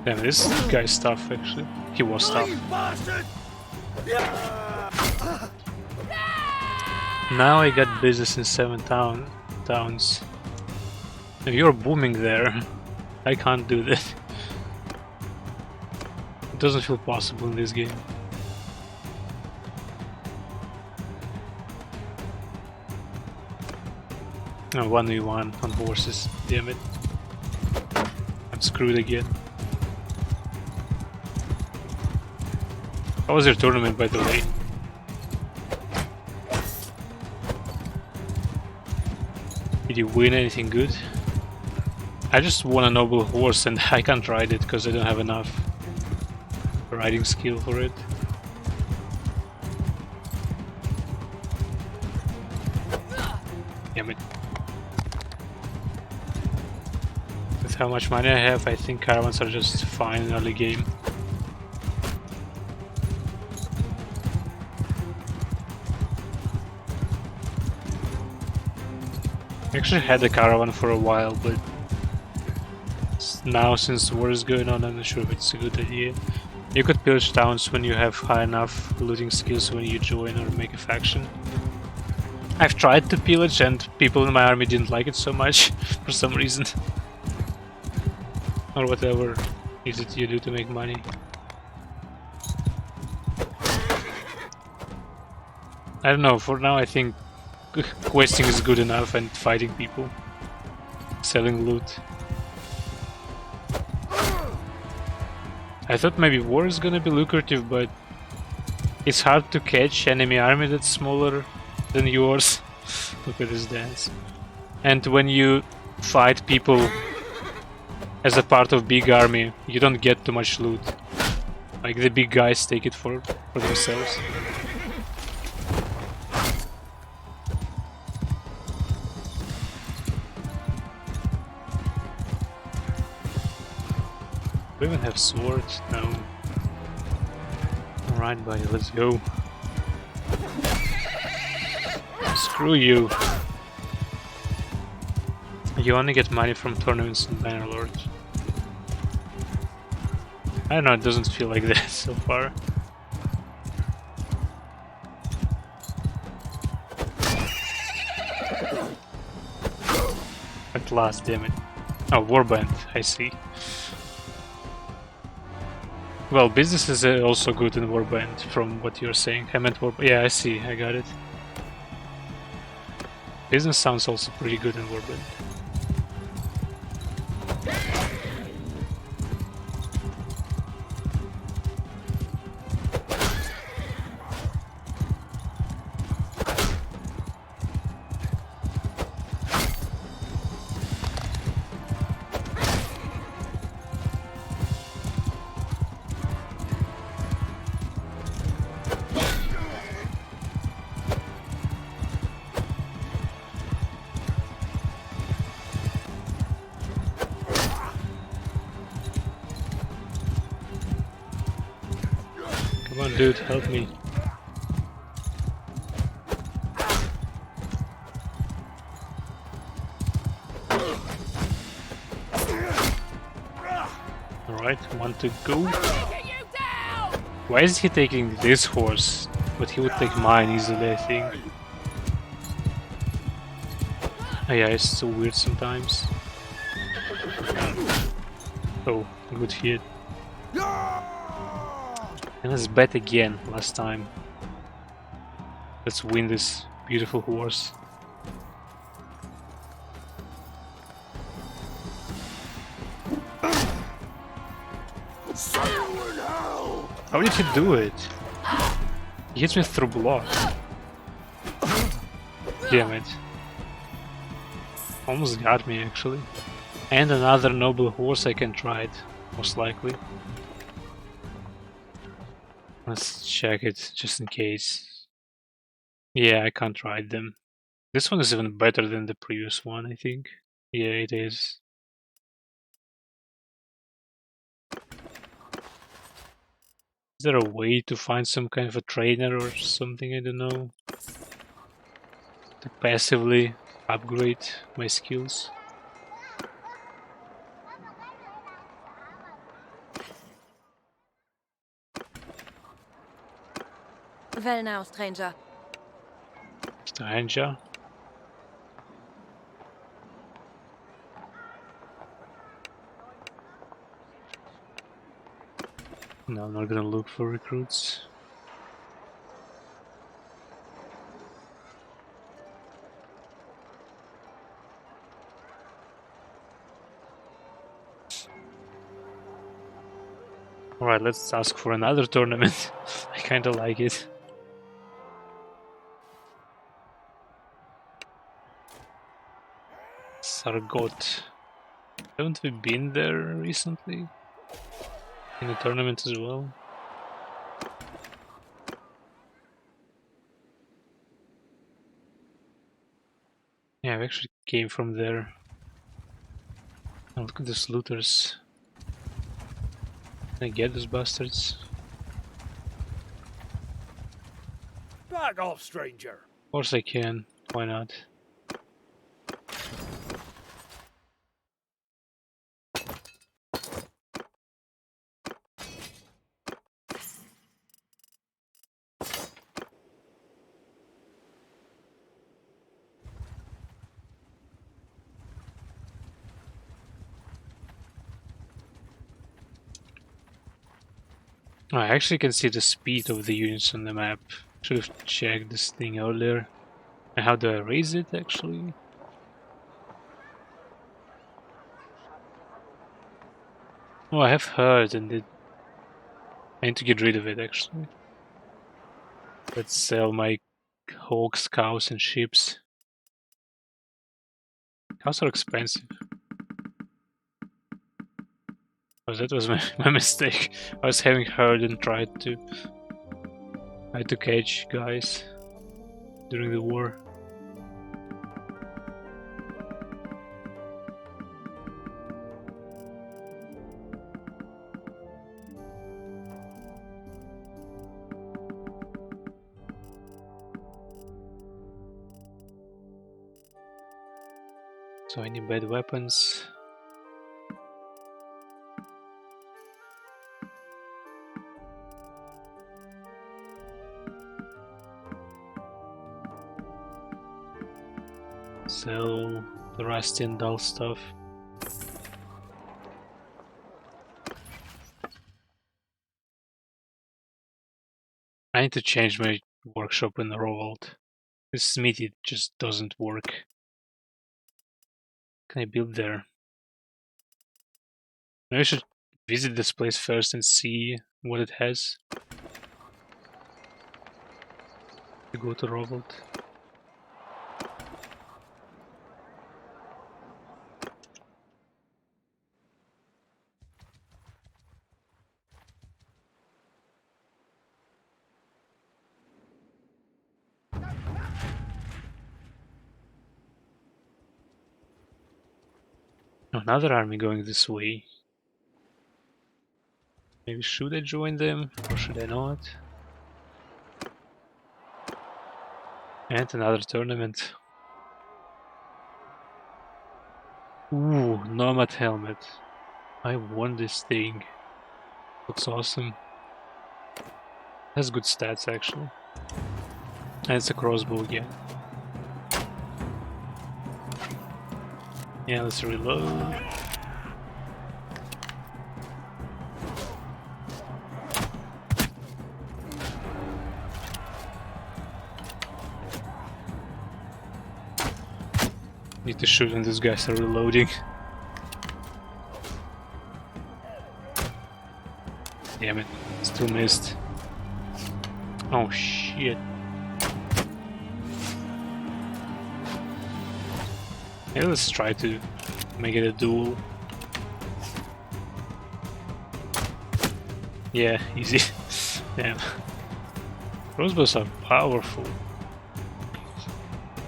[SPEAKER 1] Damn, this guy's tough actually. He was tough. Now I got business in 7 towns. If you're booming there, I can't do that. It doesn't feel possible in this game. Oh, 1v1 on horses, damn it. I'm screwed again. How was your tournament, by the way? Did you win anything good? I just won a noble horse and I can't ride it because I don't have enough riding skill for it. Damn it. With how much money I have, I think caravans are just fine in early game. I actually had a caravan for a while, but now since war is going on, I'm not sure if it's a good idea. You could pillage towns when you have high enough looting skills when you join or make a faction. I've tried to pillage and people in my army didn't like it so much for some reason. Or whatever is it you do to make money. I don't know, for now I think questing is good enough and fighting people. Selling loot. I thought maybe war is gonna be lucrative, but it's hard to catch enemy army that's smaller than yours. Look at this dance. And when you fight people as a part of big army, you don't get too much loot. Like the big guys take it for themselves. Do we even have swords? No. Alright, buddy, let's go. Screw you. You only get money from tournaments in Bannerlord. I don't know, it doesn't feel like that so far. At last, damn it. Oh, warband, I see. Well, business is also good in warband, from what you're saying. I meant warband. Yeah, I see, I got it. Business sounds also pretty good in warband. dude, help me. Alright, one to go.
[SPEAKER 5] Taking you down!
[SPEAKER 1] Why is he taking this horse? But he would take mine easily, I think. Oh, yeah, it's so weird sometimes. Oh, good hit. And let's bet again, last time. Let's win this beautiful horse. How did he do it? He hits me through block. Damn it. Almost got me, actually. And another noble horse I can try it, most likely. Let's check it, just in case. Yeah, I can't ride them. This one is even better than the previous one, I think. Yeah, it is. Is there a way to find some kind of a trainer or something, I don't know, to passively upgrade my skills?
[SPEAKER 2] Well now, stranger.
[SPEAKER 1] Stranger? No, I'm not gonna look for recruits. Alright, let's ask for another tournament. I kinda like it. Sargot. Haven't we been there recently? In the tournament as well? Yeah, we actually came from there. Oh, look at these looters. Can I get those bastards?
[SPEAKER 6] Back off, stranger.
[SPEAKER 1] Of course I can. Why not? I actually can see the speed of the units on the map. Should have checked this thing earlier. And how do I raise it actually? Oh, I have heard and I need to get rid of it actually. Let's sell my hawks, cows and ships. Cows are expensive. Oh, that was my mistake. I was having herd and tried to catch guys during the war. So any bad weapons? Sell the rusty and dull stuff. I need to change my workshop in the Rovold. This smithy just doesn't work. Can I build there? Maybe I should visit this place first and see what it has. To go to Rovold. Another army going this way. Maybe should I join them or should I not? And another tournament. Ooh, Nomad helmet. I won this thing. Looks awesome. Has good stats actually. And it's a crossbow again. Yeah, let's reload. Need to shoot when these guys are reloading. Damn it, still missed. Oh shit. Yeah, let's try to make it a duel. Yeah, easy. Damn. Crossbows are powerful.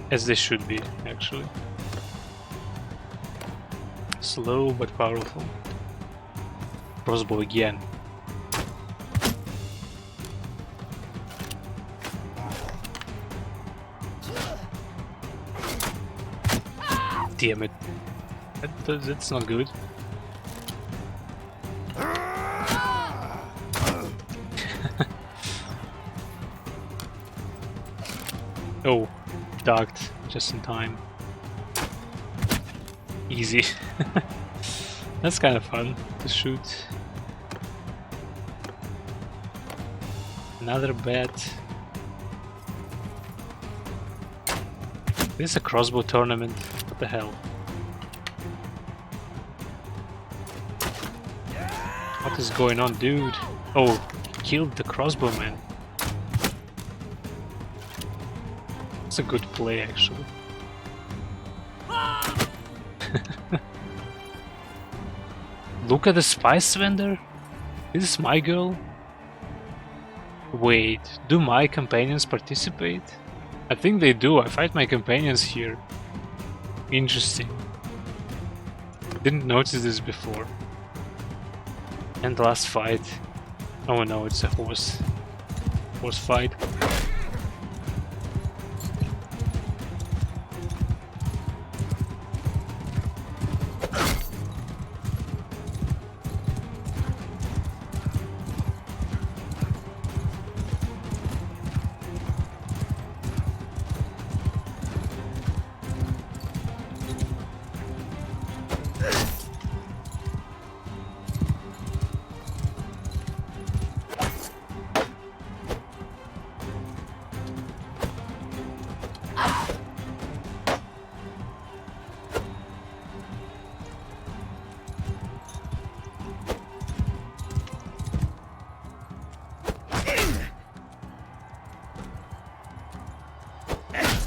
[SPEAKER 1] As they should be, actually. Slow but powerful. Crossbow again. Damn it. That's not good. Oh, ducked just in time. Easy. That's kind of fun to shoot. Another bet. This is a crossbow tournament. What the hell? What is going on, dude? Oh, he killed the crossbowman. That's a good play, actually. Look at the spice vendor. This is my girl. Wait, do my companions participate? I think they do. I fight my companions here. Interesting. Didn't notice this before. And the last fight. Oh no, it's a horse fight.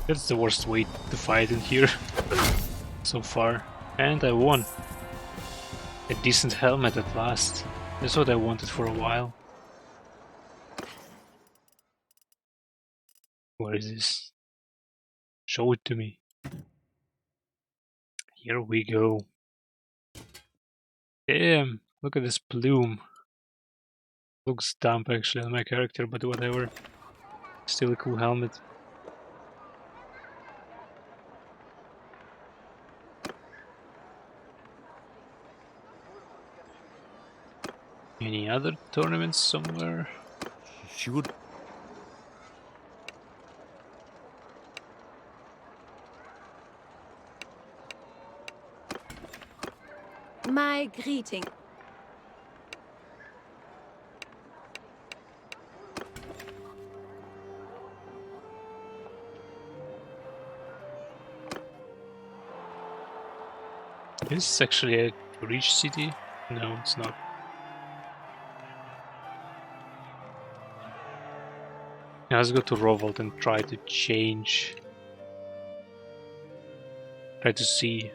[SPEAKER 1] That's the worst way to fight in here so far. And I won. A decent helmet at last. That's what I wanted for a while. Where is this? Show it to me. Here we go. Damn, look at this plume. Looks dumb actually on my character, but whatever. Still a cool helmet. Any other tournaments somewhere?
[SPEAKER 3] She would.
[SPEAKER 2] My greeting.
[SPEAKER 1] Is this actually a rich city? No, it's not. Yeah, let's go to Rovolt and try to change. Try to see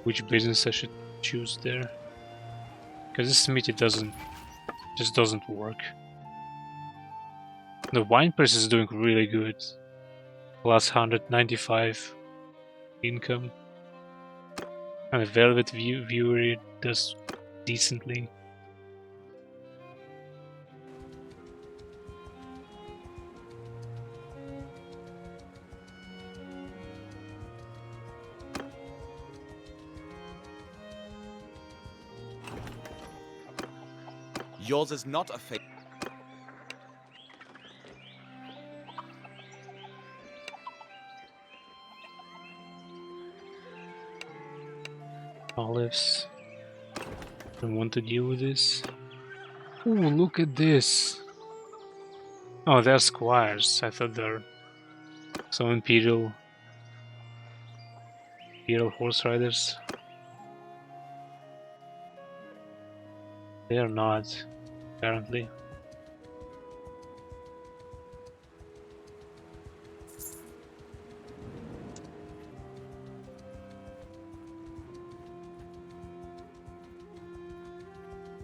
[SPEAKER 1] which business I should choose there. Because this smithy just doesn't work. The wine press is doing really good. Plus 195 income. And the velvet viewer does decently.
[SPEAKER 3] Yours is not a face.
[SPEAKER 1] Olives. Don't want to deal with this. Ooh, look at this. Oh, they're squires. I thought they're some imperial horse riders. They are not, apparently.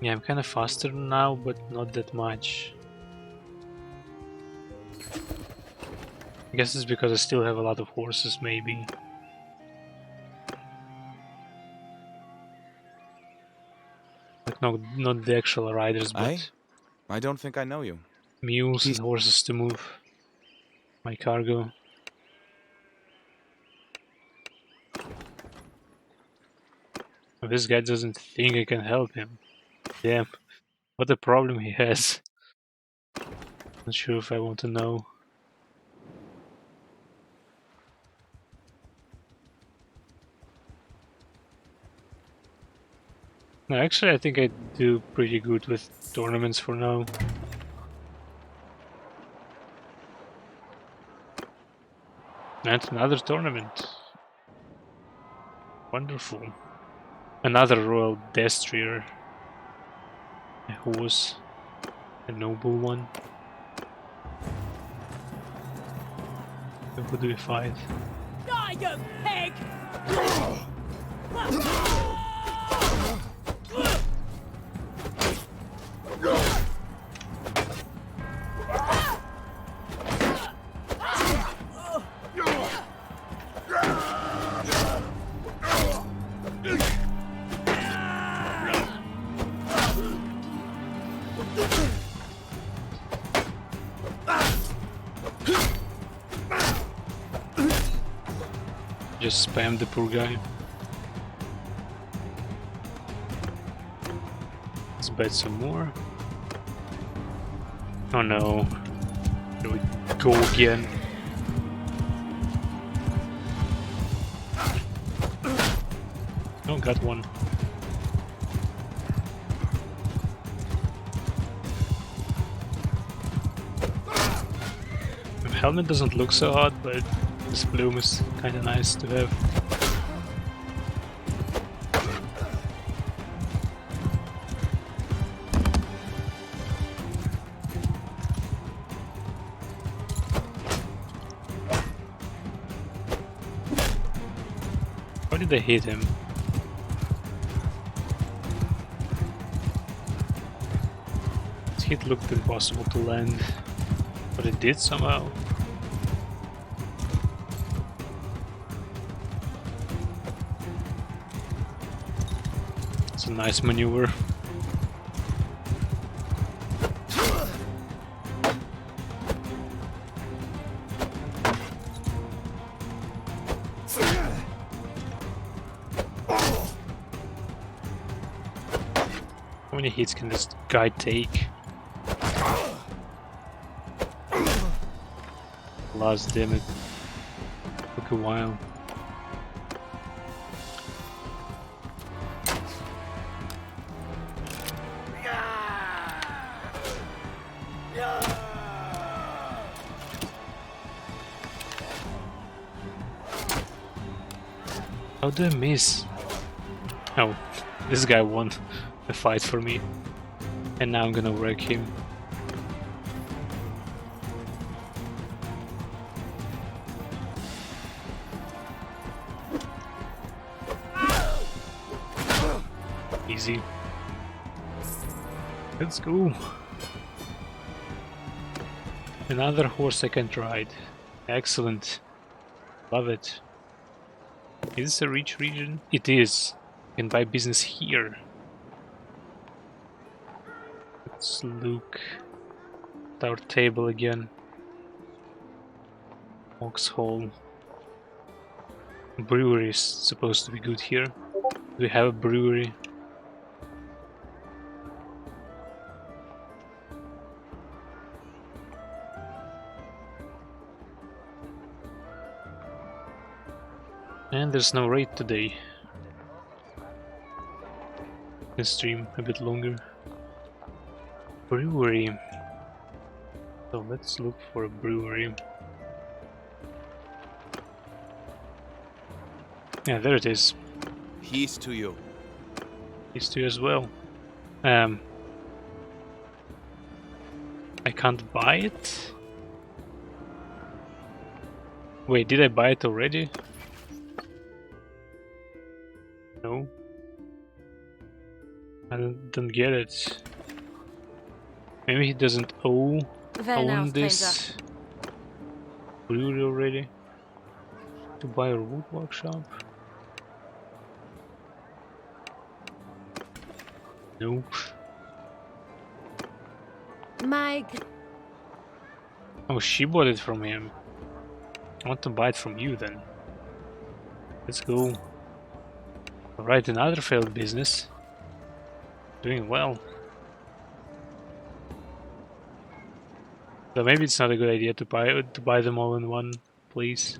[SPEAKER 1] Yeah, I'm kind of faster now, but not that much. I guess it's because I still have a lot of horses, maybe. Like, no, not the actual riders, but
[SPEAKER 3] I don't think I know you.
[SPEAKER 1] mules and horses to move my cargo. This guy doesn't think I can help him. Damn, what a problem he has. Not sure if I want to know. No, actually I think I do pretty good with tournaments for now. And another tournament. Wonderful. Another royal destrier. A horse. A noble one. Who do we fight?
[SPEAKER 5] Die, you pig!
[SPEAKER 1] Just spam the poor guy. Let's bet some more. Oh no. Here we go again. Oh, got one. The helmet doesn't look so hot, but this plume is kinda nice to have. How did they hit him? This hit looked impossible to land, but it did somehow. It's a nice maneuver. How many hits can this guy take? Last, damn it. Took a while. How do I miss? Oh, this guy won the fight for me. And now I'm gonna wreck him. Easy. Let's go. Another horse I can't ride. Excellent. Love it. Is this a rich region? It is. I can buy business here. Let's look at our table again. Oxhall. Brewery is supposed to be good here. Do we have a brewery? And there's no raid today. Can stream a bit longer. Brewery. So let's look for a brewery. Yeah, there it is.
[SPEAKER 3] Peace to you.
[SPEAKER 1] These two as well. I can't buy it? Wait, did I buy it already? No. I don't get it. Maybe he doesn't own this brewery already. To buy a wood workshop? Nope.
[SPEAKER 2] Mike.
[SPEAKER 1] Oh, she bought it from him. I want to buy it from you then. Let's go. Alright, another failed business. Doing well. So maybe it's not a good idea to buy them all in one place.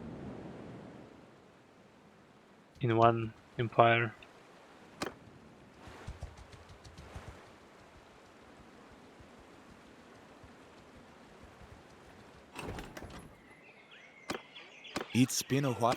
[SPEAKER 1] In one empire.
[SPEAKER 3] It's been a while.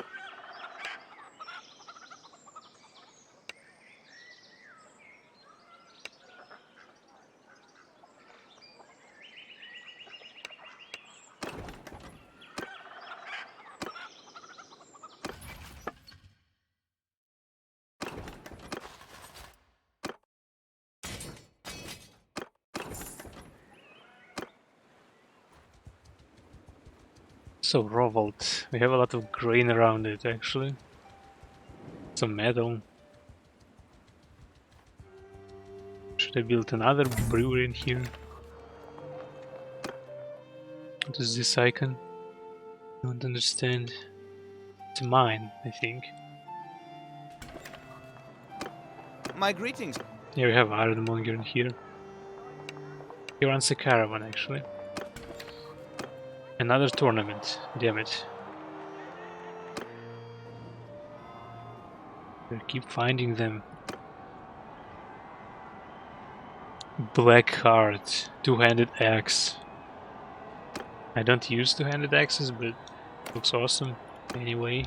[SPEAKER 1] So Rovolt, we have a lot of grain around it actually. Some metal. Should I build another brewery in here? What is this icon? I don't understand. It's mine, I think.
[SPEAKER 3] My greetings.
[SPEAKER 1] Yeah, we have Ironmonger in here. He runs a caravan actually. Another tournament, damn it. I keep finding them. Black heart, two-handed axe. I don't use two-handed axes, but it looks awesome anyway.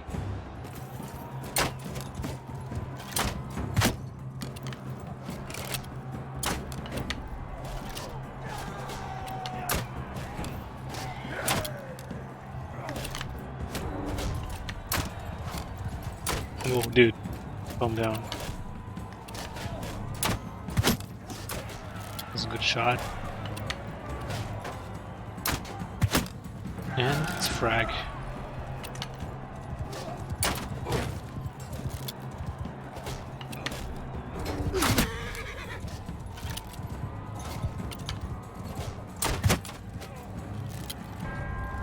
[SPEAKER 1] Oh, dude, calm down. That's a good shot. And it's frag.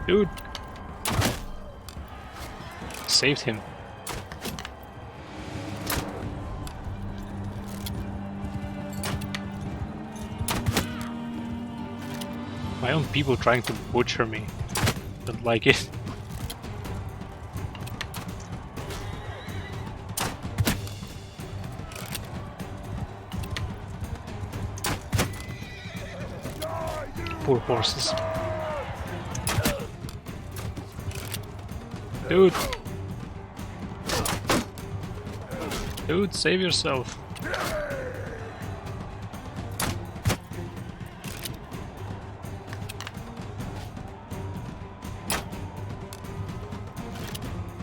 [SPEAKER 1] Dude! Saved him. My own people trying to butcher me. Don't like it. Poor horses. Dude! Dude, save yourself.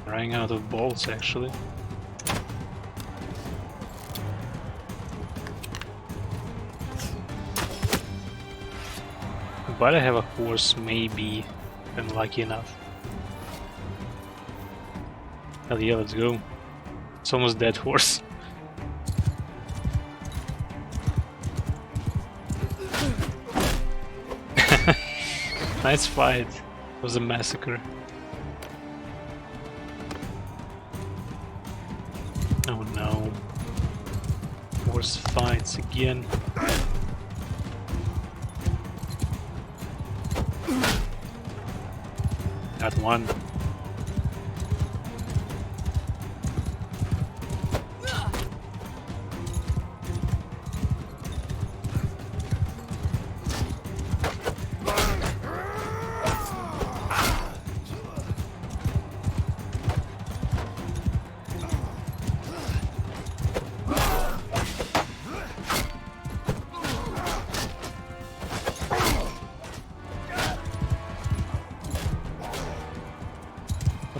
[SPEAKER 1] Running out of balls actually. But I have a horse, maybe, if I'm lucky enough. Hell yeah, let's go. It's almost dead horse. Nice fight. It was a massacre. Oh no. Horse fights again. Got one.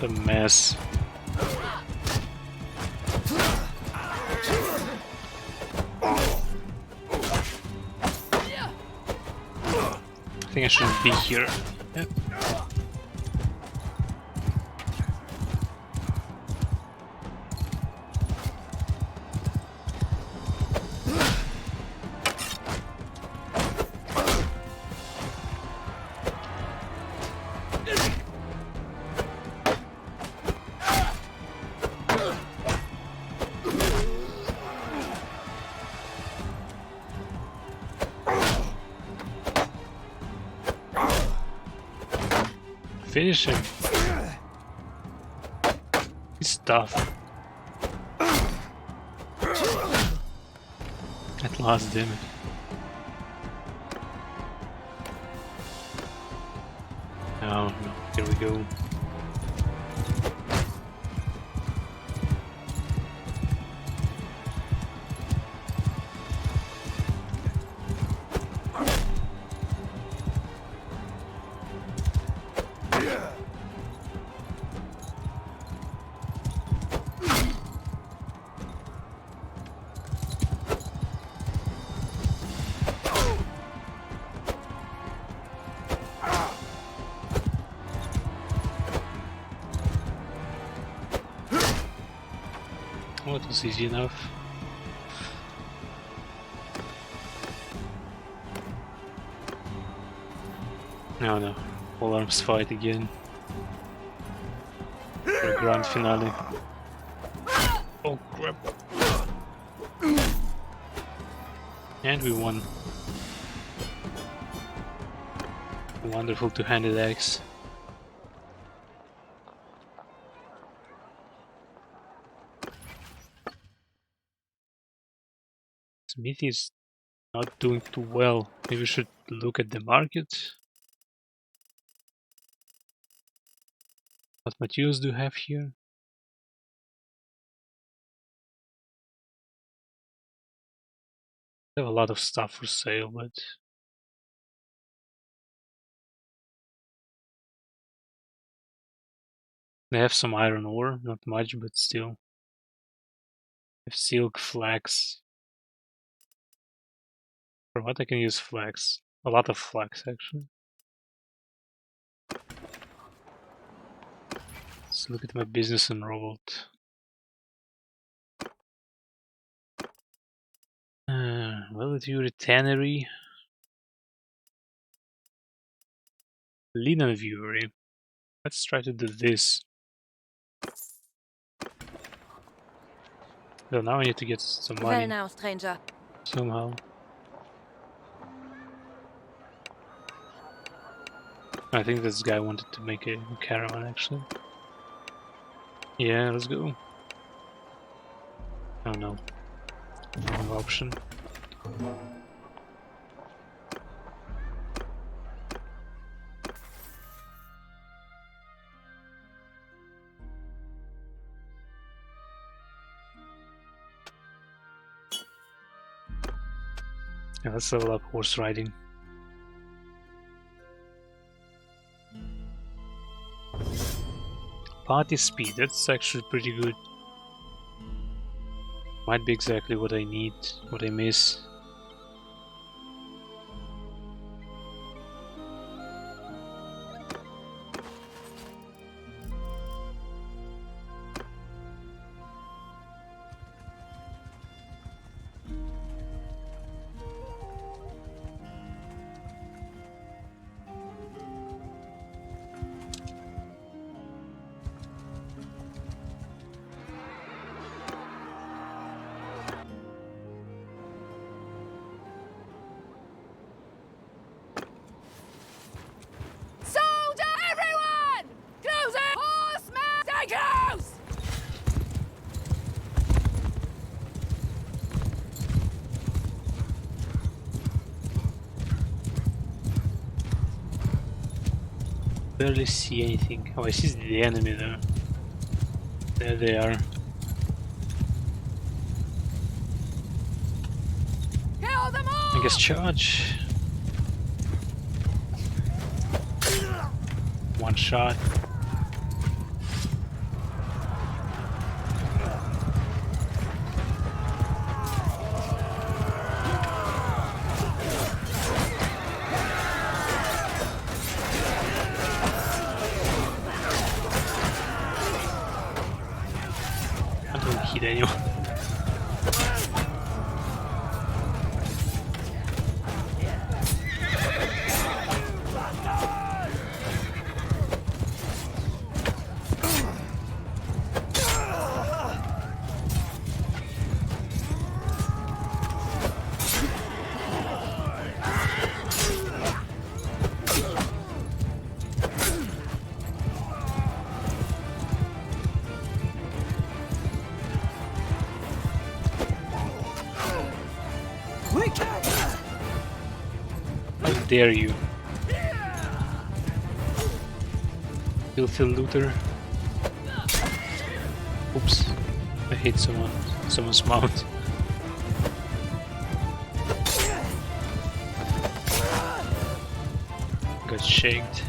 [SPEAKER 1] What a mess. I think I shouldn't be here. Yep. Finish him. He's tough. At last, damn it. Oh no, here we go. Oh, it was easy enough. No, no. All arms fight again. For a grand finale. Oh crap. And we won. Wonderful two-handed axe. Smithy is not doing too well. Maybe we should look at the market. What materials do you have here? I have a lot of stuff for sale, but they have some iron ore, not much, but still. They have silk, flax. For what I can use flax? A lot of flax, actually. Let's look at my business in Revolt. Well, it's your tannery. Linen viewery. Let's try to do this. So now I need to get some
[SPEAKER 2] Well
[SPEAKER 1] money
[SPEAKER 2] now, stranger.
[SPEAKER 1] somehow. I think this guy wanted to make a caravan, actually. Yeah, let's go. Oh no. Wrong option. Yeah, let's level up horse riding. Party speed, that's actually pretty good. Might be exactly what I need, what I miss.
[SPEAKER 5] Soldier, everyone! Closing! Horsemen, stay close!
[SPEAKER 1] Barely see anything. Oh, I see the enemy there. There they are.
[SPEAKER 5] Kill them all!
[SPEAKER 1] I guess charge. One shot. hit anyone. How dare you? Filthy looter. Oops. I hit someone's mount. Got shanked.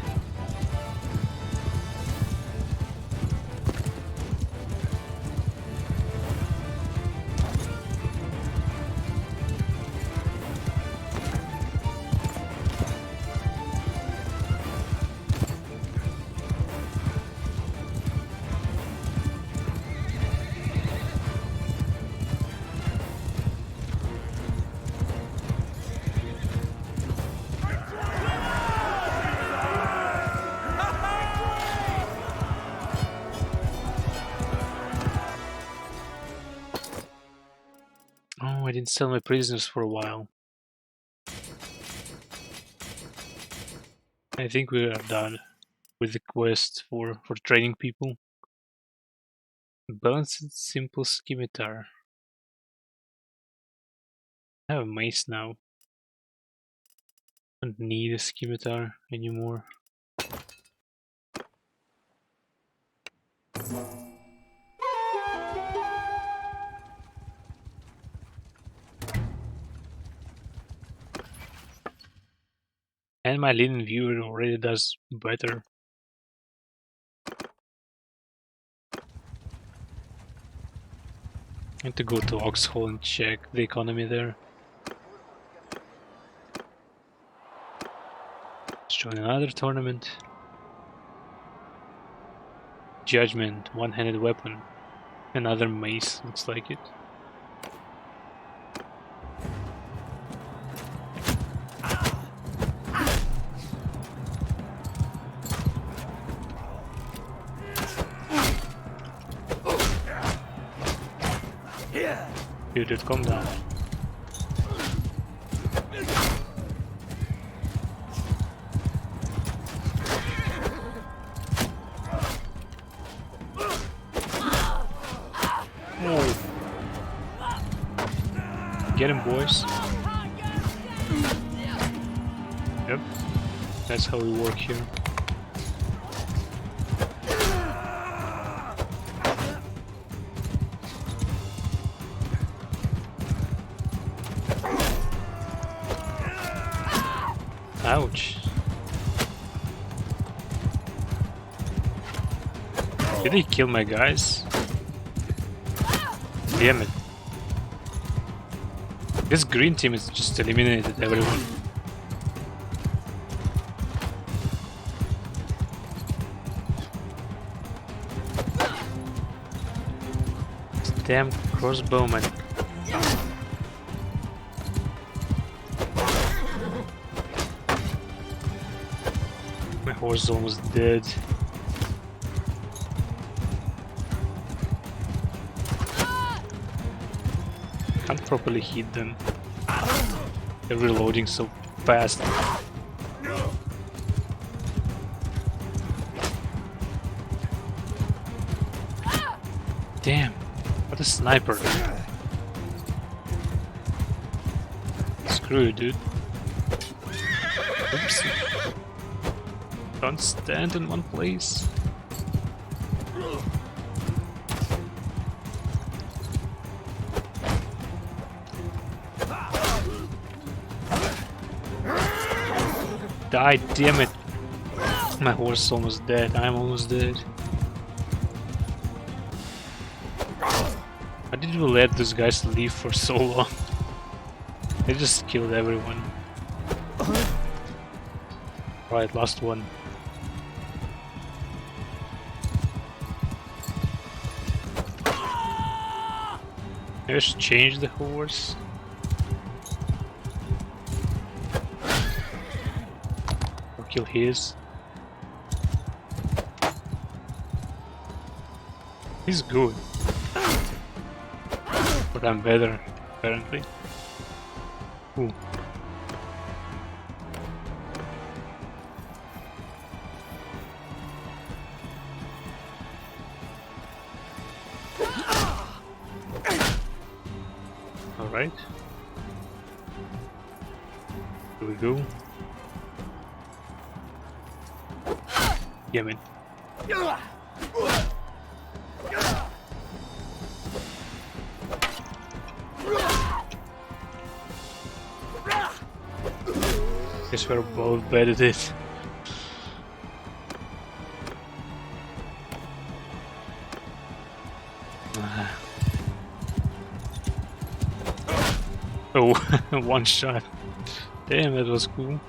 [SPEAKER 1] Oh, I didn't sell my prisoners for a while. I think we are done with the quest for training people. Balanced simple scimitar. I have a mace now. Don't need a scimitar anymore. And my linen viewer already does better. I need to go to Oxhole and check the economy there. Let's join another tournament. Judgment, one-handed weapon. Another mace, looks like it. You did calm down. Oh. Get him, boys. Yep, that's how we work here. Ouch. Did he kill my guys? Damn it. This green team has just eliminated everyone. This damn crossbowman. My horse is almost dead. Can't properly hit them. They're reloading so fast. Damn, what a sniper. Screw you, dude. Oops. Don't stand in one place. Die, damn it. My horse is almost dead. I'm almost dead. Why did you let those guys leave for so long? They just killed everyone. Right, last one. Maybe I should change the horse. Or kill his. He's good. But I'm better, apparently. Ooh. Alright. Here we go. Yeah, man. Guess we're both bad at it. Oh, one shot. Damn, that was cool.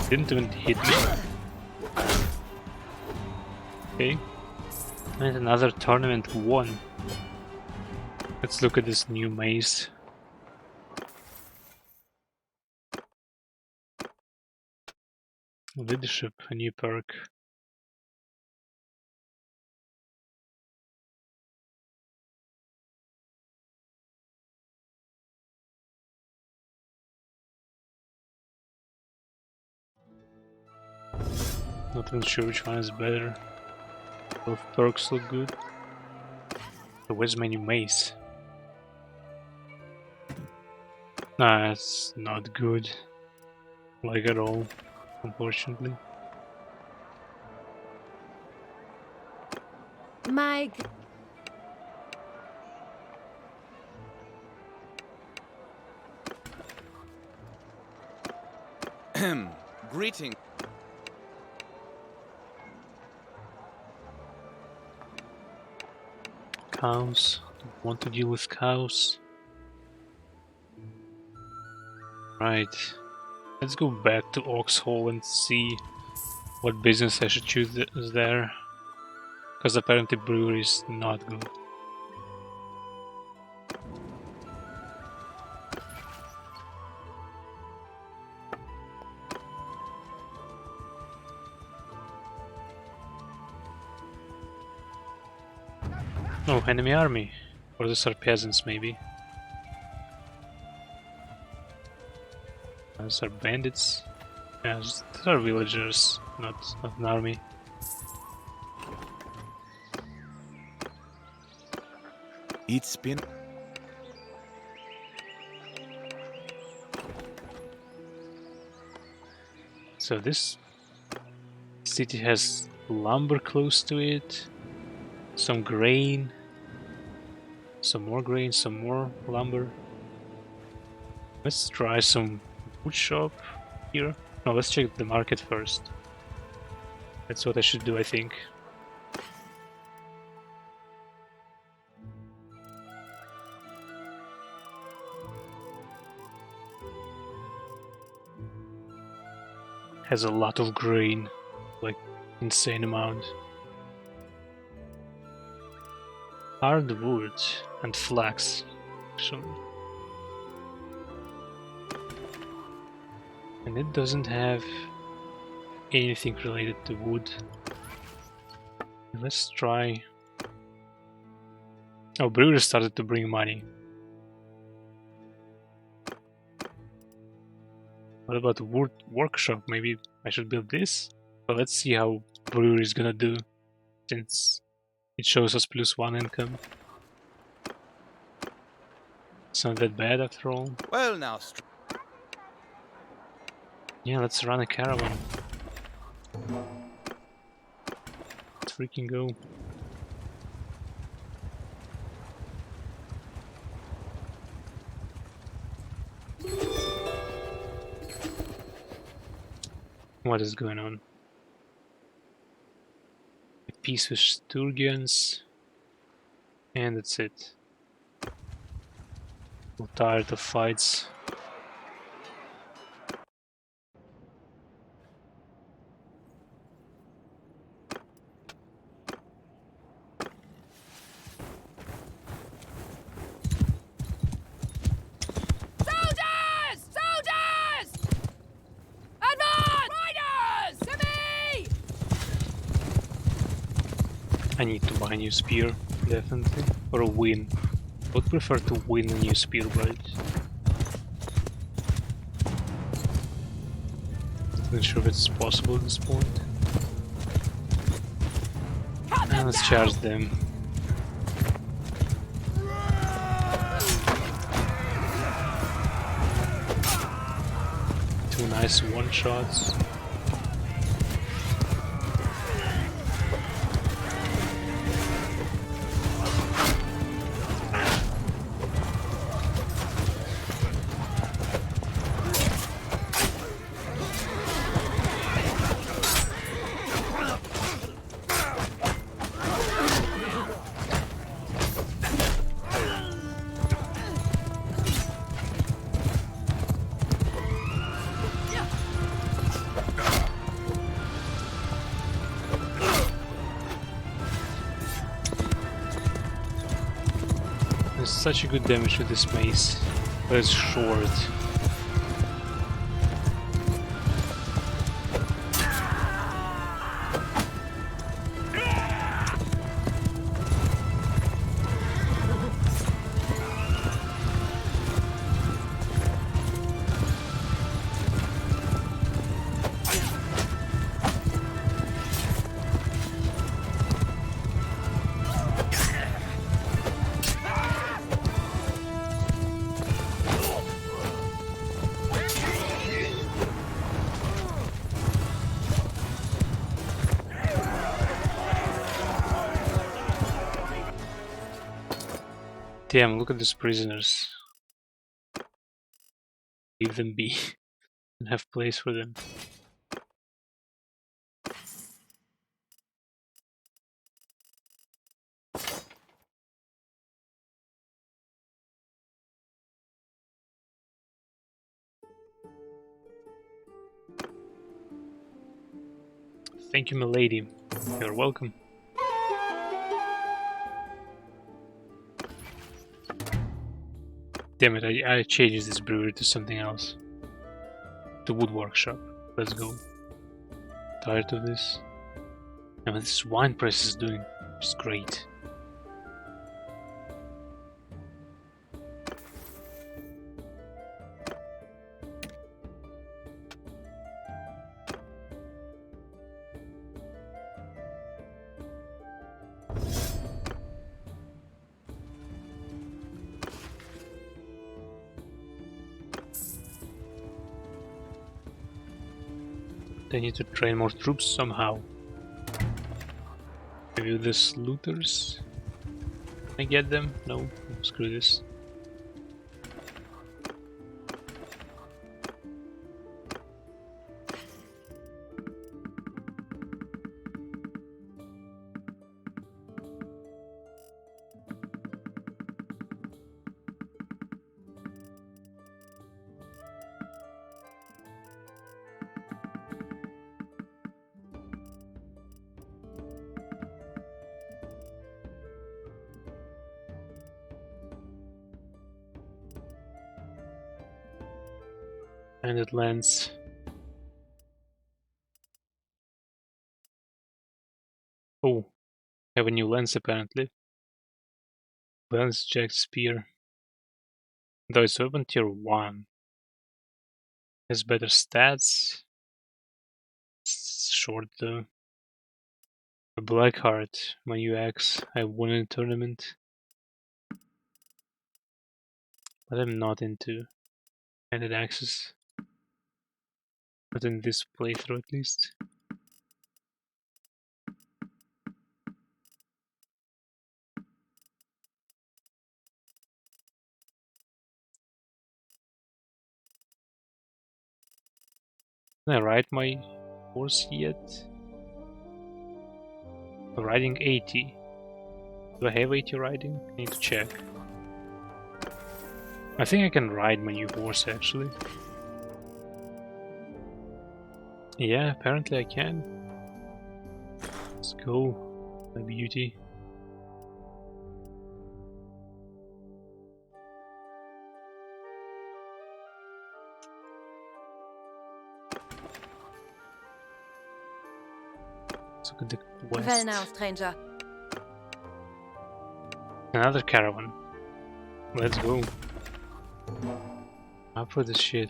[SPEAKER 1] Didn't even hit me. Okay. And another tournament won. Let's look at this new maze. Leadership, a new perk. Not even sure which one is better. Both perks look good. So where's my new maze? Nah, it's not good. Like at all, unfortunately.
[SPEAKER 2] My
[SPEAKER 3] Greeting.
[SPEAKER 1] Cows. Don't want to deal with cows. Right. Let's go back to Oxhole and see what business I should choose there. Because apparently brewery is not good. Oh, enemy army. Or these are peasants, maybe. These are bandits. Yeah, these are villagers, not an army.
[SPEAKER 3] It's been.
[SPEAKER 1] So this city has lumber close to it, some grain, some more grain, some more lumber. Let's try some wood shop here. No, let's check the market first. That's what I should do, I think. Has a lot of grain, like insane amount. Hardwood and flax, actually. And it doesn't have anything related to wood. Let's try. Oh, brewery started to bring money. What about wood workshop? Maybe I should build this? But let's see how brewery is gonna do, since it shows us +1 income. It's not that bad after all.
[SPEAKER 3] Well, now.
[SPEAKER 1] Yeah, let's run a caravan. Let's freaking go. What is going on? Peace with Sturgians. And that's it. I'm tired of fights. I need to buy a new spear, definitely. Or a win. I would prefer to win a new spear, but not sure if it's possible at this point. Let's charge them. Two nice one-shots. There's such a good damage with this mace, but it's short. Damn, look at these prisoners. Leave them be and have place for them. Thank you, milady. You're welcome. Damn it, I changed this brewery to something else. The wood workshop. Let's go. Tired of this. And what this wine press is doing is great. They need to train more troops somehow. Maybe with these looters? Can I get them? No? Screw this. And it lands. Oh, I have a new lens apparently. Lens Jack Spear. Though it's weapon tier 1. Has better stats. It's short though. A Black Heart, my new axe. I won in a tournament. But I'm not into handed axes. Not in this playthrough at least. Can I ride my horse yet? I'm riding 80. Do I have 80 riding? I need to check. I think I can ride my new horse actually. Yeah, apparently I can. Let's go, my beauty. Let's look at the quest.
[SPEAKER 2] Well now, stranger.
[SPEAKER 1] Another caravan. Let's go. Up for this shit.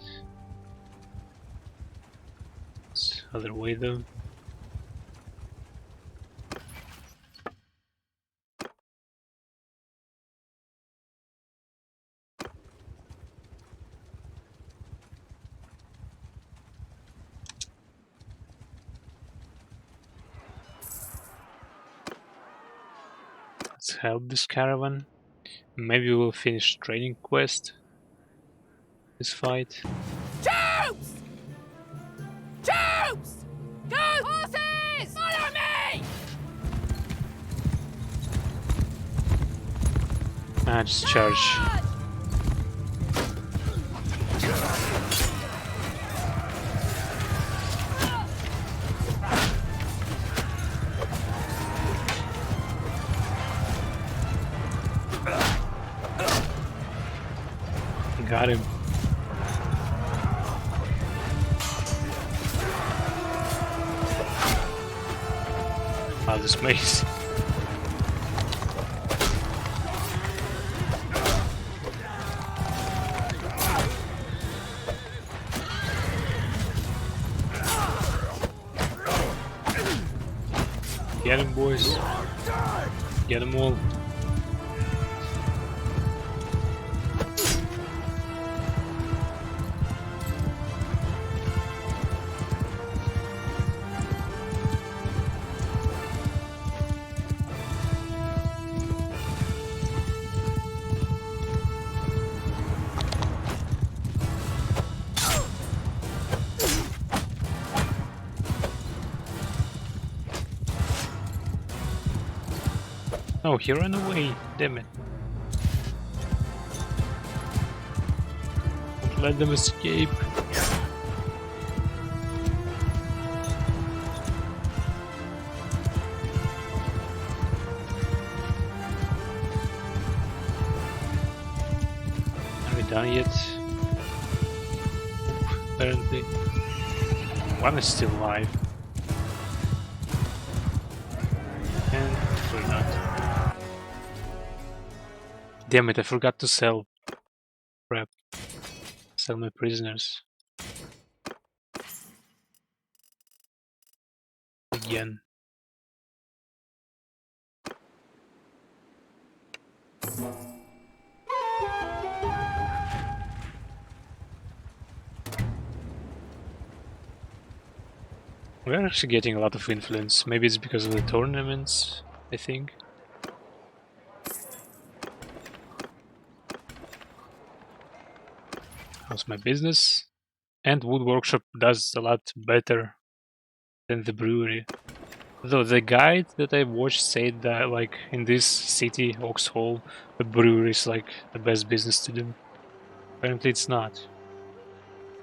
[SPEAKER 1] It's other way though. Let's help this caravan. Maybe we'll finish training quest. This fight.
[SPEAKER 5] Troops! Troops! Go! Horses! Follow me!
[SPEAKER 1] Ah, just charge.
[SPEAKER 5] Charge!
[SPEAKER 1] Got him. Ah, this mace. Get him, boys. Get them all. Oh, he ran away. Damn it. Let them escape. Are we done yet? Apparently. One is still alive. And we're not. Damn it, I forgot to sell. Crap. Sell my prisoners. Again. We're actually getting a lot of influence. Maybe it's because of the tournaments, I think. How's my business? And Wood Workshop does a lot better than the brewery. Though the guide that I watched said that like in this city, Oxhall, the brewery is like the best business to do. Apparently it's not.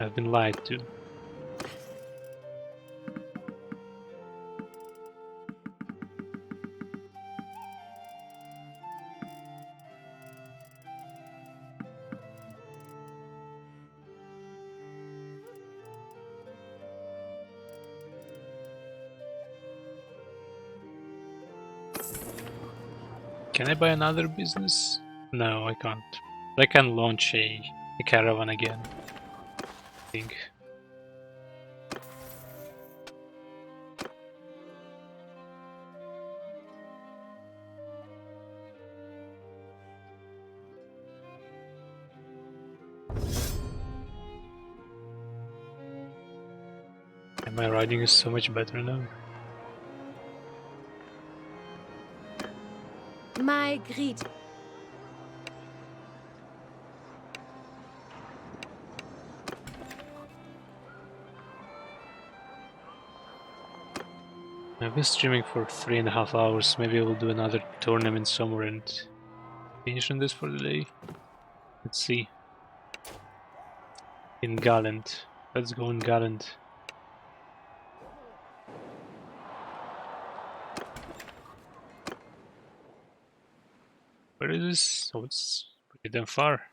[SPEAKER 1] I've been lied to. Can I buy another business? No, I can't. I can launch a caravan again, I think. And my riding is so much better now.
[SPEAKER 2] My greed.
[SPEAKER 1] I've been streaming for 3.5 hours. Maybe I will do another tournament somewhere and finish on this for the day. Let's see. In Gallant. Let's go in Gallant. Where is this? Oh, it's pretty damn far.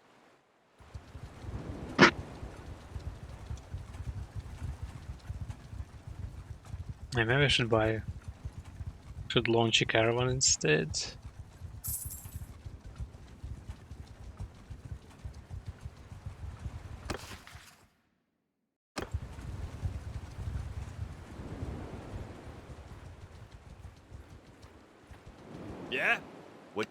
[SPEAKER 1] Maybe I should launch a caravan instead.
[SPEAKER 3] Yeah? What?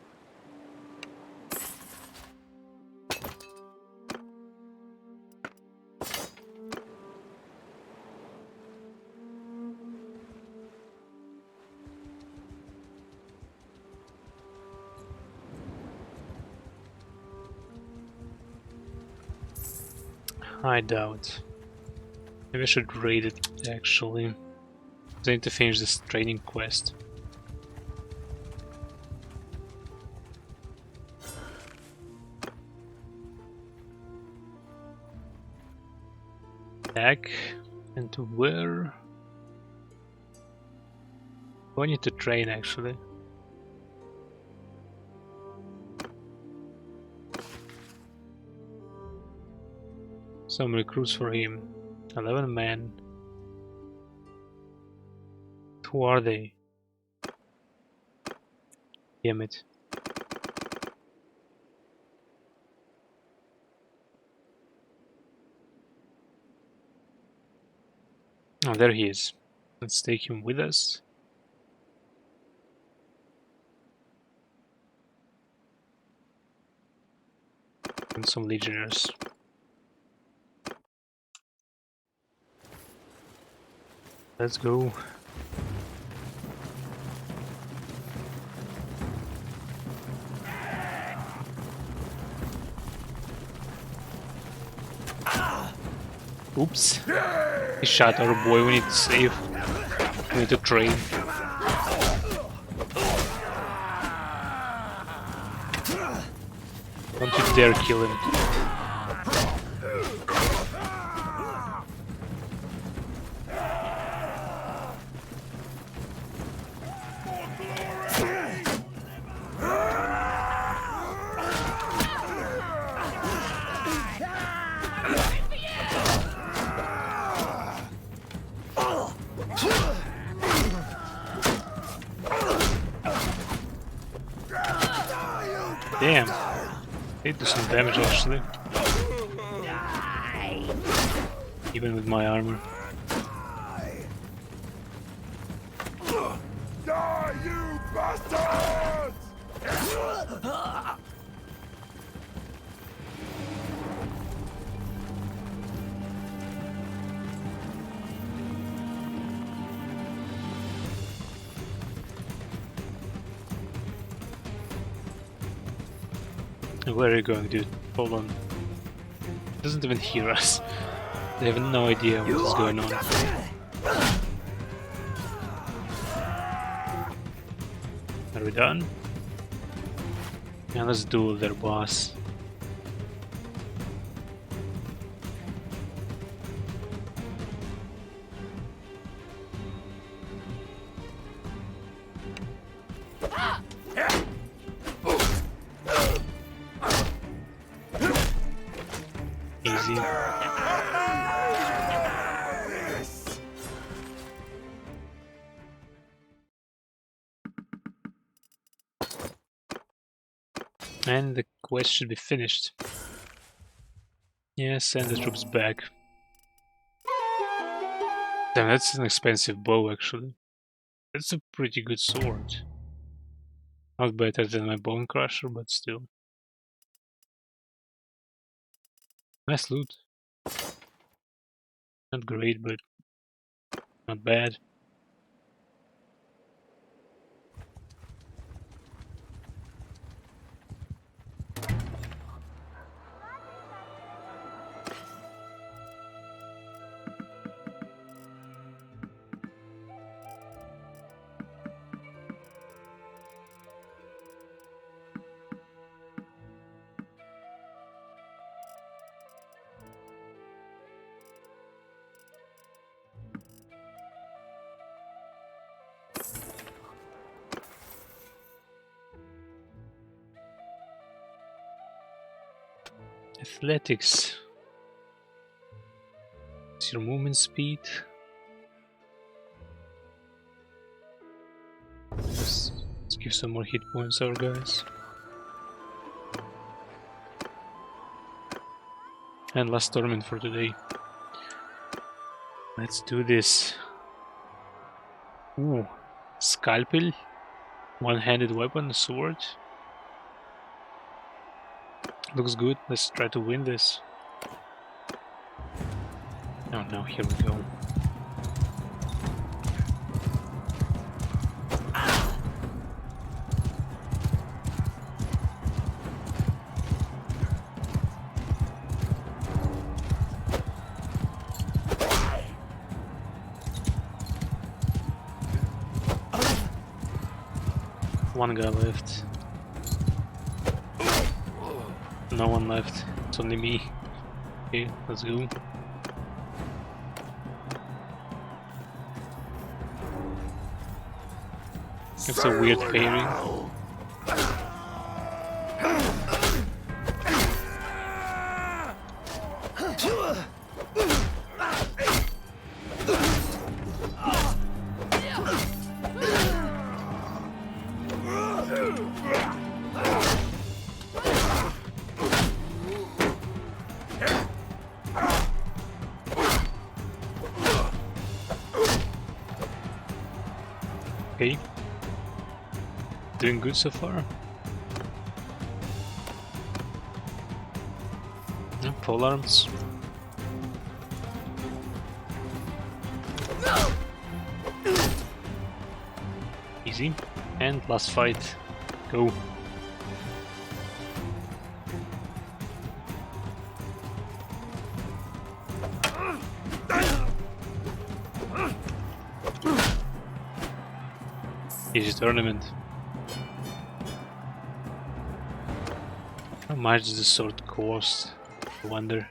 [SPEAKER 1] I doubt. Maybe I should raid it actually. I need to finish this training quest. Back and to where? Oh, I need to train actually. Some recruits for him. 11 men. Who are they? Damn it. Oh, there he is. Let's take him with us. And some legionnaires. Let's go. Oops. He shot our boy, we need to save. We need to train. Don't you dare kill him. Damn. They do some damage actually. Even with my armor.
[SPEAKER 4] Die, you bastards!
[SPEAKER 1] Where are you going, dude? Hold on. Doesn't even hear us. They have no idea what is going on. Are we done? Yeah, let's duel their boss. Easy. And the quest should be finished. Yeah, send the troops back. Damn, that's an expensive bow actually. That's a pretty good sword. Not better than my bone crusher, but still. Nice loot. Not great, but not bad. Athletics. It's your movement speed. Let's give some more hit points our guys. And last tournament for today. Let's do this. Ooh, Scalpel. One-handed weapon, a sword. Looks good. Let's try to win this. Oh no, here we go. One guy left. No one left. It's only me. Okay, let's go. It's a weird pairing. Okay. Doing good so far. Yeah, pole arms. Easy. And last fight. Go. Easy tournament. How much does the sword cost? I wonder.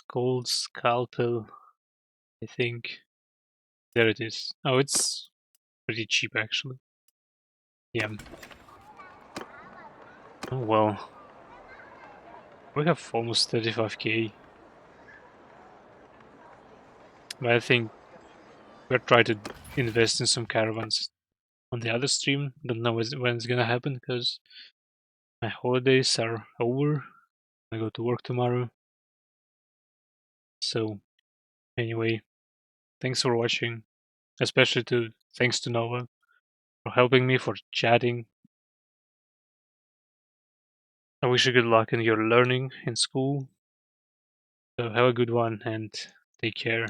[SPEAKER 1] Gold scalpel, I think. There it is. Oh, it's pretty cheap actually. Yeah. Oh well. We have almost 35k. But I think we're trying to invest in some caravans on the other stream. Don't know when it's gonna happen because my holidays are over. I go to work tomorrow. So anyway, thanks for watching. Especially thanks to Nova for helping me, for chatting. I wish you good luck in your learning in school. So have a good one and take care.